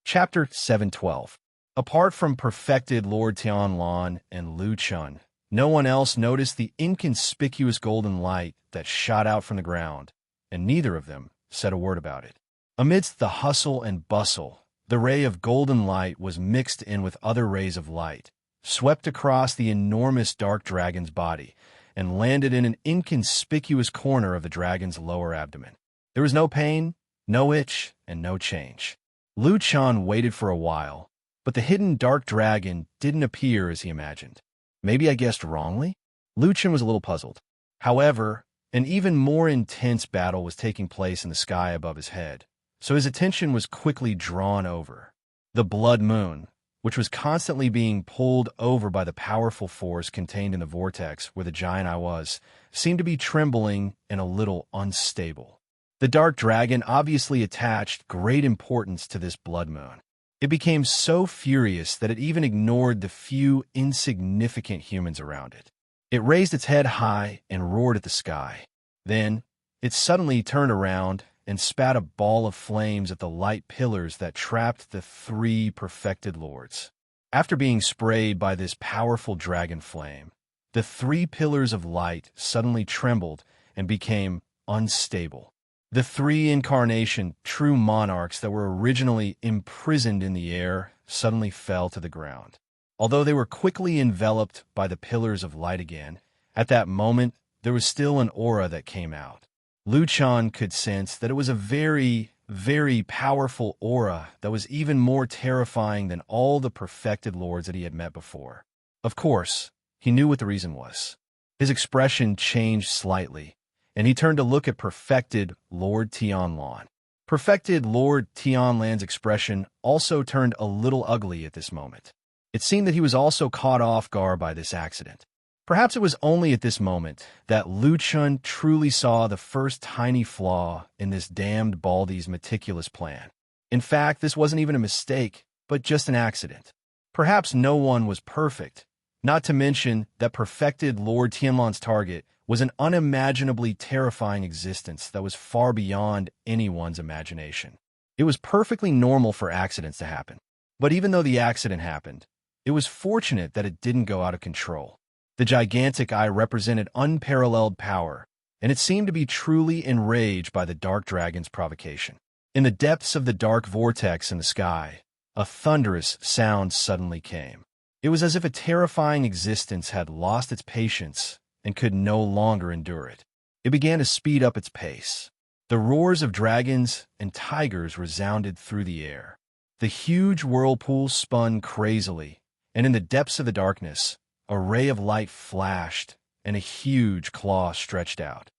Chapter 712. Apart from perfected Lord Tianlan and Lu Chun, no one else noticed the inconspicuous golden light that shot out from the ground, and neither of them said a word about it. Amidst the hustle and bustle, the ray of golden light was mixed in with other rays of light, swept across the enormous dark dragon's body, and landed in an inconspicuous corner of the dragon's lower abdomen. There was no pain, no itch, and no change. Lu Chun waited for a while, but the hidden dark dragon didn't appear as he imagined. Maybe I guessed wrongly? Lu Chun was a little puzzled. However, an even more intense battle was taking place in the sky above his head, so his attention was quickly drawn over. The blood moon, which was constantly being pulled over by the powerful force contained in the vortex where the giant eye was, seemed to be trembling and a little unstable. The dark dragon obviously attached great importance to this blood moon. It became so furious that it even ignored the few insignificant humans around it. It raised its head high and roared at the sky. Then, it suddenly turned around and spat a ball of flames at the light pillars that trapped the three perfected lords. After being sprayed by this powerful dragon flame, the three pillars of light suddenly trembled and became unstable. The three incarnation true monarchs that were originally imprisoned in the air suddenly fell to the ground. Although they were quickly enveloped by the pillars of light again, at that moment there was still an aura that came out. Lu Chun could sense that it was a very, very powerful aura that was even more terrifying than all the perfected lords that he had met before. Of course, he knew what the reason was. His expression changed slightly, and he turned to look at perfected Lord Tianlan. Perfected Lord Tianlan's expression also turned a little ugly at this moment. It seemed that he was also caught off guard by this accident. Perhaps it was only at this moment that Lu Chun truly saw the first tiny flaw in this damned Baldy's meticulous plan. In fact, this wasn't even a mistake, but just an accident. Perhaps no one was perfect, not to mention that perfected Lord Tianlan's target was an unimaginably terrifying existence that was far beyond anyone's imagination. It was perfectly normal for accidents to happen. But even though the accident happened, it was fortunate that it didn't go out of control. The gigantic eye represented unparalleled power, and it seemed to be truly enraged by the dark dragon's provocation. In the depths of the dark vortex in the sky, a thunderous sound suddenly came. It was as if a terrifying existence had lost its patience and could no longer endure it. It began to speed up its pace. The roars of dragons and tigers resounded through the air. The huge whirlpool spun crazily, and in the depths of the darkness, a ray of light flashed and a huge claw stretched out.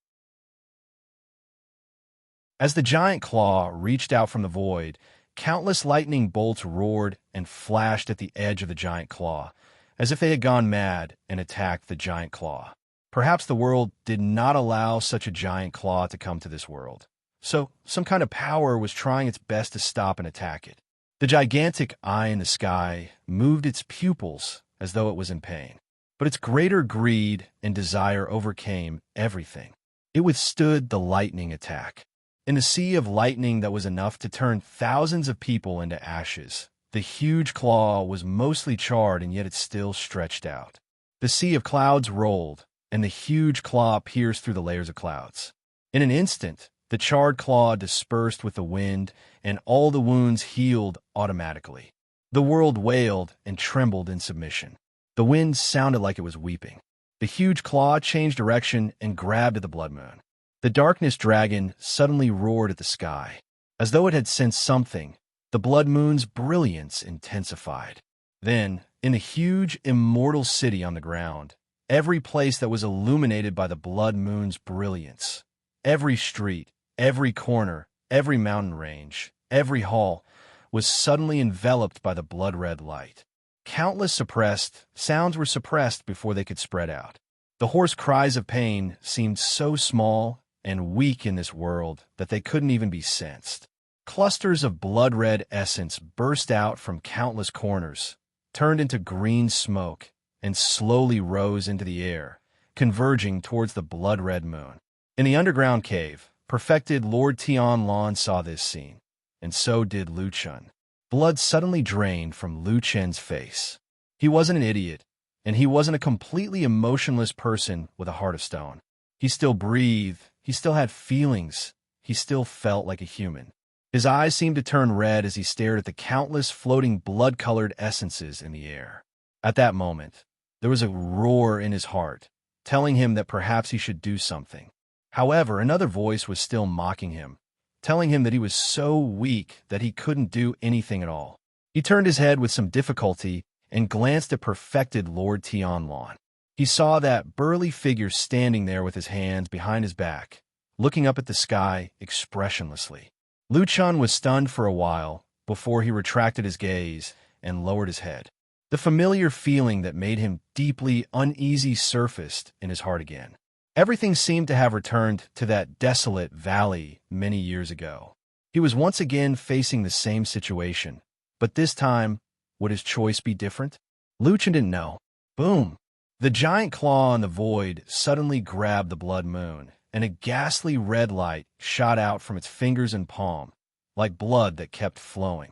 As the giant claw reached out from the void, countless lightning bolts roared and flashed at the edge of the giant claw, as if they had gone mad and attacked the giant claw. Perhaps the world did not allow such a giant claw to come to this world, so some kind of power was trying its best to stop and attack it. The gigantic eye in the sky moved its pupils as though it was in pain. But its greater greed and desire overcame everything. It withstood the lightning attack. In a sea of lightning that was enough to turn thousands of people into ashes, the huge claw was mostly charred, and yet it still stretched out. The sea of clouds rolled, and the huge claw pierced through the layers of clouds. In an instant, the charred claw dispersed with the wind, and all the wounds healed automatically. The world wailed and trembled in submission. The wind sounded like it was weeping. The huge claw changed direction and grabbed at the blood moon. The darkness dragon suddenly roared at the sky. As though it had sensed something, the blood moon's brilliance intensified. Then, in the huge immortal city on the ground, every place that was illuminated by the blood moon's brilliance, every street, every corner, every mountain range, every hall, was suddenly enveloped by the blood-red light. Countless sounds were suppressed before they could spread out. The hoarse cries of pain seemed so small and weak in this world that they couldn't even be sensed. Clusters of blood-red essence burst out from countless corners, turned into green smoke, and slowly rose into the air, converging towards the blood-red moon. In the underground cave, perfected Lord Tianlan saw this scene, and so did Lu Chun. Blood suddenly drained from Lu Chen's face. He wasn't an idiot, and he wasn't a completely emotionless person with a heart of stone. He still breathed, he still had feelings, he still felt like a human. His eyes seemed to turn red as he stared at the countless floating blood-colored essences in the air. At that moment, there was a roar in his heart, telling him that perhaps he should do something. However, another voice was still mocking him, telling him that he was so weak that he couldn't do anything at all. He turned his head with some difficulty and glanced at perfected Lord Tianlan. He saw that burly figure standing there with his hands behind his back, looking up at the sky expressionlessly. Lu Chun was stunned for a while before he retracted his gaze and lowered his head. The familiar feeling that made him deeply uneasy surfaced in his heart again. Everything seemed to have returned to that desolate valley many years ago. He was once again facing the same situation, but this time, would his choice be different? Lu Chun didn't know. Boom! The giant claw in the void suddenly grabbed the blood moon, and a ghastly red light shot out from its fingers and palm, like blood that kept flowing.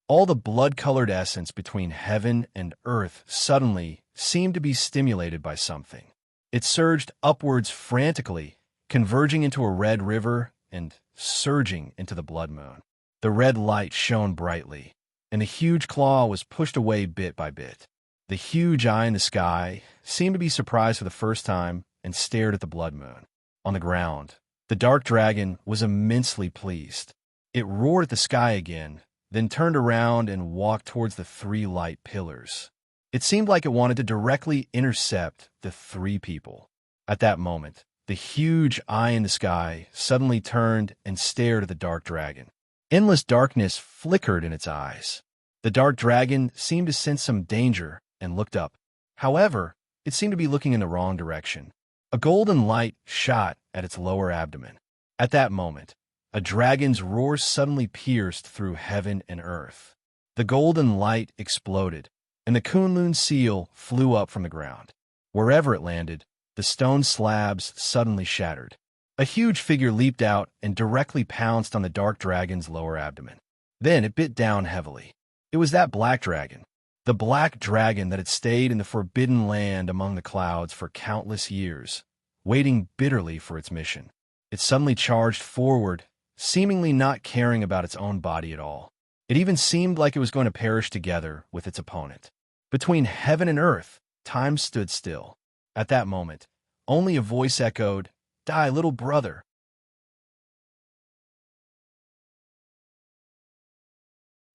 All the blood-colored essence between heaven and earth suddenly seemed to be stimulated by something. It surged upwards frantically, converging into a red river and surging into the blood moon. The red light shone brightly, and the huge claw was pushed away bit by bit. The huge eye in the sky seemed to be surprised for the first time and stared at the blood moon. On the ground, the dark dragon was immensely pleased. It roared at the sky again, then turned around and walked towards the three light pillars. It seemed like it wanted to directly intercept the three people. At that moment, the huge eye in the sky suddenly turned and stared at the dark dragon. Endless darkness flickered in its eyes. The dark dragon seemed to sense some danger and looked up. However, it seemed to be looking in the wrong direction. A golden light shot at its lower abdomen. At that moment, a dragon's roar suddenly pierced through heaven and earth. The golden light exploded, and the Kunlun seal flew up from the ground. Wherever it landed, the stone slabs suddenly shattered. A huge figure leaped out and directly pounced on the dark dragon's lower abdomen. Then it bit down heavily. It was that black dragon, the black dragon that had stayed in the forbidden land among the clouds for countless years, waiting bitterly for its mission. It suddenly charged forward, seemingly not caring about its own body at all. It even seemed like it was going to perish together with its opponent. Between heaven and earth, time stood still. At that moment, only a voice echoed, "Die, little brother."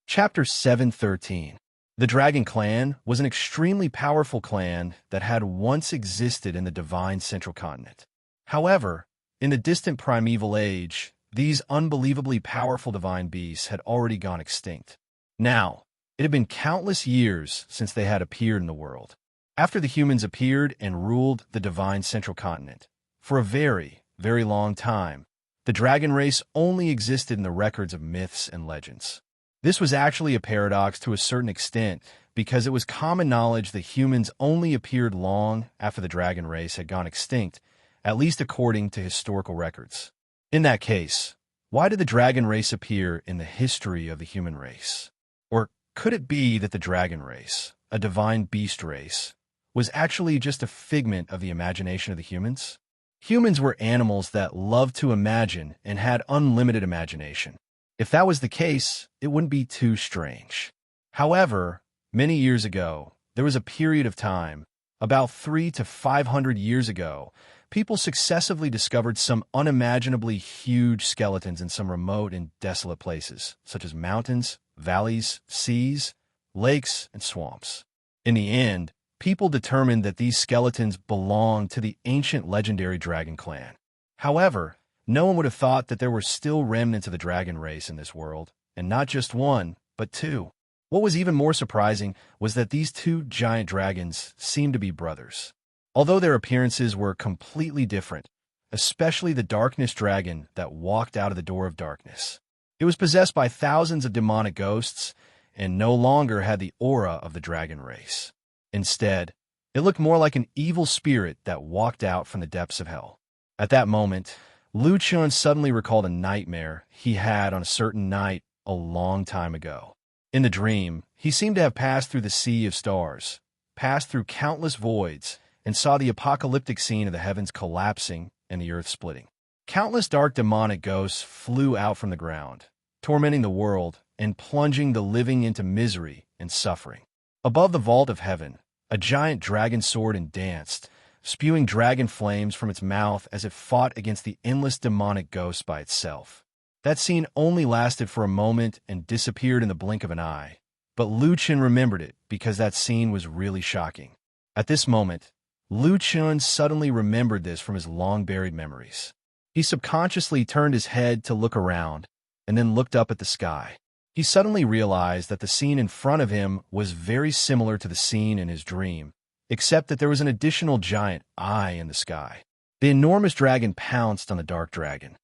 Chapter 713. The Dragon Clan was an extremely powerful clan that had once existed in the divine Central Continent. However, in the distant primeval age, these unbelievably powerful divine beasts had already gone extinct. Now, it had been countless years since they had appeared in the world. After the humans appeared and ruled the divine Central Continent, for a very, very long time, the The dragon race only existed in the records of myths and legends. This was actually a paradox to a certain extent because it was common knowledge that humans only appeared long after the dragon race had gone extinct, at least according to historical records. In that case, why did the dragon race appear in the history of the human race? Or could it be that the dragon race, a divine beast race, was actually just a figment of the imagination of the humans? Humans were animals that loved to imagine and had unlimited imagination. If that was the case, it wouldn't be too strange. However, many years ago, there was a period of time, about 300 to 500 years ago, people successively discovered some unimaginably huge skeletons in some remote and desolate places, such as mountains, valleys, seas, lakes, and swamps. In the end, people determined that these skeletons belonged to the ancient legendary dragon clan. However, no one would have thought that there were still remnants of the dragon race in this world, and not just one, but two. What was even more surprising was that these two giant dragons seemed to be brothers. Although their appearances were completely different, especially the darkness dragon that walked out of the door of darkness. It was possessed by thousands of demonic ghosts and no longer had the aura of the dragon race. Instead, it looked more like an evil spirit that walked out from the depths of hell. At that moment, Lu Chun suddenly recalled a nightmare he had on a certain night a long time ago. In the dream, he seemed to have passed through the sea of stars, passed through countless voids, and saw the apocalyptic scene of the heavens collapsing and the earth splitting. Countless dark demonic ghosts flew out from the ground, tormenting the world and plunging the living into misery and suffering. Above the vault of heaven, a giant dragon soared and danced, spewing dragon flames from its mouth as it fought against the endless demonic ghosts by itself. That scene only lasted for a moment and disappeared in the blink of an eye, but Lu Chun remembered it because that scene was really shocking. At this moment, Lu Chun suddenly remembered this from his long-buried memories. He subconsciously turned his head to look around and then looked up at the sky. He suddenly realized that the scene in front of him was very similar to the scene in his dream, except that there was an additional giant eye in the sky. The enormous dragon pounced on the dark dragon.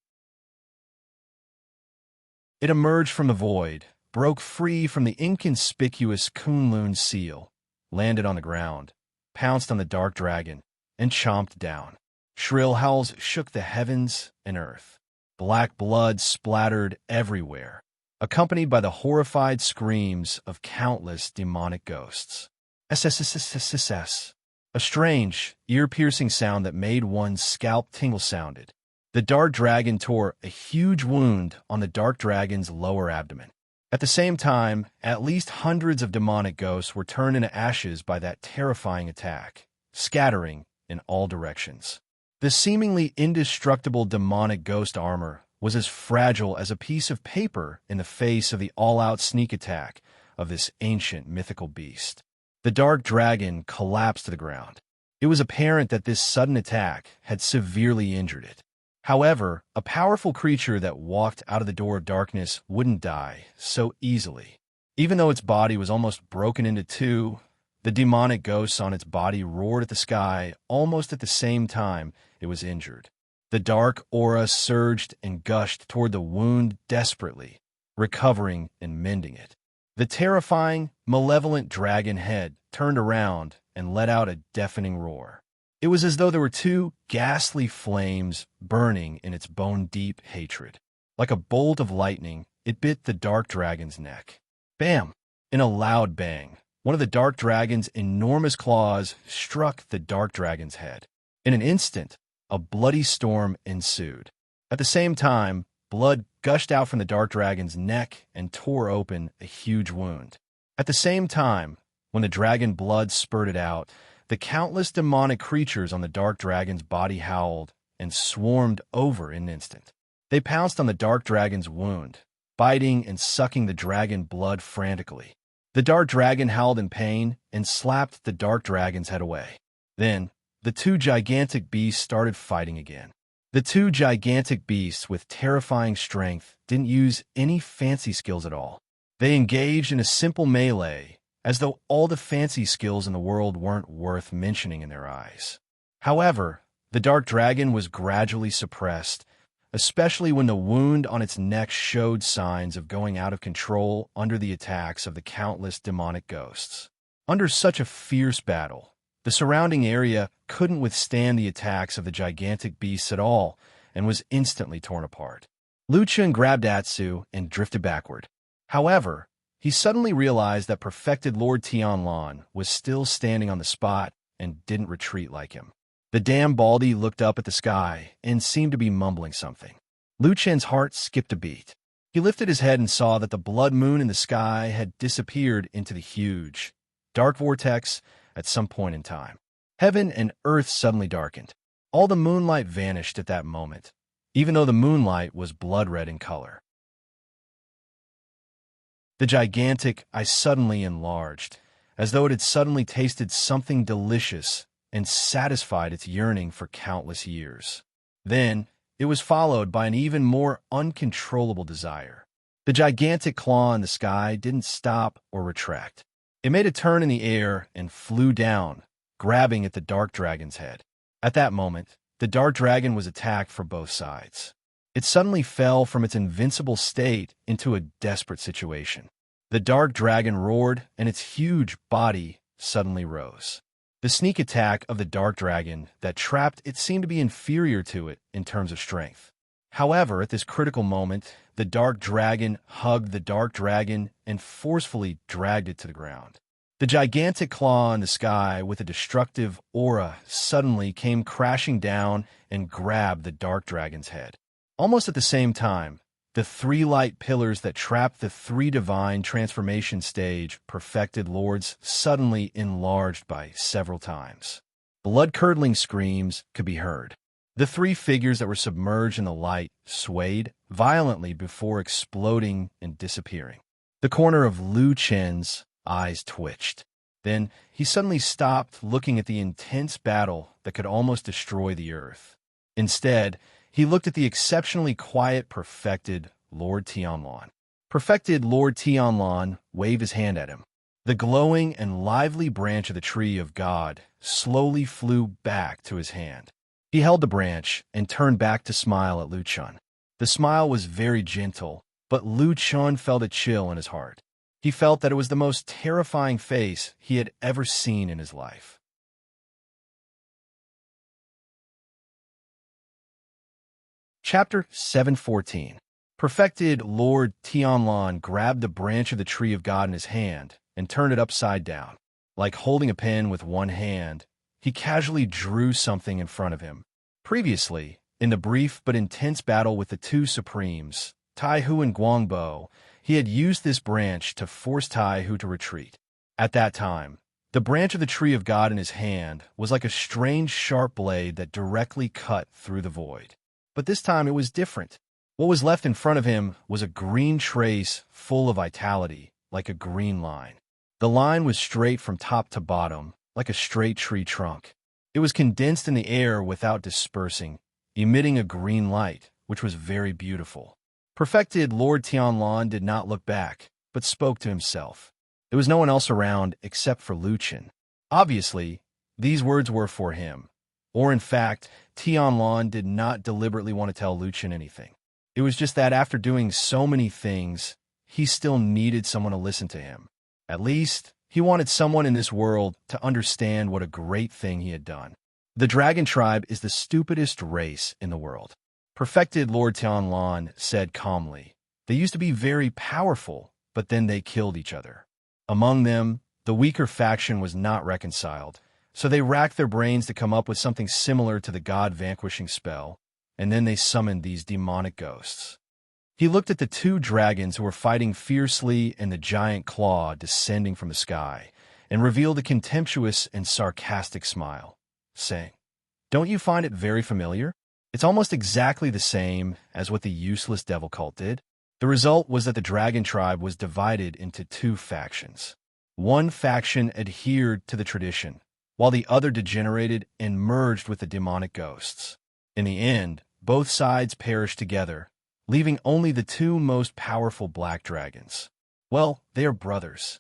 It emerged from the void, broke free from the inconspicuous Kunlun seal, landed on the ground, pounced on the dark dragon, and chomped down. Shrill howls shook the heavens and earth. Black blood splattered everywhere, accompanied by the horrified screams of countless demonic ghosts. SSSSSS. A strange, ear-piercing sound that made one's scalp tingle sounded. The dark dragon tore a huge wound on the dark dragon's lower abdomen. At the same time, at least hundreds of demonic ghosts were turned into ashes by that terrifying attack, scattering in all directions. The seemingly indestructible demonic ghost armor was as fragile as a piece of paper in the face of the all-out sneak attack of this ancient mythical beast. The dark dragon collapsed to the ground. It was apparent that this sudden attack had severely injured it. However, a powerful creature that walked out of the door of darkness wouldn't die so easily. Even though its body was almost broken into two, the demonic ghosts on its body roared at the sky almost at the same time it was injured. The dark aura surged and gushed toward the wound desperately, recovering and mending it. The terrifying, malevolent dragon head turned around and let out a deafening roar. It was as though there were two ghastly flames burning in its bone-deep hatred. Like a bolt of lightning, it bit the dark dragon's neck. Bam! In a loud bang, one of the dark dragon's enormous claws struck the dark dragon's head. In an instant, a bloody storm ensued. At the same time, blood gushed out from the dark dragon's neck and tore open a huge wound. At the same time, when the dragon blood spurted out, the countless demonic creatures on the dark dragon's body howled and swarmed over in an instant. They pounced on the dark dragon's wound, biting and sucking the dragon blood frantically. The dark dragon howled in pain and slapped the dark dragon's head away. Then, the two gigantic beasts started fighting again. The two gigantic beasts with terrifying strength didn't use any fancy skills at all. They engaged in a simple melee, as though all the fancy skills in the world weren't worth mentioning in their eyes. However, the dark dragon was gradually suppressed, especially when the wound on its neck showed signs of going out of control under the attacks of the countless demonic ghosts. Under such a fierce battle, the surrounding area couldn't withstand the attacks of the gigantic beasts at all and was instantly torn apart. Luchan grabbed Atsu and drifted backward. However, he suddenly realized that perfected Lord Tianlan was still standing on the spot and didn't retreat like him. The damn Baldy looked up at the sky and seemed to be mumbling something. Luchan's heart skipped a beat. He lifted his head and saw that the blood moon in the sky had disappeared into the huge, dark vortex at some point in time. Heaven and earth suddenly darkened. All the moonlight vanished at that moment, even though the moonlight was blood red in color. The gigantic eye suddenly enlarged, as though it had suddenly tasted something delicious and satisfied its yearning for countless years. Then, it was followed by an even more uncontrollable desire. The gigantic claw in the sky didn't stop or retract. It made a turn in the air and flew down, grabbing at the dark dragon's head. At that moment, the dark dragon was attacked from both sides. It suddenly fell from its invincible state into a desperate situation. The dark dragon roared, and its huge body suddenly rose. The sneak attack of the dark dragon that trapped it seemed to be inferior to it in terms of strength. However, at this critical moment, the dark dragon hugged the dark dragon and forcefully dragged it to the ground. The gigantic claw in the sky with a destructive aura suddenly came crashing down and grabbed the dark dragon's head. Almost at the same time, the three light pillars that trapped the three divine transformation stage perfected lords suddenly enlarged by several times. Blood-curdling screams could be heard. The three figures that were submerged in the light swayed violently before exploding and disappearing. The corner of Lu Chen's eyes twitched. Then he suddenly stopped looking at the intense battle that could almost destroy the earth. Instead, he looked at the exceptionally quiet, perfected Lord Tianlan. Perfected Lord Tianlan waved his hand at him. The glowing and lively branch of the tree of God slowly flew back to his hand. He held the branch and turned back to smile at Lu Chun. The smile was very gentle, but Lu Chun felt a chill in his heart. He felt that it was the most terrifying face he had ever seen in his life. Chapter 714. Perfected Lord Tianlan grabbed the branch of the tree of God in his hand and turned it upside down. Like holding a pen with one hand, he casually drew something in front of him. Previously, in the brief but intense battle with the two Supremes, Taihu and Guangbo, he had used this branch to force Taihu to retreat. At that time, the branch of the tree of God in his hand was like a strange sharp blade that directly cut through the void. But this time it was different. What was left in front of him was a green trace full of vitality, like a green line. The line was straight from top to bottom, like a straight tree trunk. It was condensed in the air without dispersing, emitting a green light, which was very beautiful. Perfected Lord Tianlan did not look back, but spoke to himself. There was no one else around except for Lu Chen. Obviously, these words were for him. Or in fact, Tianlan did not deliberately want to tell Lu Chen anything. It was just that after doing so many things, he still needed someone to listen to him. At least, he wanted someone in this world to understand what a great thing he had done. The dragon tribe is the stupidest race in the world. Perfected Lord Tianlan said calmly. They used to be very powerful, but then they killed each other. Among them, the weaker faction was not reconciled, so they racked their brains to come up with something similar to the god-vanquishing spell, and then they summoned these demonic ghosts. He looked at the two dragons who were fighting fiercely and the giant claw descending from the sky, and revealed a contemptuous and sarcastic smile, saying, "Don't you find it very familiar? It's almost exactly the same as what the useless devil cult did." The result was that the dragon tribe was divided into two factions. One faction adhered to the tradition, while the other degenerated and merged with the demonic ghosts. In the end, both sides perished together, leaving only the two most powerful black dragons. Well, they are brothers.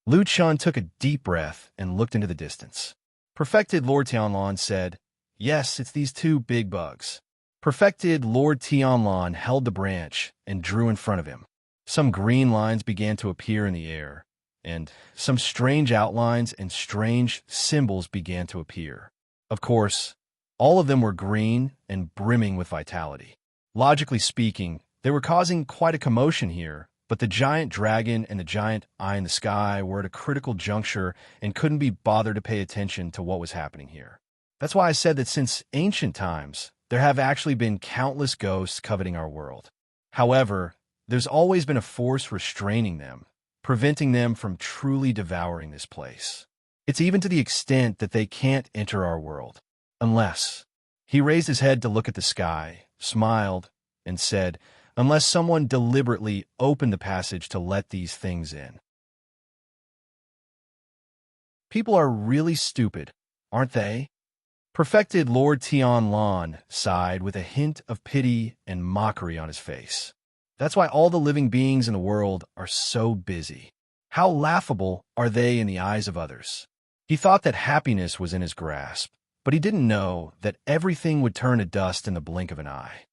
Lu Chun took a deep breath and looked into the distance. Perfected Lord Tianlan said, "Yes, it's these two big bugs." Perfected Lord Tianlan held the branch and drew in front of him. Some green lines began to appear in the air, and some strange outlines and strange symbols began to appear. Of course, all of them were green and brimming with vitality. Logically speaking, they were causing quite a commotion here, but the giant dragon and the giant eye in the sky were at a critical juncture and couldn't be bothered to pay attention to what was happening here. That's why I said that since ancient times, there have actually been countless ghosts coveting our world. However, there's always been a force restraining them, preventing them from truly devouring this place. It's even to the extent that they can't enter our world. Unless. He raised his head to look at the sky, smiled, and said, unless someone deliberately opened the passage to let these things in. People are really stupid, aren't they? Perfected Lord Tianlan sighed with a hint of pity and mockery on his face. That's why all the living beings in the world are so busy. How laughable are they in the eyes of others? He thought that happiness was in his grasp, but he didn't know that everything would turn to dust in the blink of an eye.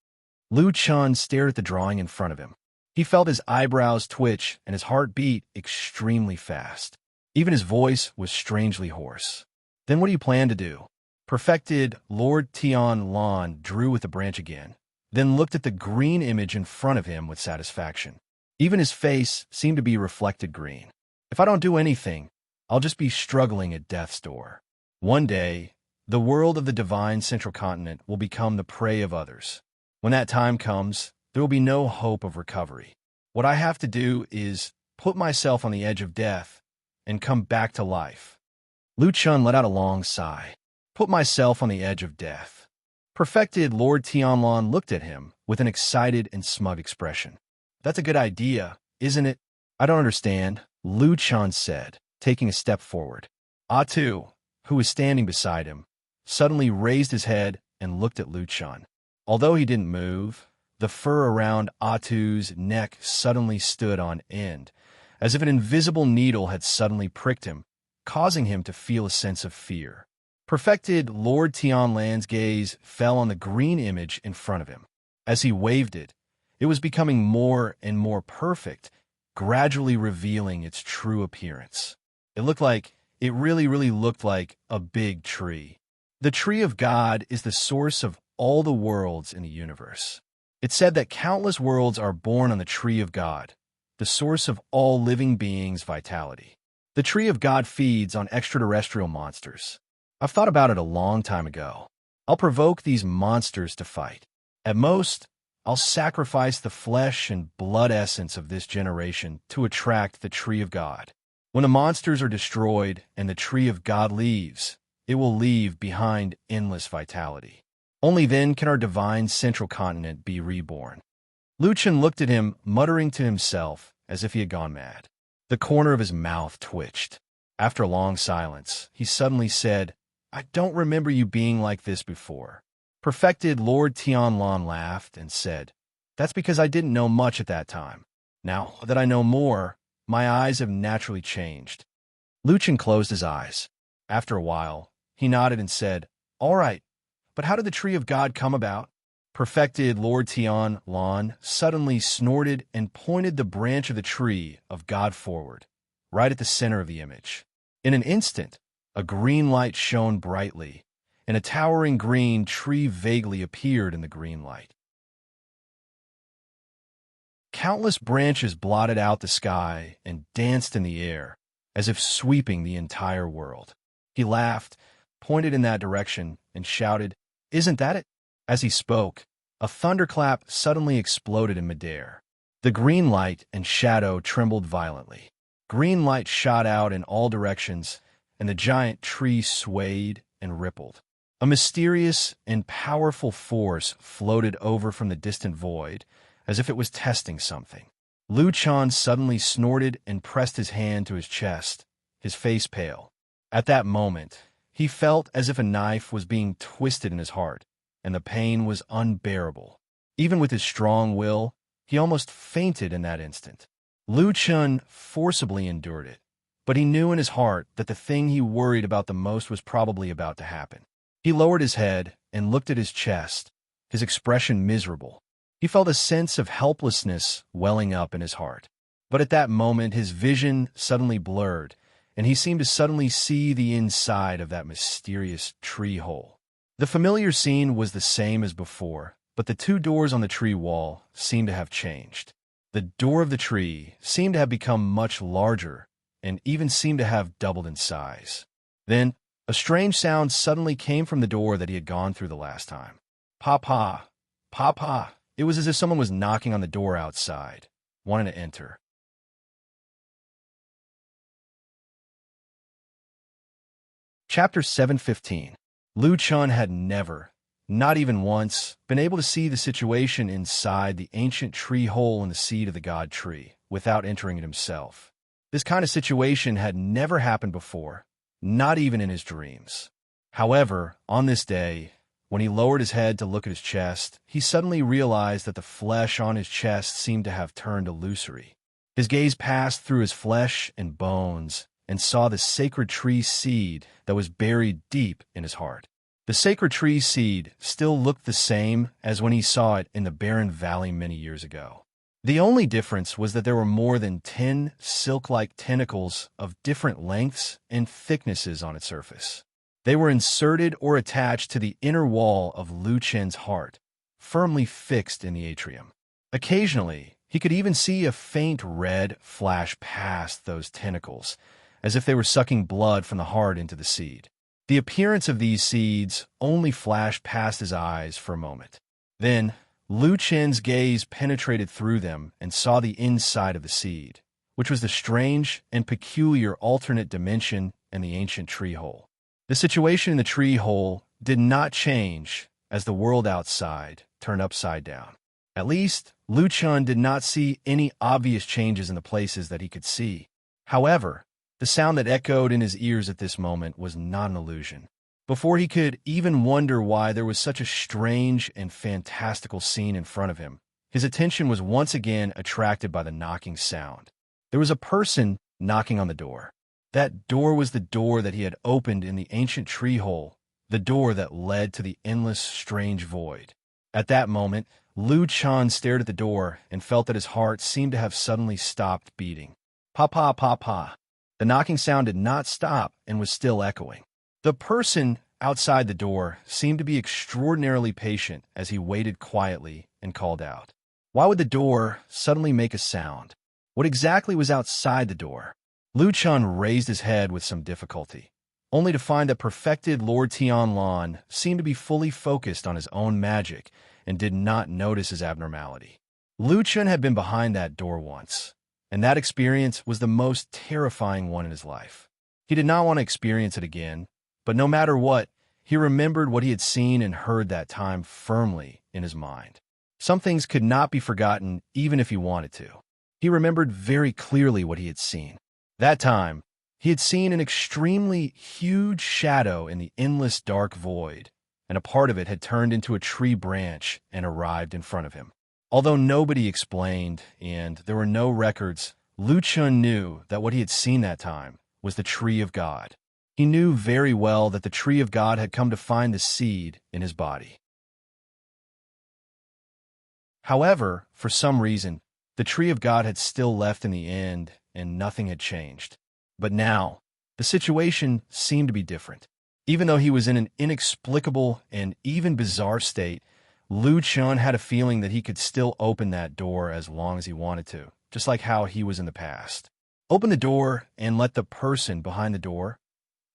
Lu Chun stared at the drawing in front of him. He felt his eyebrows twitch and his heart beat extremely fast. Even his voice was strangely hoarse. Then what do you plan to do? Perfected Lord Tianlan drew with the branch again, then looked at the green image in front of him with satisfaction. Even his face seemed to be reflected green. If I don't do anything, I'll just be struggling at death's door. One day, the world of the divine central continent will become the prey of others. When that time comes, there will be no hope of recovery. What I have to do is put myself on the edge of death and come back to life. Lu Chun let out a long sigh. Put myself on the edge of death. Perfected Lord Tianlan looked at him with an excited and smug expression. That's a good idea, isn't it? I don't understand, Lu Chun said, taking a step forward. Tu, who was standing beside him, suddenly raised his head and looked at Lu Chun. Although he didn't move, the fur around Tu's neck suddenly stood on end, as if an invisible needle had suddenly pricked him, causing him to feel a sense of fear. Perfected Lord Tianlan's gaze fell on the green image in front of him. As he waved it, it was becoming more and more perfect, gradually revealing its true appearance. It really looked like a big tree. The tree of God is the source of all the worlds in the universe. It's said that countless worlds are born on the tree of God, the source of all living beings' vitality. The tree of God feeds on extraterrestrial monsters. I've thought about it a long time ago. I'll provoke these monsters to fight. At most, I'll sacrifice the flesh and blood essence of this generation to attract the tree of God. When the monsters are destroyed and the tree of God leaves, it will leave behind endless vitality. Only then can our divine central continent be reborn. Lu Chun looked at him, muttering to himself as if he had gone mad. The corner of his mouth twitched. After a long silence, he suddenly said, I don't remember you being like this before. Perfected Lord Tianlan laughed and said, That's because I didn't know much at that time. Now that I know more, my eyes have naturally changed. Lu Chun closed his eyes. After a while, he nodded and said, All right, but how did the tree of God come about? Perfected Lord Tianlan suddenly snorted and pointed the branch of the tree of God forward, right at the center of the image. In an instant, a green light shone brightly, and a towering green tree vaguely appeared in the green light. Countless branches blotted out the sky and danced in the air, as if sweeping the entire world. He laughed, pointed in that direction, and shouted, Isn't that it? As he spoke, a thunderclap suddenly exploded in midair. The green light and shadow trembled violently. Green light shot out in all directions, and the giant tree swayed and rippled. A mysterious and powerful force floated over from the distant void, as if it was testing something. Lu Chun suddenly snorted and pressed his hand to his chest, his face pale. At that moment, he felt as if a knife was being twisted in his heart, and the pain was unbearable. Even with his strong will, he almost fainted in that instant. Lu Chun forcibly endured it, but he knew in his heart that the thing he worried about the most was probably about to happen. He lowered his head and looked at his chest, his expression miserable. He felt a sense of helplessness welling up in his heart. But at that moment, his vision suddenly blurred, and he seemed to suddenly see the inside of that mysterious tree hole. The familiar scene was the same as before, but the two doors on the tree wall seemed to have changed. The door of the tree seemed to have become much larger, and even seemed to have doubled in size. Then, a strange sound suddenly came from the door that he had gone through the last time. "Papa! Papa!" It was as if someone was knocking on the door outside, wanting to enter. Chapter 7:15. Lu Chun had never, not even once, been able to see the situation inside the ancient tree hole in the seed of the god tree without entering it himself. This kind of situation had never happened before, not even in his dreams. However, on this day, when he lowered his head to look at his chest, he suddenly realized that the flesh on his chest seemed to have turned illusory. His gaze passed through his flesh and bones and saw the sacred tree seed that was buried deep in his heart. The sacred tree seed still looked the same as when he saw it in the barren valley many years ago. The only difference was that there were more than 10 silk-like tentacles of different lengths and thicknesses on its surface. They were inserted or attached to the inner wall of Lu Chen's heart, firmly fixed in the atrium. Occasionally, he could even see a faint red flash past those tentacles, as if they were sucking blood from the heart into the seed. The appearance of these seeds only flashed past his eyes for a moment. Then, Lu Chen's gaze penetrated through them and saw the inside of the seed, which was the strange and peculiar alternate dimension in the ancient tree hole. The situation in the tree hole did not change as the world outside turned upside down. At least, Lu Chun did not see any obvious changes in the places that he could see. However, the sound that echoed in his ears at this moment was not an illusion. Before he could even wonder why there was such a strange and fantastical scene in front of him, his attention was once again attracted by the knocking sound. There was a person knocking on the door. That door was the door that he had opened in the ancient tree hole, the door that led to the endless strange void. At that moment, Lu Chun stared at the door and felt that his heart seemed to have suddenly stopped beating. "Papa, papa." The knocking sound did not stop and was still echoing. The person outside the door seemed to be extraordinarily patient as he waited quietly and called out. Why would the door suddenly make a sound? What exactly was outside the door? Lu Chun raised his head with some difficulty, only to find that perfected Lord Tianlan seemed to be fully focused on his own magic and did not notice his abnormality. Lu Chun had been behind that door once, and that experience was the most terrifying one in his life. He did not want to experience it again, but no matter what, he remembered what he had seen and heard that time firmly in his mind. Some things could not be forgotten even if he wanted to. He remembered very clearly what he had seen. That time, he had seen an extremely huge shadow in the endless dark void, and a part of it had turned into a tree branch and arrived in front of him. Although nobody explained and there were no records, Lu Chun knew that what he had seen that time was the tree of God. He knew very well that the tree of God had come to find the seed in his body. However, for some reason, the tree of God had still left in the end and nothing had changed. But now, the situation seemed to be different. Even though he was in an inexplicable and even bizarre state, Lu Chun had a feeling that he could still open that door as long as he wanted to, just like how he was in the past. Open the door and let the person behind the door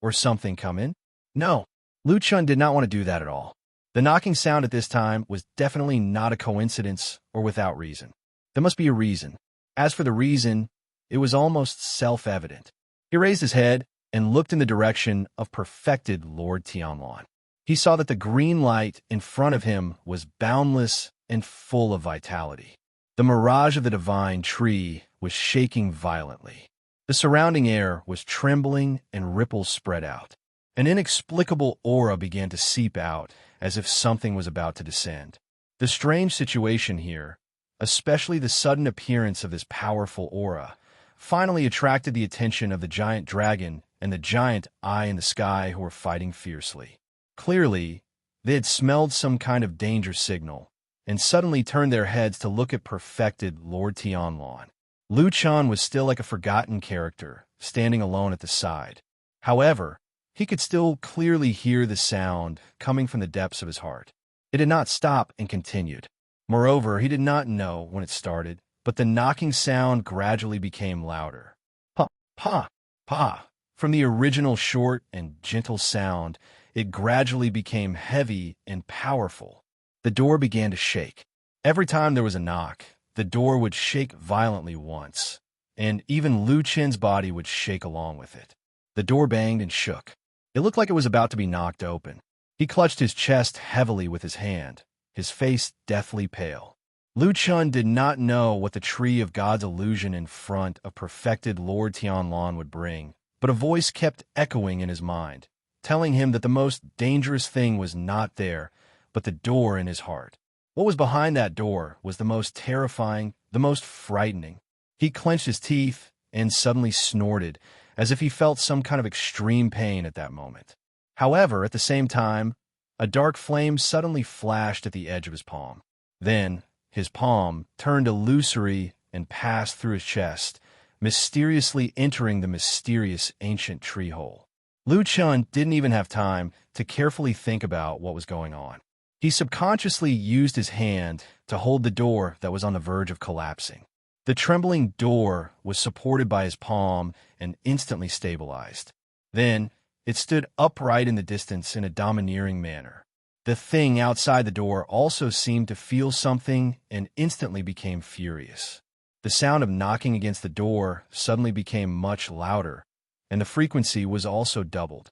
or something come in? No, Lu Chun did not want to do that at all. The knocking sound at this time was definitely not a coincidence or without reason. There must be a reason. As for the reason, it was almost self-evident. He raised his head and looked in the direction of perfected Lord Tianlan. He saw that the green light in front of him was boundless and full of vitality. The mirage of the divine tree was shaking violently. The surrounding air was trembling and ripples spread out. An inexplicable aura began to seep out as if something was about to descend. The strange situation here, especially the sudden appearance of this powerful aura, finally attracted the attention of the giant dragon and the giant eye in the sky who were fighting fiercely. Clearly, They had smelled some kind of danger signal, and suddenly turned their heads to look at perfected Lord Tianlan. Lu Chan was still like a forgotten character, standing alone at the side. However, he could still clearly hear the sound coming from the depths of his heart. It did not stop and continued. Moreover, he did not know when it started, but the knocking sound gradually became louder. Pa, pa, pa. From the original short and gentle sound, it gradually became heavy and powerful. The door began to shake. Every time there was a knock, the door would shake violently once, and even Lu Chen's body would shake along with it. The door banged and shook. It looked like it was about to be knocked open. He clutched his chest heavily with his hand, his face deathly pale. Lu Chen did not know what the tree of God's illusion in front of perfected Lord Tianlan would bring, but a voice kept echoing in his mind, telling him that the most dangerous thing was not there, but the door in his heart. What was behind that door was the most terrifying, the most frightening. He clenched his teeth and suddenly snorted, as if he felt some kind of extreme pain at that moment. However, at the same time, a dark flame suddenly flashed at the edge of his palm. Then, his palm turned illusory and passed through his chest, mysteriously entering the mysterious ancient tree hole. Lu Chen didn't even have time to carefully think about what was going on. He subconsciously used his hand to hold the door that was on the verge of collapsing. The trembling door was supported by his palm and instantly stabilized. Then, it stood upright in the distance in a domineering manner. The thing outside the door also seemed to feel something and instantly became furious. The sound of knocking against the door suddenly became much louder, and the frequency was also doubled.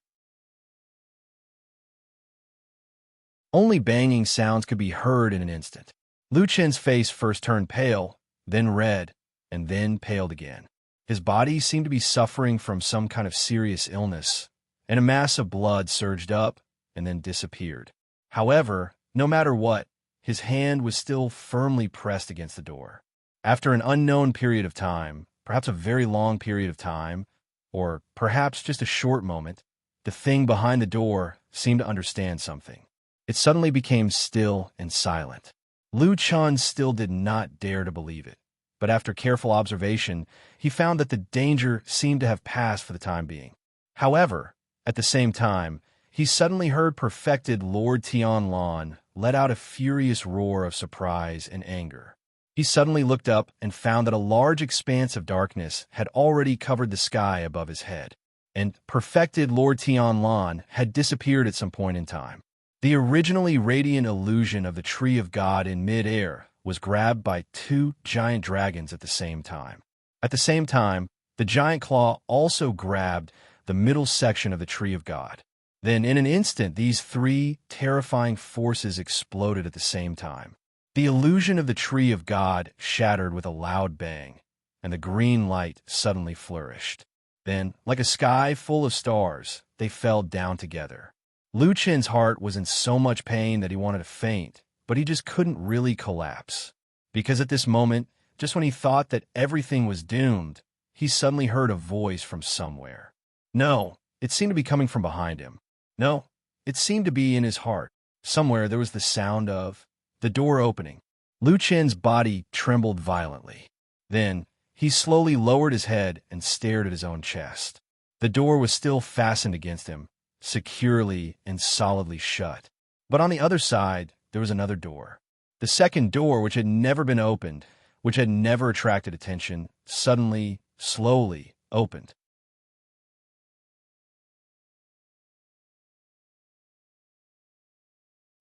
Only banging sounds could be heard in an instant. Lu Chen's face first turned pale, then red, and then paled again. His body seemed to be suffering from some kind of serious illness, and a mass of blood surged up and then disappeared. However, no matter what, his hand was still firmly pressed against the door. After an unknown period of time, perhaps a very long period of time, or perhaps just a short moment, the thing behind the door seemed to understand something. It suddenly became still and silent. Lu Chen still did not dare to believe it, but after careful observation, he found that the danger seemed to have passed for the time being. However, at the same time, he suddenly heard perfected Lord Tianlan let out a furious roar of surprise and anger. He suddenly looked up and found that a large expanse of darkness had already covered the sky above his head, and perfected Lord Tianlan had disappeared at some point in time. The originally radiant illusion of the Tree of God in mid-air was grabbed by two giant dragons at the same time. At the same time, the giant claw also grabbed the middle section of the Tree of God. Then, in an instant, these three terrifying forces exploded at the same time. The illusion of the Tree of God shattered with a loud bang, and the green light suddenly flourished. Then, like a sky full of stars, they fell down together. Lu Chen's heart was in so much pain that he wanted to faint, but he just couldn't really collapse. Because at this moment, just when he thought that everything was doomed, he suddenly heard a voice from somewhere. No, it seemed to be coming from behind him. No, it seemed to be in his heart. Somewhere there was the sound of the door opening. Lu Chen's body trembled violently. Then, he slowly lowered his head and stared at his own chest. The door was still fastened against him, securely and solidly shut. But on the other side, there was another door. The second door, which had never been opened, which had never attracted attention, suddenly, slowly opened.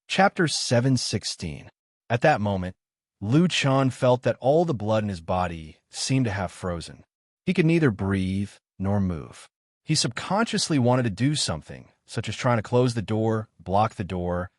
Chapter 716. At that moment, Lu Chen felt that all the blood in his body seemed to have frozen. He could neither breathe nor move. He subconsciously wanted to do something, such as trying to close the door, block the door,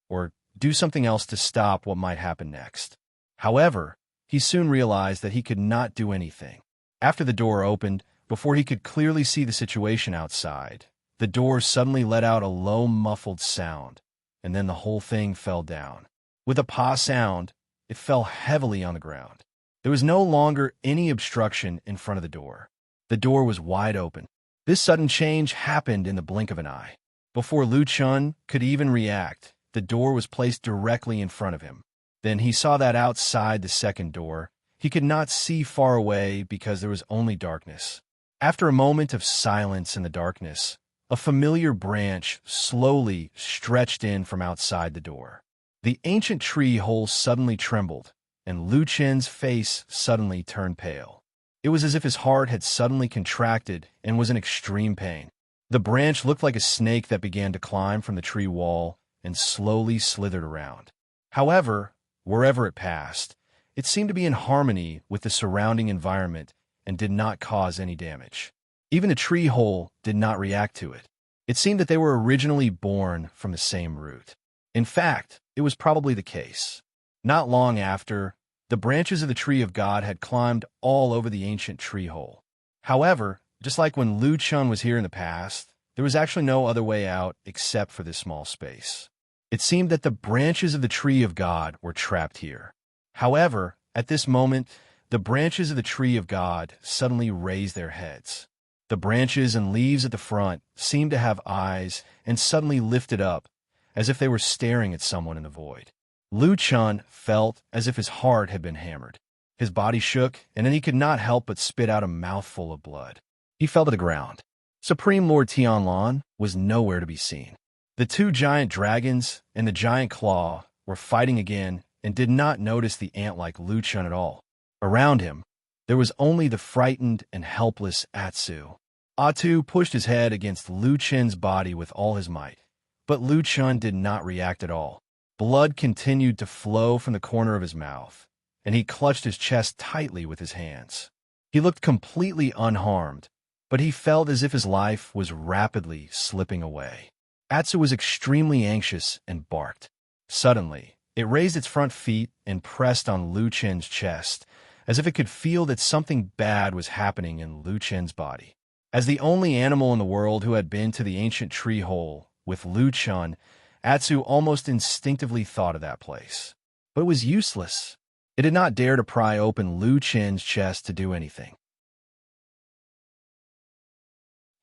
or do something else to stop what might happen next. However, he soon realized that he could not do anything. After the door opened, before he could clearly see the situation outside, the door suddenly let out a low, muffled sound, and then the whole thing fell down. With a pa sound, it fell heavily on the ground. There was no longer any obstruction in front of the door. The door was wide open. This sudden change happened in the blink of an eye. Before Lu Chen could even react, the door was placed directly in front of him. Then he saw that outside the second door, he could not see far away because there was only darkness. After a moment of silence in the darkness, a familiar branch slowly stretched in from outside the door. The ancient tree hole suddenly trembled, and Lu Chen's face suddenly turned pale. It was as if his heart had suddenly contracted and was in extreme pain. The branch looked like a snake that began to climb from the tree wall and slowly slithered around. However, wherever it passed, it seemed to be in harmony with the surrounding environment and did not cause any damage. Even the tree hole did not react to it. It seemed that they were originally born from the same root. In fact, it was probably the case. Not long after, the branches of the tree of God had climbed all over the ancient tree hole. However, just like when Lu Chun was here in the past, there was actually no other way out except for this small space. It seemed that the branches of the tree of God were trapped here. However, at this moment, the branches of the tree of God suddenly raised their heads. The branches and leaves at the front seemed to have eyes and suddenly lifted up, as if they were staring at someone in the void. Lu Chun felt as if his heart had been hammered. His body shook, and then he could not help but spit out a mouthful of blood. He fell to the ground. Supreme Lord Tianlan was nowhere to be seen. The two giant dragons and the giant claw were fighting again and did not notice the ant-like Lu Chun at all. Around him, there was only the frightened and helpless Atsu. Atu pushed his head against Lu Chen's body with all his might, but Lu Chun did not react at all. Blood continued to flow from the corner of his mouth, and he clutched his chest tightly with his hands. He looked completely unharmed, but he felt as if his life was rapidly slipping away. Atsu was extremely anxious and barked. Suddenly, it raised its front feet and pressed on Lu Chen's chest, as if it could feel that something bad was happening in Lu Chen's body. As the only animal in the world who had been to the ancient tree hole with Lu Chun, Atsu almost instinctively thought of that place. But it was useless. It did not dare to pry open Lu Chen's chest to do anything.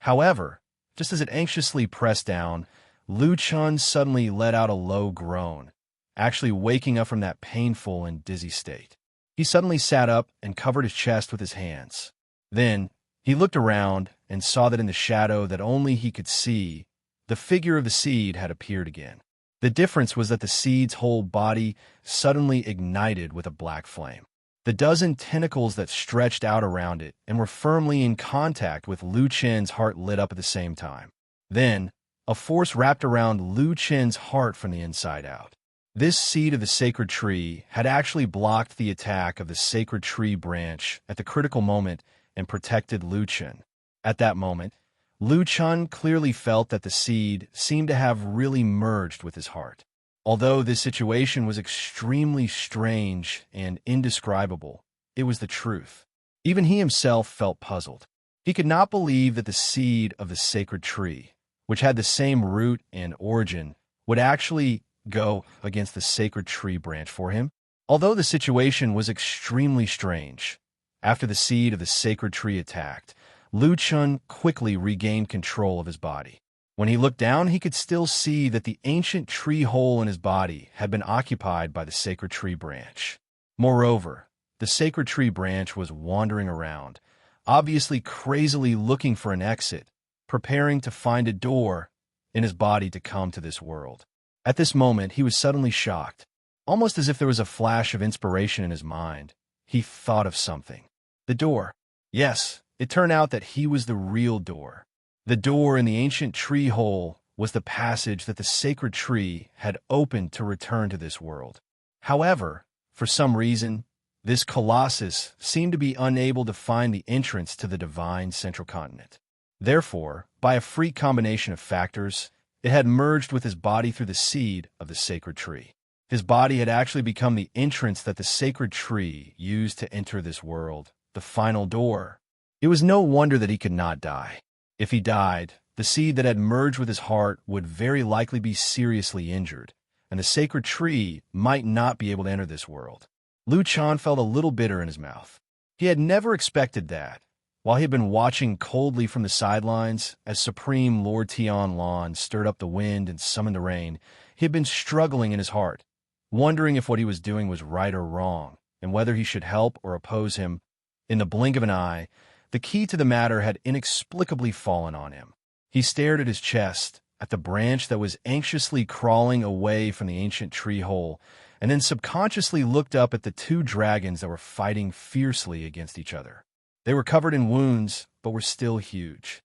However, just as it anxiously pressed down, Lu Chun suddenly let out a low groan, actually waking up from that painful and dizzy state. He suddenly sat up and covered his chest with his hands. Then, he looked around and saw that in the shadow that only he could see, the figure of the seed had appeared again. The difference was that the seed's whole body suddenly ignited with a black flame. The dozen tentacles that stretched out around it and were firmly in contact with Lu Chen's heart lit up at the same time. Then, a force wrapped around Lu Chen's heart from the inside out. This seed of the sacred tree had actually blocked the attack of the sacred tree branch at the critical moment and protected Lu Chen. At that moment, Lu Chun clearly felt that the seed seemed to have really merged with his heart. Although this situation was extremely strange and indescribable, it was the truth. Even he himself felt puzzled. He could not believe that the seed of the sacred tree, which had the same root and origin, would actually go against the sacred tree branch for him. Although the situation was extremely strange, after the seed of the sacred tree attacked, Lu Chun quickly regained control of his body. When he looked down, he could still see that the ancient tree hole in his body had been occupied by the sacred tree branch. Moreover, the sacred tree branch was wandering around, obviously crazily looking for an exit, preparing to find a door in his body to come to this world. At this moment, he was suddenly shocked. Almost as if there was a flash of inspiration in his mind, he thought of something. The door. Yes, it turned out that he was the real door. The door in the ancient tree hole was the passage that the sacred tree had opened to return to this world. However, for some reason, this colossus seemed to be unable to find the entrance to the divine central continent. Therefore, by a freak combination of factors, it had merged with his body through the seed of the sacred tree. His body had actually become the entrance that the sacred tree used to enter this world, the final door. It was no wonder that he could not die. If he died, the seed that had merged with his heart would very likely be seriously injured, and the sacred tree might not be able to enter this world. Lu Chun felt a little bitter in his mouth. He had never expected that. While he had been watching coldly from the sidelines as Supreme Lord Tianlan stirred up the wind and summoned the rain, He had been struggling in his heart, wondering if what he was doing was right or wrong, and whether he should help or oppose him. In the blink of an eye, the key to the matter had inexplicably fallen on him. He stared at his chest, at the branch that was anxiously crawling away from the ancient tree hole, and then subconsciously looked up at the two dragons that were fighting fiercely against each other. They were covered in wounds, but were still huge.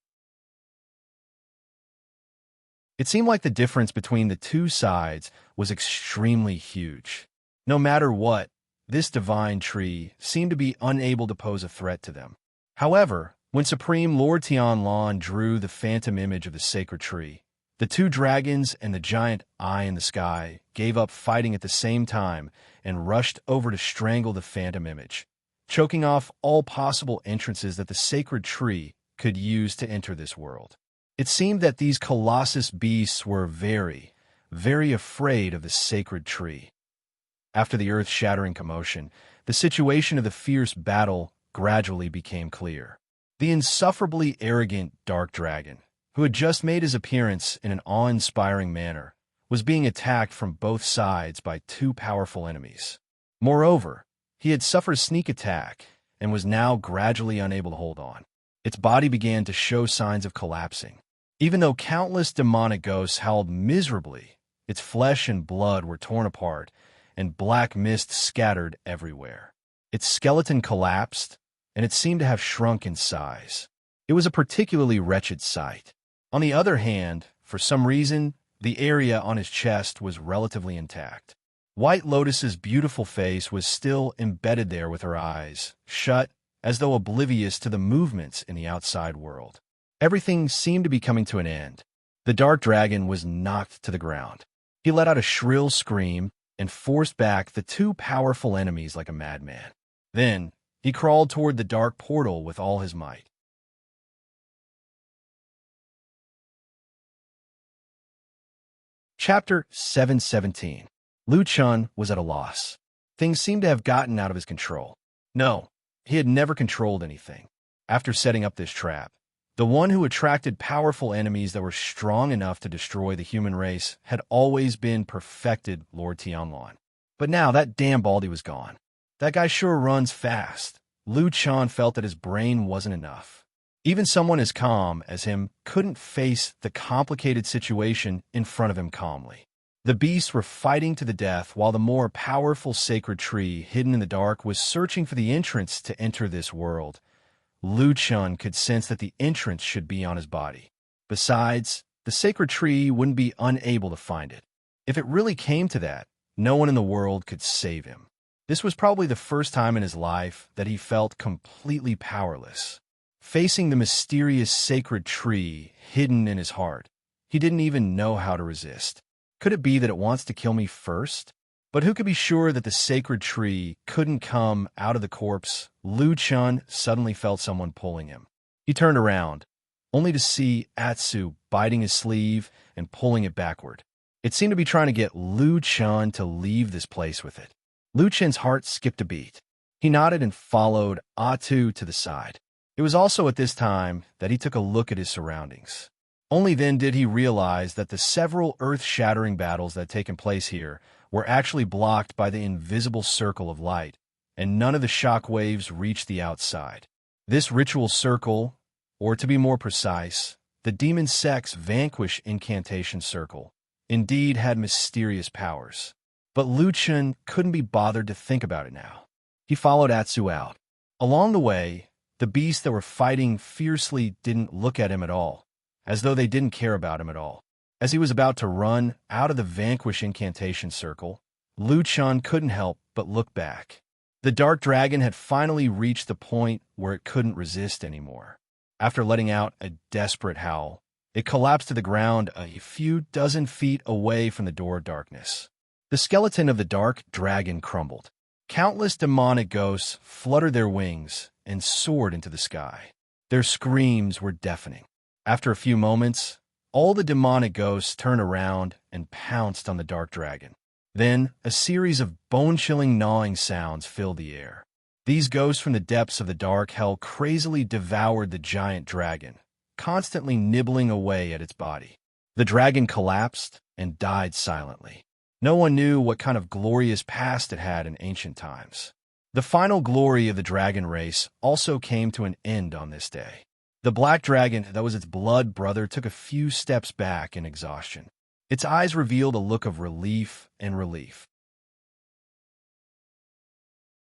It seemed like the difference between the two sides was extremely huge. No matter what, this divine tree seemed to be unable to pose a threat to them. However, when Supreme Lord Tianlan drew the phantom image of the sacred tree, the two dragons and the giant eye in the sky gave up fighting at the same time and rushed over to strangle the phantom image, choking off all possible entrances that the sacred tree could use to enter this world. It seemed that these colossus beasts were very, very afraid of the sacred tree. After the earth-shattering commotion, the situation of the fierce battle gradually became clear. The insufferably arrogant dark dragon, who had just made his appearance in an awe-inspiring manner, was being attacked from both sides by two powerful enemies. Moreover, he had suffered a sneak attack and was now gradually unable to hold on. Its body began to show signs of collapsing. Even though countless demonic ghosts howled miserably, its flesh and blood were torn apart, and black mist scattered everywhere. Its skeleton collapsed, and it seemed to have shrunk in size. It was a particularly wretched sight. On the other hand, for some reason, the area on his chest was relatively intact. White Lotus's beautiful face was still embedded there with her eyes shut, as though oblivious to the movements in the outside world. Everything seemed to be coming to an end. The dark dragon was knocked to the ground. He let out a shrill scream and forced back the two powerful enemies like a madman. Then, he crawled toward the dark portal with all his might. Chapter 717. Lu Chun was at a loss. Things seemed to have gotten out of his control. No, he had never controlled anything. After setting up this trap, the one who attracted powerful enemies that were strong enough to destroy the human race had always been perfected Lord Tianlan. But now that damn Baldy was gone. That guy sure runs fast. Lu Chun felt that his brain wasn't enough. Even someone as calm as him couldn't face the complicated situation in front of him calmly. The beasts were fighting to the death while the more powerful sacred tree hidden in the dark was searching for the entrance to enter this world. Lu Chun could sense that the entrance should be on his body. Besides, the sacred tree wouldn't be unable to find it. If it really came to that, no one in the world could save him. This was probably the first time in his life that he felt completely powerless. Facing the mysterious sacred tree hidden in his heart, he didn't even know how to resist. Could it be that it wants to kill me first? But who could be sure that the sacred tree couldn't come out of the corpse? Lu Chun suddenly felt someone pulling him. He turned around, only to see Atsu biting his sleeve and pulling it backward. It seemed to be trying to get Lu Chun to leave this place with it. Lu Chun's heart skipped a beat. He nodded and followed Atsu to the side. It was also at this time that he took a look at his surroundings. Only then did he realize that the several earth-shattering battles that had taken place here were actually blocked by the invisible circle of light, and none of the shock waves reached the outside. This ritual circle, or to be more precise, the Demon Sect's Vanquish incantation circle, indeed had mysterious powers. But Lu Chun couldn't be bothered to think about it now. He followed Atsu out. Along the way, the beasts that were fighting fiercely didn't look at him at all, as though they didn't care about him at all. As he was about to run out of the Vanquish incantation circle, Lu Chun couldn't help but look back. The dark dragon had finally reached the point where it couldn't resist anymore. After letting out a desperate howl, it collapsed to the ground a few dozen feet away from the door of darkness. The skeleton of the dark dragon crumbled. Countless demonic ghosts fluttered their wings and soared into the sky. Their screams were deafening. After a few moments, all the demonic ghosts turned around and pounced on the dark dragon. Then, a series of bone-chilling gnawing sounds filled the air. These ghosts from the depths of the dark hell crazily devoured the giant dragon, constantly nibbling away at its body. The dragon collapsed, and died silently. No one knew what kind of glorious past it had in ancient times. The final glory of the dragon race also came to an end on this day. The black dragon that was its blood brother took a few steps back in exhaustion. Its eyes revealed a look of relief and relief.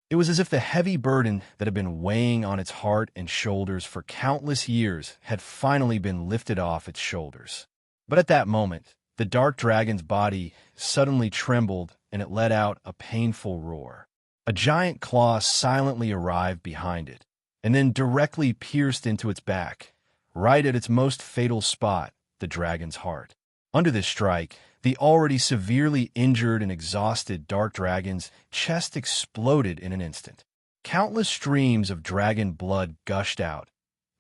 It was as if the heavy burden that had been weighing on its heart and shoulders for countless years had finally been lifted off its shoulders. But at that moment, the dark dragon's body suddenly trembled and it let out a painful roar. A giant claw silently arrived behind it, and then directly pierced into its back, right at its most fatal spot, the dragon's heart. Under this strike, the already severely injured and exhausted dark dragon's chest exploded in an instant. Countless streams of dragon blood gushed out,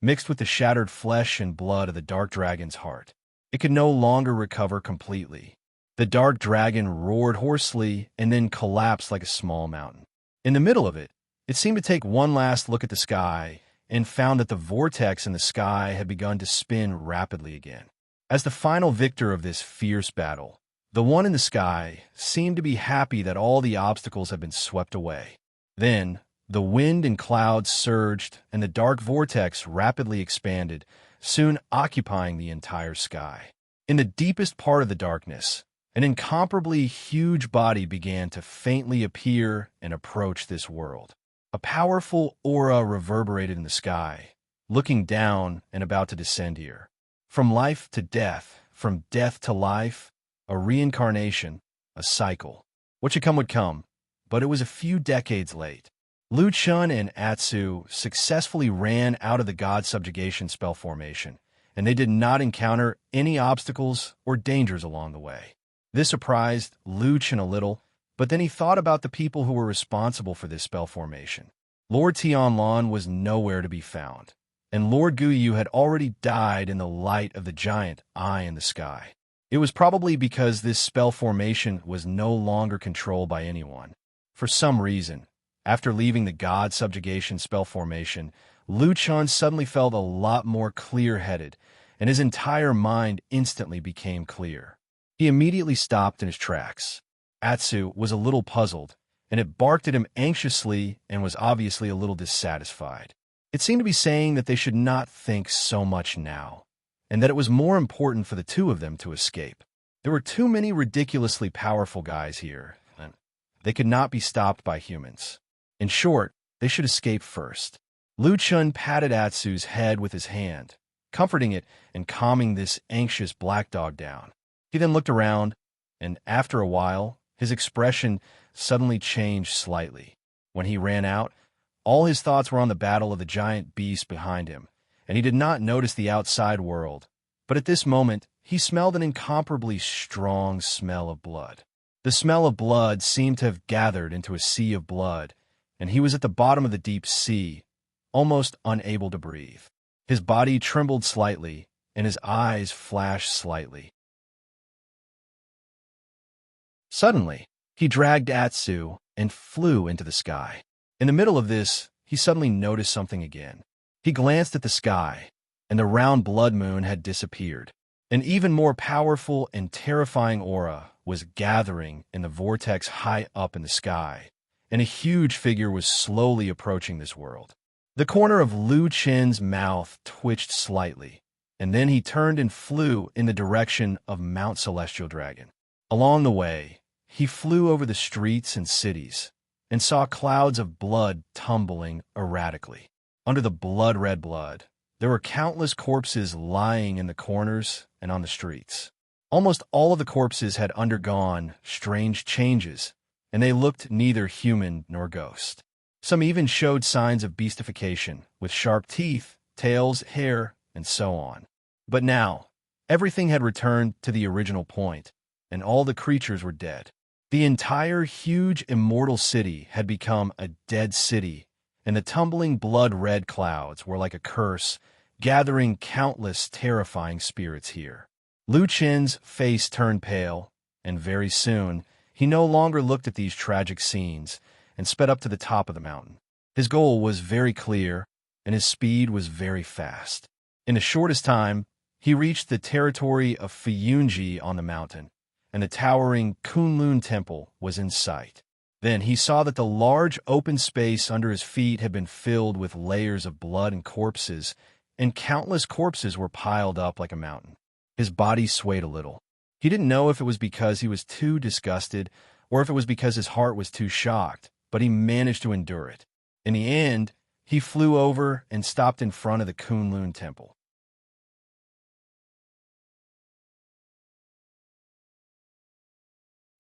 mixed with the shattered flesh and blood of the dark dragon's heart. It could no longer recover completely. The dark dragon roared hoarsely and then collapsed like a small mountain. In the middle of it, it seemed to take one last look at the sky and found that the vortex in the sky had begun to spin rapidly again. As the final victor of this fierce battle, the one in the sky seemed to be happy that all the obstacles had been swept away. Then, the wind and clouds surged and the dark vortex rapidly expanded, soon occupying the entire sky. In the deepest part of the darkness, an incomparably huge body began to faintly appear and approach this world. A powerful aura reverberated in the sky, looking down and about to descend here. From life to death, from death to life, a reincarnation, a cycle. What should come would come, but it was a few decades late. Lu Chun and Atsu successfully ran out of the God Subjugation spell formation, and they did not encounter any obstacles or dangers along the way. This surprised Lu Chun a little, but then he thought about the people who were responsible for this spell formation. Lord Tianlan was nowhere to be found, and Lord Guyu had already died in the light of the giant eye in the sky. It was probably because this spell formation was no longer controlled by anyone. For some reason, after leaving the God Subjugation spell formation, Lu Chun suddenly felt a lot more clear-headed, and his entire mind instantly became clear. He immediately stopped in his tracks. Atsu was a little puzzled, and it barked at him anxiously and was obviously a little dissatisfied. It seemed to be saying that they should not think so much now, and that it was more important for the two of them to escape. There were too many ridiculously powerful guys here, and they could not be stopped by humans. In short, they should escape first. Lu Chun patted Atsu's head with his hand, comforting it and calming this anxious black dog down. He then looked around, and after a while, his expression suddenly changed slightly. When he ran out, all his thoughts were on the battle of the giant beast behind him, and he did not notice the outside world. But at this moment, he smelled an incomparably strong smell of blood. The smell of blood seemed to have gathered into a sea of blood, and he was at the bottom of the deep sea, almost unable to breathe. His body trembled slightly, and his eyes flashed slightly. Suddenly, he dragged Atsu and flew into the sky. In the middle of this, he suddenly noticed something again. He glanced at the sky, and the round blood moon had disappeared. An even more powerful and terrifying aura was gathering in the vortex high up in the sky, and a huge figure was slowly approaching this world. The corner of Lu Chen's mouth twitched slightly, and then he turned and flew in the direction of Mount Celestial Dragon. Along the way, he flew over the streets and cities, and saw clouds of blood tumbling erratically. Under the blood-red blood, there were countless corpses lying in the corners and on the streets. Almost all of the corpses had undergone strange changes, and they looked neither human nor ghost. Some even showed signs of beastification, with sharp teeth, tails, hair, and so on. But now, everything had returned to the original point, and all the creatures were dead. The entire huge immortal city had become a dead city, and the tumbling blood-red clouds were like a curse, gathering countless terrifying spirits here. Lu Chen's face turned pale, and very soon, he no longer looked at these tragic scenes and sped up to the top of the mountain. His goal was very clear, and his speed was very fast. In the shortest time, he reached the territory of Fuyunji on the mountain, and the towering Kunlun Temple was in sight. Then he saw that the large open space under his feet had been filled with layers of blood and corpses, and countless corpses were piled up like a mountain. His body swayed a little. He didn't know if it was because he was too disgusted or if it was because his heart was too shocked, but he managed to endure it. In the end, he flew over and stopped in front of the Kunlun Temple.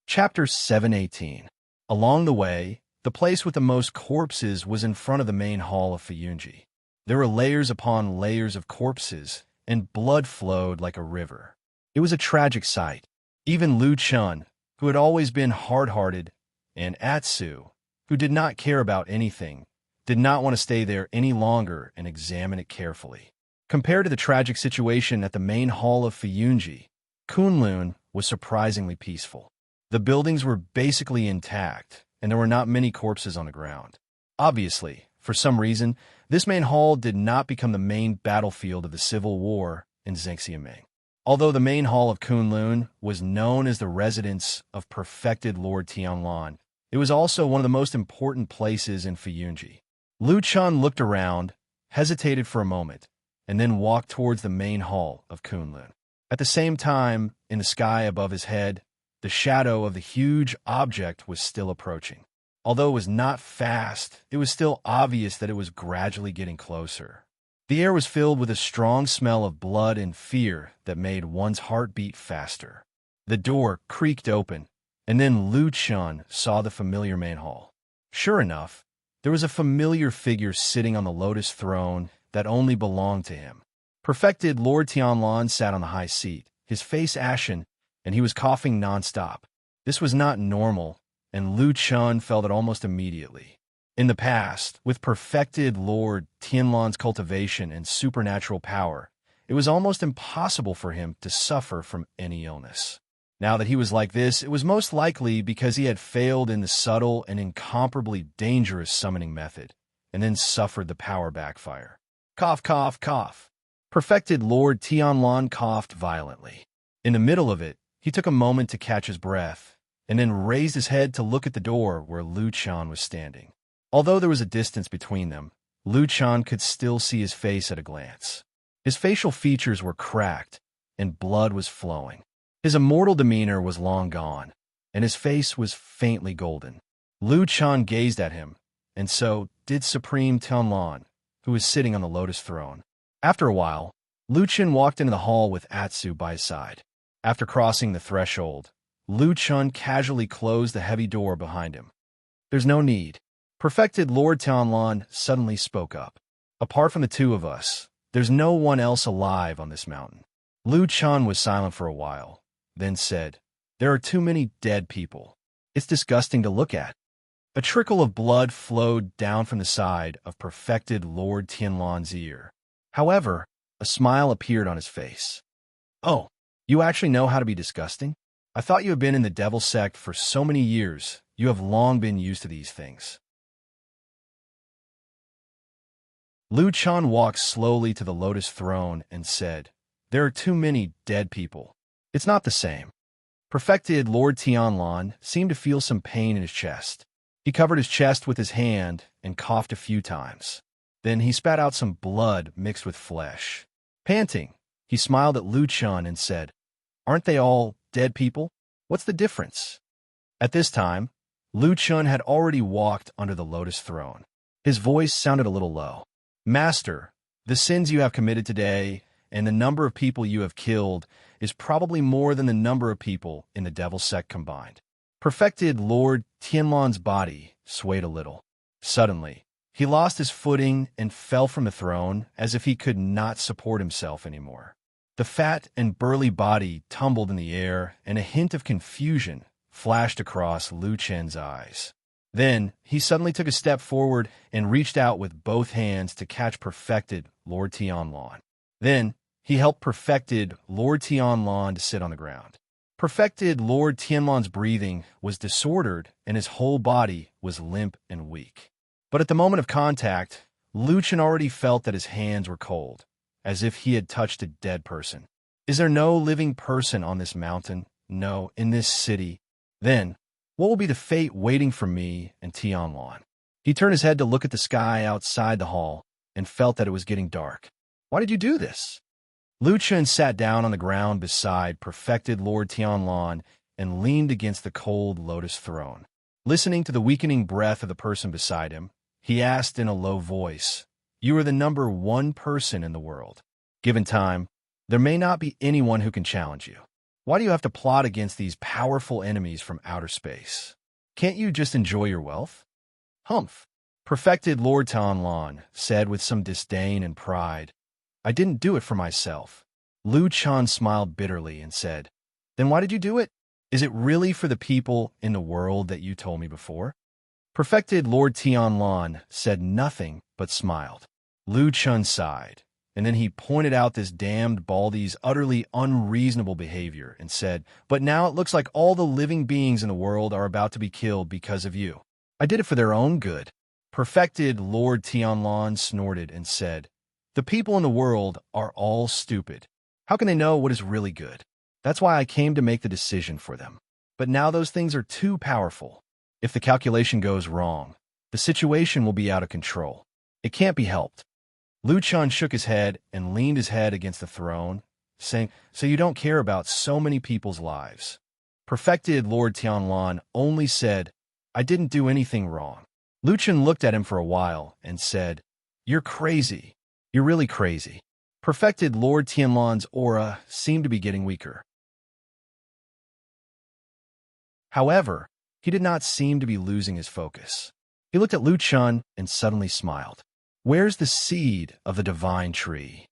Chapter 718. Along the way, the place with the most corpses was in front of the main hall of Fuyunji. There were layers upon layers of corpses, and blood flowed like a river. It was a tragic sight. Even Lu Chun, who had always been hard-hearted, and Atsu, who did not care about anything, did not want to stay there any longer and examine it carefully. Compared to the tragic situation at the main hall of Fuyunji, Kunlun was surprisingly peaceful. The buildings were basically intact, and there were not many corpses on the ground. Obviously, for some reason, this main hall did not become the main battlefield of the Civil War in Zhengxiaming. Although the main hall of Kunlun was known as the residence of perfected Lord Tianlan, it was also one of the most important places in Fuyunji. Lu Chun looked around, hesitated for a moment, and then walked towards the main hall of Kunlun. At the same time, in the sky above his head, the shadow of the huge object was still approaching. Although it was not fast, it was still obvious that it was gradually getting closer. The air was filled with a strong smell of blood and fear that made one's heart beat faster. The door creaked open, and then Lu Chun saw the familiar main hall. Sure enough, there was a familiar figure sitting on the lotus throne that only belonged to him. Perfected Lord Tianlan sat on the high seat, his face ashen, and he was coughing nonstop. This was not normal, and Lu Chun felt it almost immediately. In the past, with perfected Lord Tianlan's cultivation and supernatural power, it was almost impossible for him to suffer from any illness. Now that he was like this, it was most likely because he had failed in the subtle and incomparably dangerous summoning method, and then suffered the power backfire. Cough, cough, cough. Perfected Lord Tianlan coughed violently. In the middle of it, he took a moment to catch his breath, and then raised his head to look at the door where Lu Chun was standing. Although there was a distance between them, Lu Chun could still see his face at a glance. His facial features were cracked, and blood was flowing. His immortal demeanor was long gone, and his face was faintly golden. Lu Chun gazed at him, and so did Supreme Tianlan, who was sitting on the lotus throne. After a while, Lu Chun walked into the hall with Atsu by his side. After crossing the threshold, Lu Chun casually closed the heavy door behind him. "There's no need." Perfected Lord Tianlan suddenly spoke up. "Apart from the two of us, there's no one else alive on this mountain." Lu Chun was silent for a while, then said, "There are too many dead people. It's disgusting to look at." A trickle of blood flowed down from the side of perfected Lord Tianlan's ear. However, a smile appeared on his face. "Oh, you actually know how to be disgusting? I thought you had been in the devil sect for so many years. You have long been used to these things." Lu Chun walked slowly to the lotus throne and said, "There are too many dead people. It's not the same." Perfected Lord Tianlan seemed to feel some pain in his chest. He covered his chest with his hand and coughed a few times. Then he spat out some blood mixed with flesh. Panting, he smiled at Lu Chun and said, "Aren't they all dead people? What's the difference?" At this time, Lu Chun had already walked under the lotus throne. His voice sounded a little low. "Master, the sins you have committed today and the number of people you have killed is probably more than the number of people in the devil sect combined." Perfected Lord Tianlan's body swayed a little. Suddenly, he lost his footing and fell from the throne as if he could not support himself anymore. The fat and burly body tumbled in the air, and a hint of confusion flashed across Lu Chen's eyes. Then, he suddenly took a step forward and reached out with both hands to catch perfected Lord Tianlan. Then, he helped perfected Lord Tianlan to sit on the ground. Perfected Lord Tianlan's breathing was disordered, and his whole body was limp and weak. But at the moment of contact, Lu Chen already felt that his hands were cold, as if he had touched a dead person. "Is there no living person on this mountain?" no, in this city, then what will be the fate waiting for me and Tianlan? He turned his head to look at the sky outside the hall and felt that it was getting dark. Why did you do this? Lu Chen sat down on the ground beside perfected Lord Tianlan and leaned against the cold lotus throne. Listening to the weakening breath of the person beside him, he asked in a low voice, "You are the number one person in the world. Given time, there may not be anyone who can challenge you. Why do you have to plot against these powerful enemies from outer space? Can't you just enjoy your wealth?" "Humph," perfected Lord Tianlan said with some disdain and pride. "I didn't do it for myself." Lu Chan smiled bitterly and said, "Then why did you do it? Is it really for the people in the world that you told me before?" Perfected Lord Tianlan said nothing but smiled. Lu Chun sighed, and then he pointed out this damned Baldy's utterly unreasonable behavior and said, "But now it looks like all the living beings in the world are about to be killed because of you. I did it for their own good." Perfected Lord Tianlan snorted and said, "The people in the world are all stupid. How can they know what is really good? That's why I came to make the decision for them. But now those things are too powerful. If the calculation goes wrong, the situation will be out of control. It can't be helped." Lu Chun shook his head and leaned his head against the throne, saying, "So you don't care about so many people's lives?" Perfected Lord Tianlan only said, "I didn't do anything wrong." Lu Chun looked at him for a while and said, "You're crazy. You're really crazy." Perfected Lord Tianlan's aura seemed to be getting weaker. However, he did not seem to be losing his focus. He looked at Lu Chun and suddenly smiled. "Where's the seed of the divine tree?"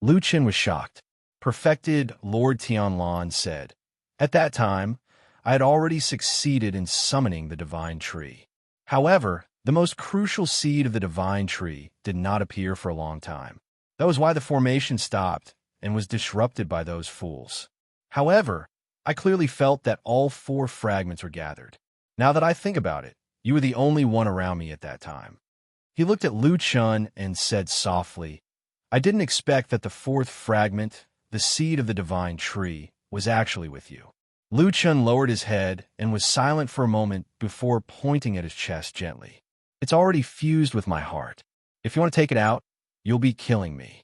Lu Chen was shocked. Perfected Lord Tianlan said, "At that time, I had already succeeded in summoning the divine tree. However, the most crucial seed of the divine tree did not appear for a long time. That was why the formation stopped and was disrupted by those fools. However, I clearly felt that all 4 fragments were gathered. Now that I think about it, you were the only one around me at that time." He looked at Lu Chun and said softly, "I didn't expect that the 4th fragment, the seed of the divine tree, was actually with you." Lu Chun lowered his head and was silent for a moment before pointing at his chest gently. "It's already fused with my heart. If you want to take it out, you'll be killing me."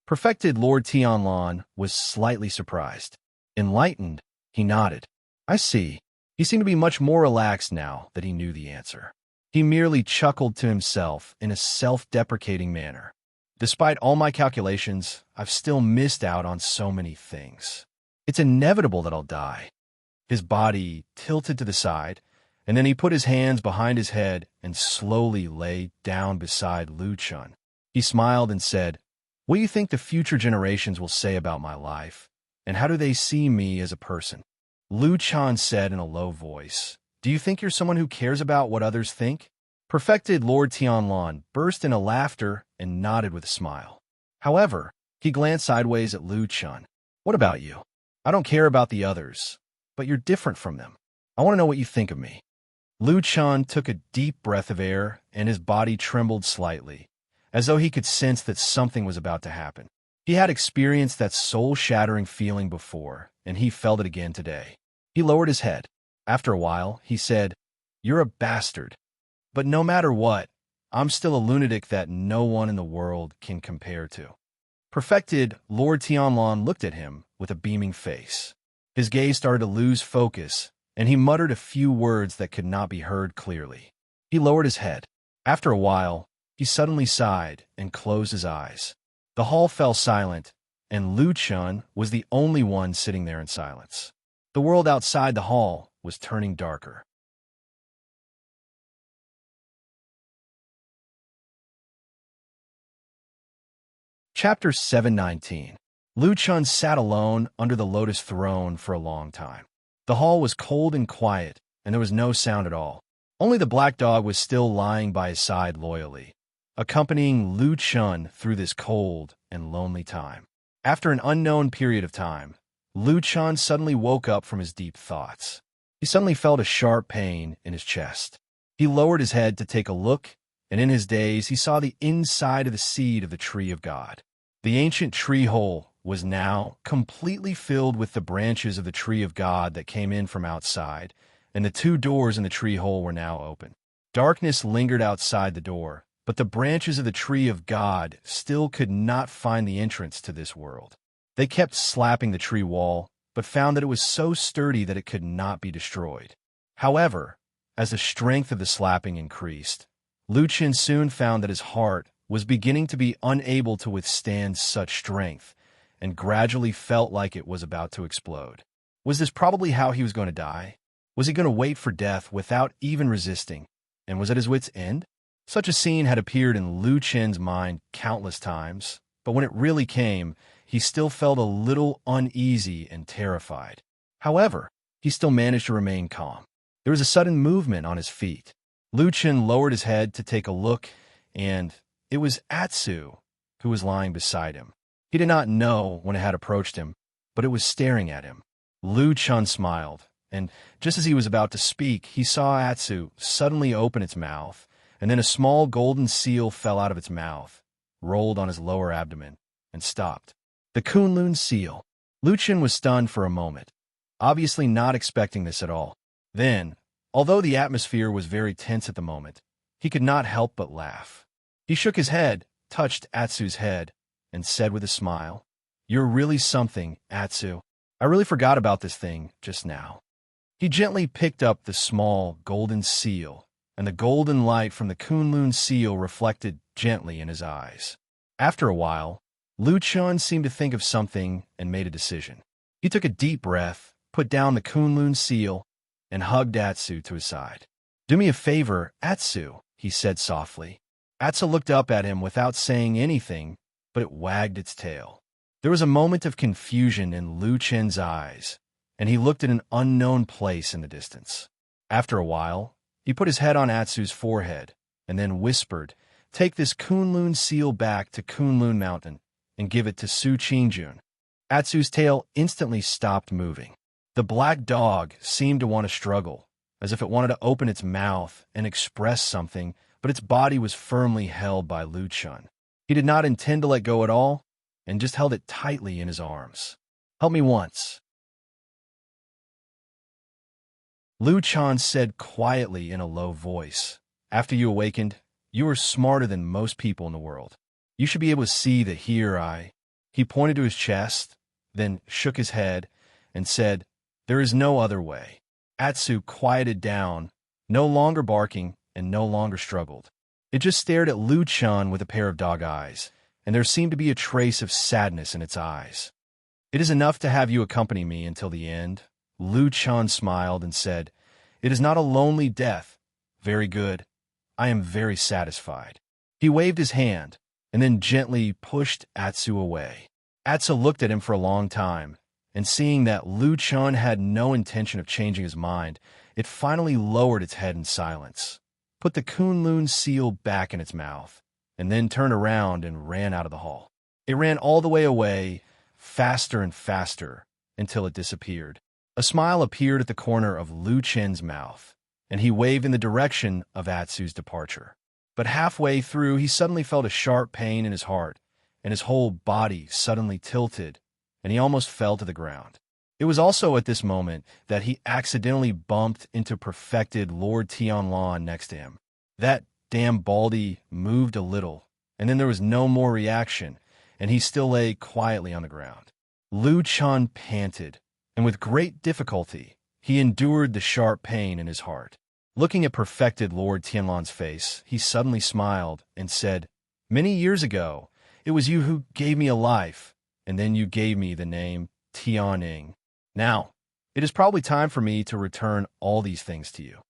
Perfected Lord Tianlan was slightly surprised. Enlightened, he nodded. "I see." He seemed to be much more relaxed now that he knew the answer. He merely chuckled to himself in a self-deprecating manner. "Despite all my calculations, I've still missed out on so many things. It's inevitable that I'll die." His body tilted to the side, and then he put his hands behind his head and slowly lay down beside Lu Chun. He smiled and said, "What do you think the future generations will say about my life, and how do they see me as a person?" Lu Chun said in a low voice, "Do you think you're someone who cares about what others think?" Perfected Lord Tianlan burst into laughter and nodded with a smile. However, he glanced sideways at Lu Chun. "What about you? I don't care about the others, but you're different from them. I want to know what you think of me." Lu Chun took a deep breath of air, and his body trembled slightly, as though he could sense that something was about to happen. He had experienced that soul-shattering feeling before, and he felt it again today. He lowered his head. After a while, he said, "You're a bastard. But no matter what, I'm still a lunatic that no one in the world can compare to." Perfected Lord Tianlan looked at him with a beaming face. His gaze started to lose focus, and he muttered a few words that could not be heard clearly. He lowered his head. After a while, he suddenly sighed and closed his eyes. The hall fell silent, and Lu Chun was the only one sitting there in silence. The world outside the hall was turning darker. Chapter 719. Lu Chun sat alone under the lotus throne for a long time. The hall was cold and quiet, and there was no sound at all. Only the black dog was still lying by his side loyally, accompanying Lu Chun through this cold and lonely time. After an unknown period of time, Lu Chun suddenly woke up from his deep thoughts. He suddenly felt a sharp pain in his chest. He lowered his head to take a look, and in his daze he saw the inside of the seed of the tree of God. The ancient tree hole was now completely filled with the branches of the tree of God that came in from outside, and the two doors in the tree hole were now open. Darkness lingered outside the door, but the branches of the tree of God still could not find the entrance to this world. They kept slapping the tree wall, but found that it was so sturdy that it could not be destroyed. However, as the strength of the slapping increased, Lucien soon found that his heart was beginning to be unable to withstand such strength, and gradually felt like it was about to explode. Was this probably how he was going to die? Was he going to wait for death without even resisting, and was at his wit's end? Such a scene had appeared in Lucien's mind countless times, but when it really came, he still felt a little uneasy and terrified. However, he still managed to remain calm. There was a sudden movement on his feet. Lucien lowered his head to take a look, and it was Atsu who was lying beside him. He did not know when it had approached him, but it was staring at him. Lucien smiled, and just as he was about to speak, he saw Atsu suddenly open its mouth, and then a small golden seal fell out of its mouth, rolled on his lower abdomen, and stopped. The Kunlun seal. Lucien was stunned for a moment, obviously not expecting this at all. Then, although the atmosphere was very tense at the moment, he could not help but laugh. He shook his head, touched Atsu's head, and said with a smile, "You're really something, Atsu. I really forgot about this thing just now." He gently picked up the small golden seal, and the golden light from the Kunlun seal reflected gently in his eyes. After a while, Lucien seemed to think of something and made a decision. He took a deep breath, put down the Kunlun seal, and hugged Atsu to his side. "Do me a favor, Atsu," he said softly. Atsu looked up at him without saying anything, but it wagged its tail. There was a moment of confusion in Lucien's eyes, and he looked at an unknown place in the distance. After a while, he put his head on Atsu's forehead, and then whispered, "Take this Kunlun seal back to Kunlun Mountain, and give it to Su Qingjun." Atsu's tail instantly stopped moving. The black dog seemed to want to struggle, as if it wanted to open its mouth and express something, but its body was firmly held by Lucien. He did not intend to let go at all, and just held it tightly in his arms. "Help me once," Lucien said quietly in a low voice. "After you awakened, you were smarter than most people in the world. You should be able to see that here He pointed to his chest, then shook his head, and said, "There is no other way." Atsu quieted down, no longer barking and no longer struggled. It just stared at Lucien with a pair of dog eyes, and there seemed to be a trace of sadness in its eyes. "It is enough to have you accompany me until the end." Lucien smiled and said, "It is not a lonely death. Very good. I am very satisfied." He waved his hand, and then gently pushed Atsu away. Atsu looked at him for a long time, and seeing that Lucien had no intention of changing his mind, it finally lowered its head in silence, put the Kunlun seal back in its mouth, and then turned around and ran out of the hall. It ran all the way away, faster and faster, until it disappeared. A smile appeared at the corner of Lucien's mouth, and he waved in the direction of Atsu's departure. But halfway through, he suddenly felt a sharp pain in his heart, and his whole body suddenly tilted, and he almost fell to the ground. It was also at this moment that he accidentally bumped into perfected Lord Tianlan next to him. That damn Baldy moved a little, and then there was no more reaction, and he still lay quietly on the ground. Lucien panted, and with great difficulty, he endured the sharp pain in his heart. Looking at perfected Lord Tianlan's face, he suddenly smiled and said, "Many years ago, it was you who gave me a life, and then you gave me the name Tianing. Now, it is probably time for me to return all these things to you."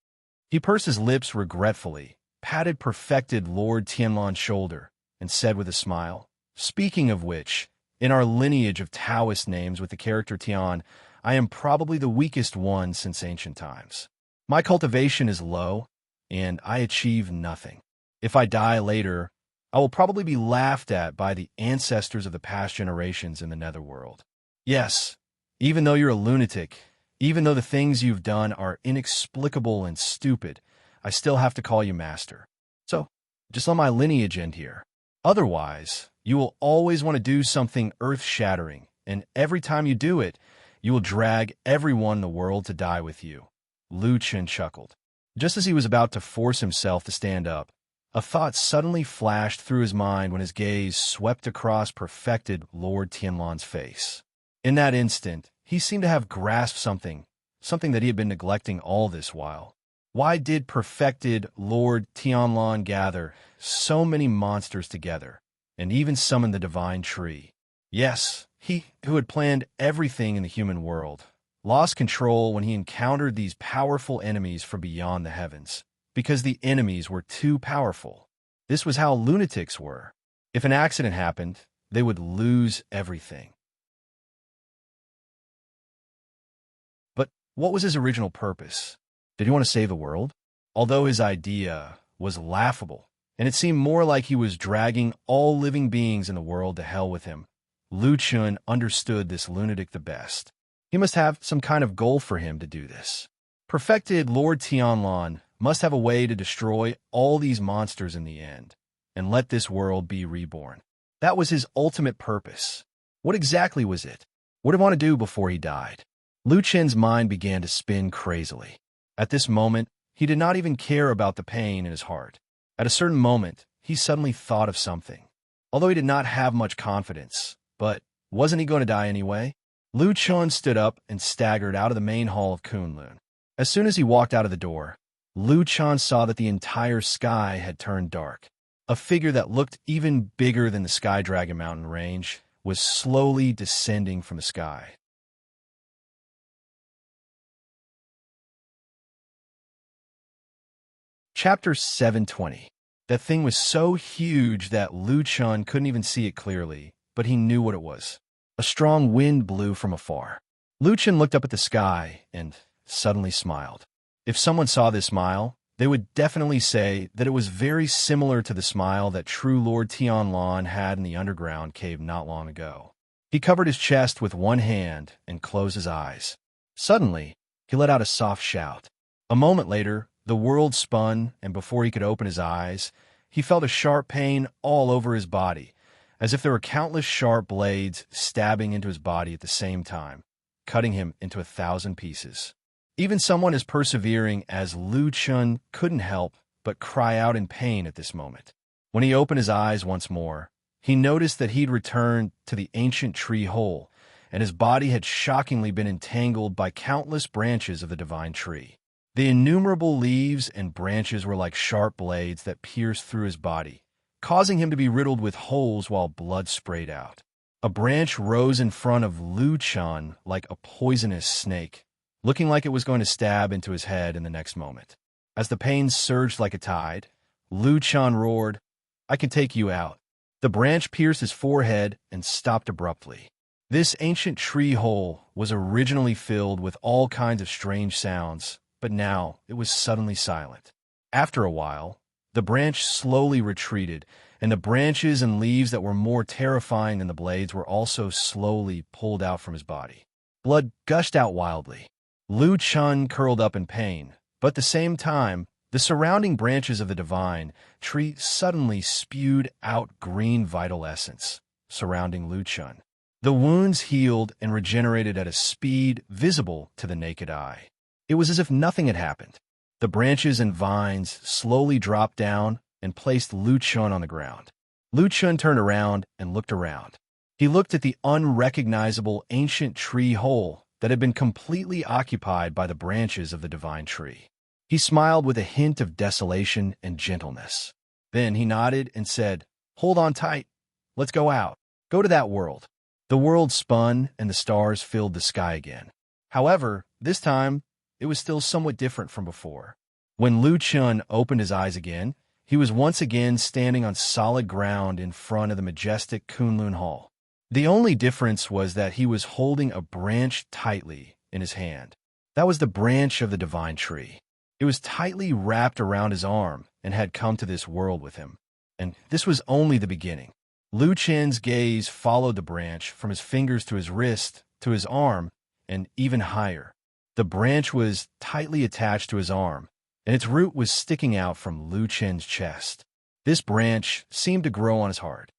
He pursed his lips regretfully, patted perfected Lord Tianlan's shoulder, and said with a smile, "Speaking of which, in our lineage of Taoist names with the character Tian, I am probably the weakest one since ancient times. My cultivation is low, and I achieve nothing. If I die later, I will probably be laughed at by the ancestors of the past generations in the netherworld. Yes, even though you're a lunatic, even though the things you've done are inexplicable and stupid, I still have to call you master. So, just let my lineage end here." Otherwise, you will always want to do something earth-shattering, and every time you do it, you will drag everyone in the world to die with you. Lu Chen chuckled. Just as he was about to force himself to stand up, a thought suddenly flashed through his mind when his gaze swept across perfected Lord Tianlan's face. In that instant, he seemed to have grasped something that he had been neglecting all this while. Why did perfected Lord Tianlan gather so many monsters together, and even summon the divine tree? Yes, he who had planned everything in the human world lost control when he encountered these powerful enemies from beyond the heavens, because the enemies were too powerful. This was how lunatics were. If an accident happened, they would lose everything. But what was his original purpose? Did he want to save the world? Although his idea was laughable, and it seemed more like he was dragging all living beings in the world to hell with him, Lu Chun understood this lunatic the best. He must have some kind of goal for him to do this. Perfected Lord Tianlan must have a way to destroy all these monsters in the end, and let this world be reborn. That was his ultimate purpose. What exactly was it? What did he want to do before he died? Lu Chen's mind began to spin crazily. At this moment, he did not even care about the pain in his heart. At a certain moment, he suddenly thought of something. Although he did not have much confidence, but wasn't he going to die anyway? Lu Chen stood up and staggered out of the main hall of Kunlun. As soon as he walked out of the door, Lu Chen saw that the entire sky had turned dark. A figure that looked even bigger than the Sky Dragon mountain range was slowly descending from the sky. Chapter 720. That thing was so huge that Lu Chen couldn't even see it clearly, but he knew what it was. A strong wind blew from afar. Lu Chen looked up at the sky and suddenly smiled. If someone saw this smile, they would definitely say that it was very similar to the smile that true Lord Tianlan had in the underground cave not long ago. He covered his chest with one hand and closed his eyes. Suddenly, he let out a soft shout. A moment later, the world spun, and before he could open his eyes, he felt a sharp pain all over his body, as if there were countless sharp blades stabbing into his body at the same time, cutting him into 1,000 pieces. Even someone as persevering as Lu Chen couldn't help but cry out in pain at this moment. When he opened his eyes once more, he noticed that he'd returned to the ancient tree hole, and his body had shockingly been entangled by countless branches of the divine tree. The innumerable leaves and branches were like sharp blades that pierced through his body, causing him to be riddled with holes while blood sprayed out. A branch rose in front of Lu Chen like a poisonous snake, looking like it was going to stab into his head in the next moment. As the pain surged like a tide, Lu Chen roared, "I can take you out." The branch pierced his forehead and stopped abruptly. This ancient tree hole was originally filled with all kinds of strange sounds, but now it was suddenly silent. After a while, the branch slowly retreated, and the branches and leaves that were more terrifying than the blades were also slowly pulled out from his body. Blood gushed out wildly. Lu Chen curled up in pain, but at the same time, the surrounding branches of the divine tree suddenly spewed out green vital essence, surrounding Lu Chen. The wounds healed and regenerated at a speed visible to the naked eye. It was as if nothing had happened. The branches and vines slowly dropped down and placed Lu Chen on the ground. Lu Chen turned around and looked around. He looked at the unrecognizable ancient tree hole that had been completely occupied by the branches of the divine tree. He smiled with a hint of desolation and gentleness. Then he nodded and said, "Hold on tight. Let's go out. Go to that world." The world spun and the stars filled the sky again. However, this time, it was still somewhat different from before. When Lu Chen opened his eyes again, he was once again standing on solid ground in front of the majestic Kunlun Hall. The only difference was that he was holding a branch tightly in his hand. That was the branch of the divine tree. It was tightly wrapped around his arm and had come to this world with him. And this was only the beginning. Lu Chen's gaze followed the branch from his fingers to his wrist, to his arm, and even higher. The branch was tightly attached to his arm, and its root was sticking out from Lu Chen's chest. This branch seemed to grow on his heart.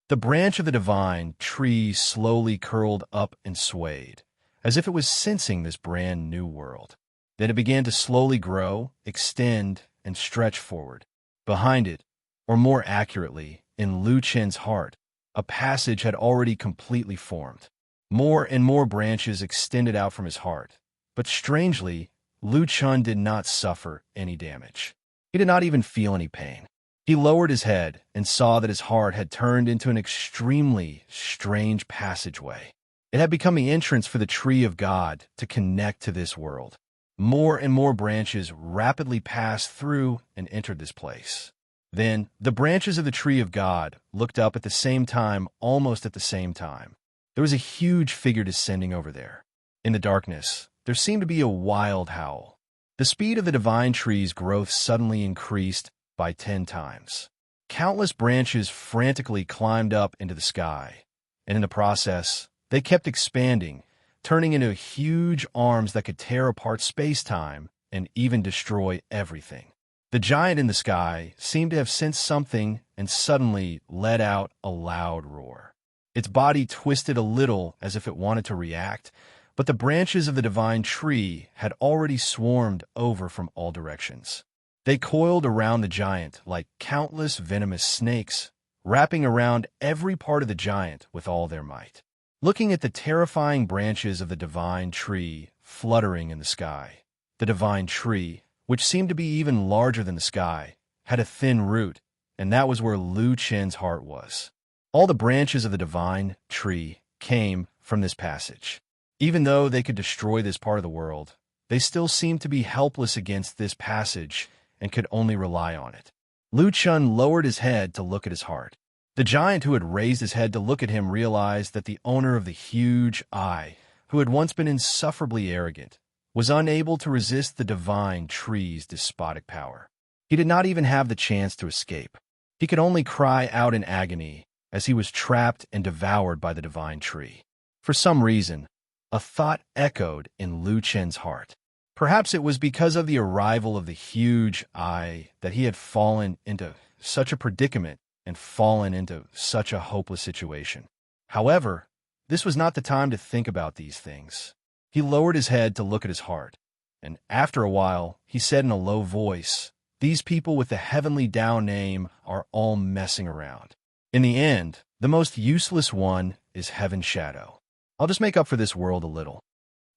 The branch of the divine tree slowly curled up and swayed, as if it was sensing this brand new world. Then it began to slowly grow, extend, and stretch forward. Behind it, or more accurately, in Lu Chen's heart, a passage had already completely formed. More and more branches extended out from his heart. But strangely, Lu Chen did not suffer any damage. He did not even feel any pain. He lowered his head and saw that his heart had turned into an extremely strange passageway. It had become the entrance for the tree of God to connect to this world. More and more branches rapidly passed through and entered this place. Then, the branches of the tree of God looked up at the same time, almost at the same time. There was a huge figure descending over there. In the darkness, there seemed to be a wild howl. The speed of the divine tree's growth suddenly increased by 10 times. Countless branches frantically climbed up into the sky, and in the process, they kept expanding, turning into huge arms that could tear apart space-time and even destroy everything. The giant in the sky seemed to have sensed something and suddenly let out a loud roar. Its body twisted a little as if it wanted to react, but the branches of the divine tree had already swarmed over from all directions. They coiled around the giant like countless venomous snakes, wrapping around every part of the giant with all their might. Looking at the terrifying branches of the divine tree fluttering in the sky, the divine tree, which seemed to be even larger than the sky, had a thin root, and that was where Lu Chen's heart was. All the branches of the divine tree came from this passage. Even though they could destroy this part of the world, they still seemed to be helpless against this passage and could only rely on it. Lu Chen lowered his head to look at his heart. The giant who had raised his head to look at him realized that the owner of the huge eye, who had once been insufferably arrogant, was unable to resist the divine tree's despotic power. He did not even have the chance to escape. He could only cry out in agony as he was trapped and devoured by the divine tree. For some reason, a thought echoed in Lu Chen's heart. Perhaps it was because of the arrival of the huge eye that he had fallen into such a predicament and fallen into such a hopeless situation. However, this was not the time to think about these things. He lowered his head to look at his heart, and after a while, he said in a low voice, "These people with the heavenly Tao name are all messing around. In the end, the most useless one is Heaven's shadow. I'll just make up for this world a little."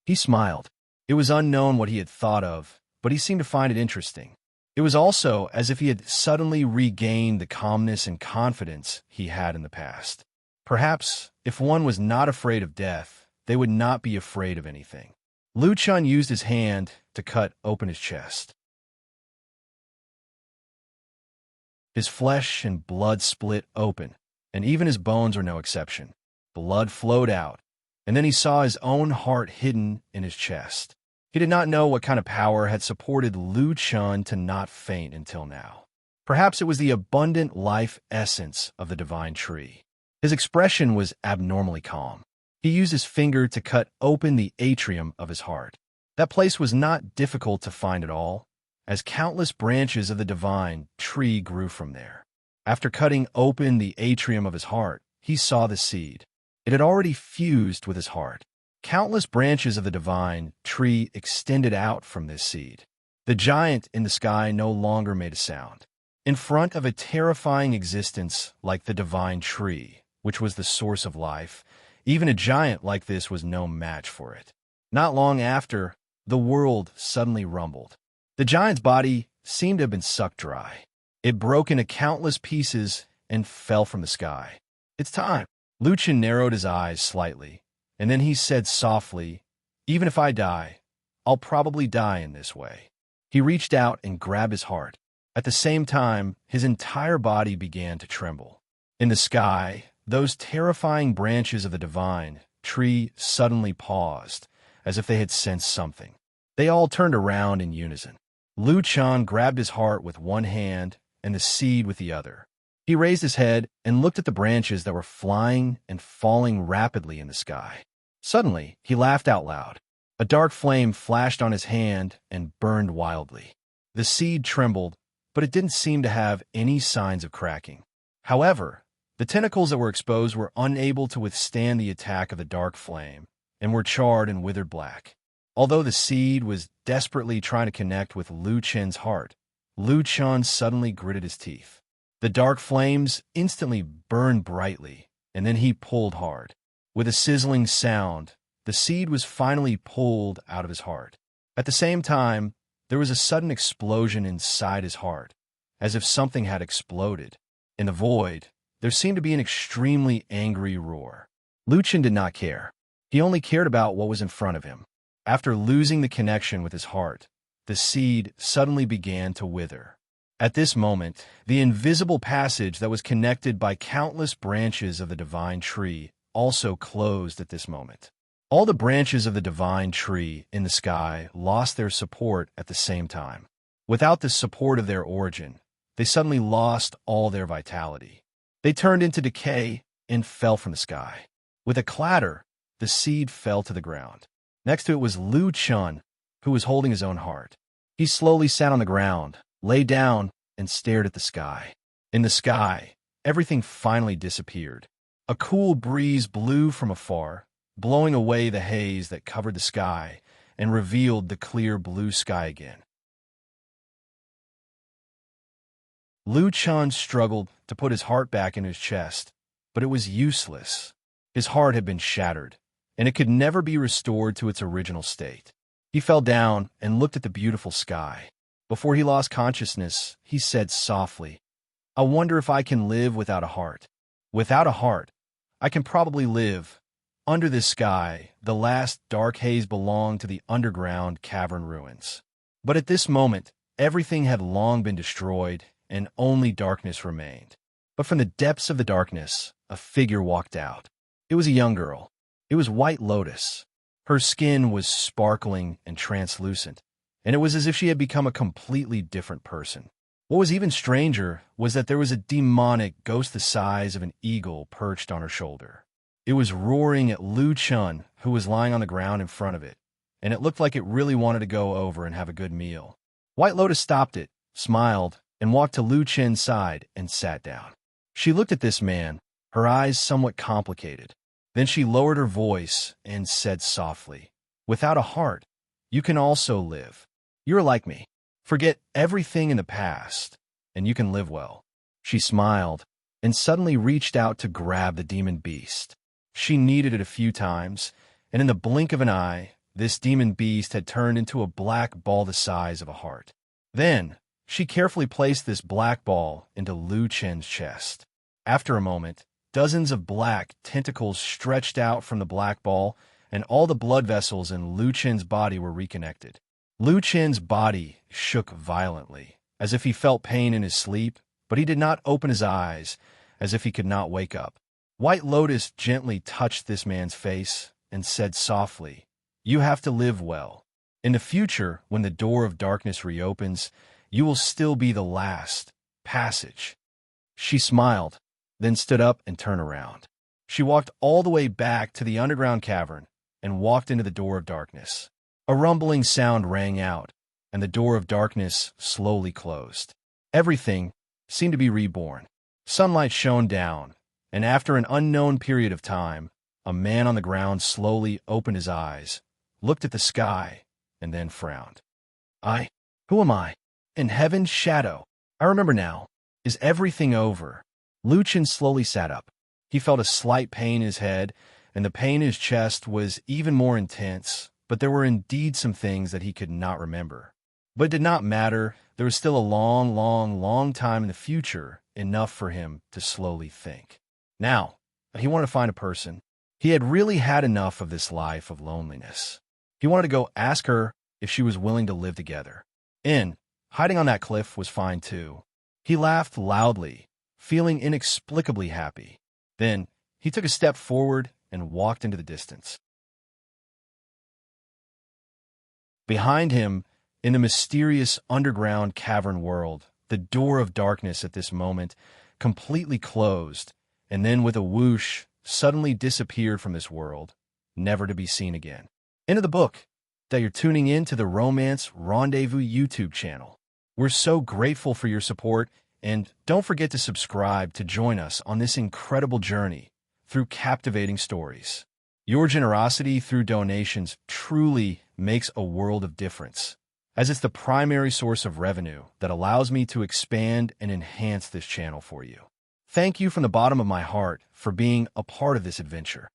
He smiled. It was unknown what he had thought of, but he seemed to find it interesting. It was also as if he had suddenly regained the calmness and confidence he had in the past. Perhaps, if one was not afraid of death, they would not be afraid of anything. Lu Chen used his hand to cut open his chest. His flesh and blood split open, and even his bones were no exception. Blood flowed out, and then he saw his own heart hidden in his chest. He did not know what kind of power had supported Lu Chen to not faint until now. Perhaps it was the abundant life essence of the divine tree. His expression was abnormally calm. He used his finger to cut open the atrium of his heart. That place was not difficult to find at all, as countless branches of the divine tree grew from there. After cutting open the atrium of his heart, he saw the seed. It had already fused with his heart. Countless branches of the divine tree extended out from this seed. The giant in the sky no longer made a sound. In front of a terrifying existence like the divine tree, which was the source of life, even a giant like this was no match for it. Not long after, the world suddenly rumbled. The giant's body seemed to have been sucked dry. It broke into countless pieces and fell from the sky. "It's time." Lu Chen narrowed his eyes slightly, and then he said softly, "Even if I die, I'll probably die in this way." He reached out and grabbed his heart. At the same time, his entire body began to tremble. In the sky, those terrifying branches of the divine tree suddenly paused, as if they had sensed something. They all turned around in unison. Lu Chen grabbed his heart with one hand and the seed with the other. He raised his head and looked at the branches that were flying and falling rapidly in the sky. Suddenly, he laughed out loud. A dark flame flashed on his hand and burned wildly. The seed trembled, but it didn't seem to have any signs of cracking. However, the tentacles that were exposed were unable to withstand the attack of the dark flame and were charred and withered black. Although the seed was desperately trying to connect with Lu Chen's heart, Lu Chen suddenly gritted his teeth. The dark flames instantly burned brightly, and then he pulled hard. With a sizzling sound, the seed was finally pulled out of his heart. At the same time, there was a sudden explosion inside his heart, as if something had exploded. In the void, there seemed to be an extremely angry roar. Lu Chen did not care. He only cared about what was in front of him. After losing the connection with his heart, the seed suddenly began to wither. At this moment, the invisible passage that was connected by countless branches of the divine tree also closed at this moment. All the branches of the divine tree in the sky lost their support at the same time. Without the support of their origin, they suddenly lost all their vitality. They turned into decay and fell from the sky. With a clatter, the seed fell to the ground. Next to it was Lu Chen, who was holding his own heart. He slowly sat on the ground, lay down, and stared at the sky. In the sky, everything finally disappeared. A cool breeze blew from afar, blowing away the haze that covered the sky and revealed the clear blue sky again. Lu Chen struggled to put his heart back in his chest, but it was useless. His heart had been shattered, and it could never be restored to its original state. He fell down and looked at the beautiful sky. Before he lost consciousness, he said softly, "I wonder if I can live without a heart. Without a heart, I can probably live. Under this sky, the last dark haze belonged to the underground cavern ruins. But at this moment, everything had long been destroyed, and only darkness remained. But from the depths of the darkness, a figure walked out. It was a young girl. It was White Lotus. Her skin was sparkling and translucent, and it was as if she had become a completely different person. What was even stranger was that there was a demonic ghost the size of an eagle perched on her shoulder. It was roaring at Lu Chen, who was lying on the ground in front of it, and it looked like it really wanted to go over and have a good meal. White Lotus stopped it, smiled, and walked to Lu Chen's side and sat down. She looked at this man, her eyes somewhat complicated. Then she lowered her voice and said softly, "Without a heart, you can also live. You're like me. Forget everything in the past, and you can live well." She smiled and suddenly reached out to grab the demon beast. She kneaded it a few times, and in the blink of an eye, this demon beast had turned into a black ball the size of a heart. Then, she carefully placed this black ball into Lu Chen's chest. After a moment, dozens of black tentacles stretched out from the black ball, and all the blood vessels in Lu Chen's body were reconnected. Lu Chen's body shook violently, as if he felt pain in his sleep, but he did not open his eyes, as if he could not wake up. White Lotus gently touched this man's face and said softly, "You have to live well. In the future, when the door of darkness reopens, you will still be the last passage." She smiled, then stood up and turned around. She walked all the way back to the underground cavern and walked into the door of darkness. A rumbling sound rang out, and the door of darkness slowly closed. Everything seemed to be reborn. Sunlight shone down, and after an unknown period of time, a man on the ground slowly opened his eyes, looked at the sky, and then frowned. Who am I? In heaven's shadow. I remember now. Is everything over?" Lu Chen slowly sat up. He felt a slight pain in his head, and the pain in his chest was even more intense, but there were indeed some things that he could not remember. But it did not matter. There was still a long, long, long time in the future, enough for him to slowly think. Now, he wanted to find a person. He had really had enough of this life of loneliness. He wanted to go ask her if she was willing to live together. And hiding on that cliff was fine too. He laughed loudly, feeling inexplicably happy. Then he took a step forward and walked into the distance. Behind him, in the mysterious underground cavern world, the door of darkness at this moment completely closed, and then with a whoosh, suddenly disappeared from this world, never to be seen again. End of the book. That you're tuning in to the Romance Rendezvous YouTube channel. We're so grateful for your support, and don't forget to subscribe to join us on this incredible journey through captivating stories. Your generosity through donations truly makes a world of difference, as it's the primary source of revenue that allows me to expand and enhance this channel for you. Thank you from the bottom of my heart for being a part of this adventure.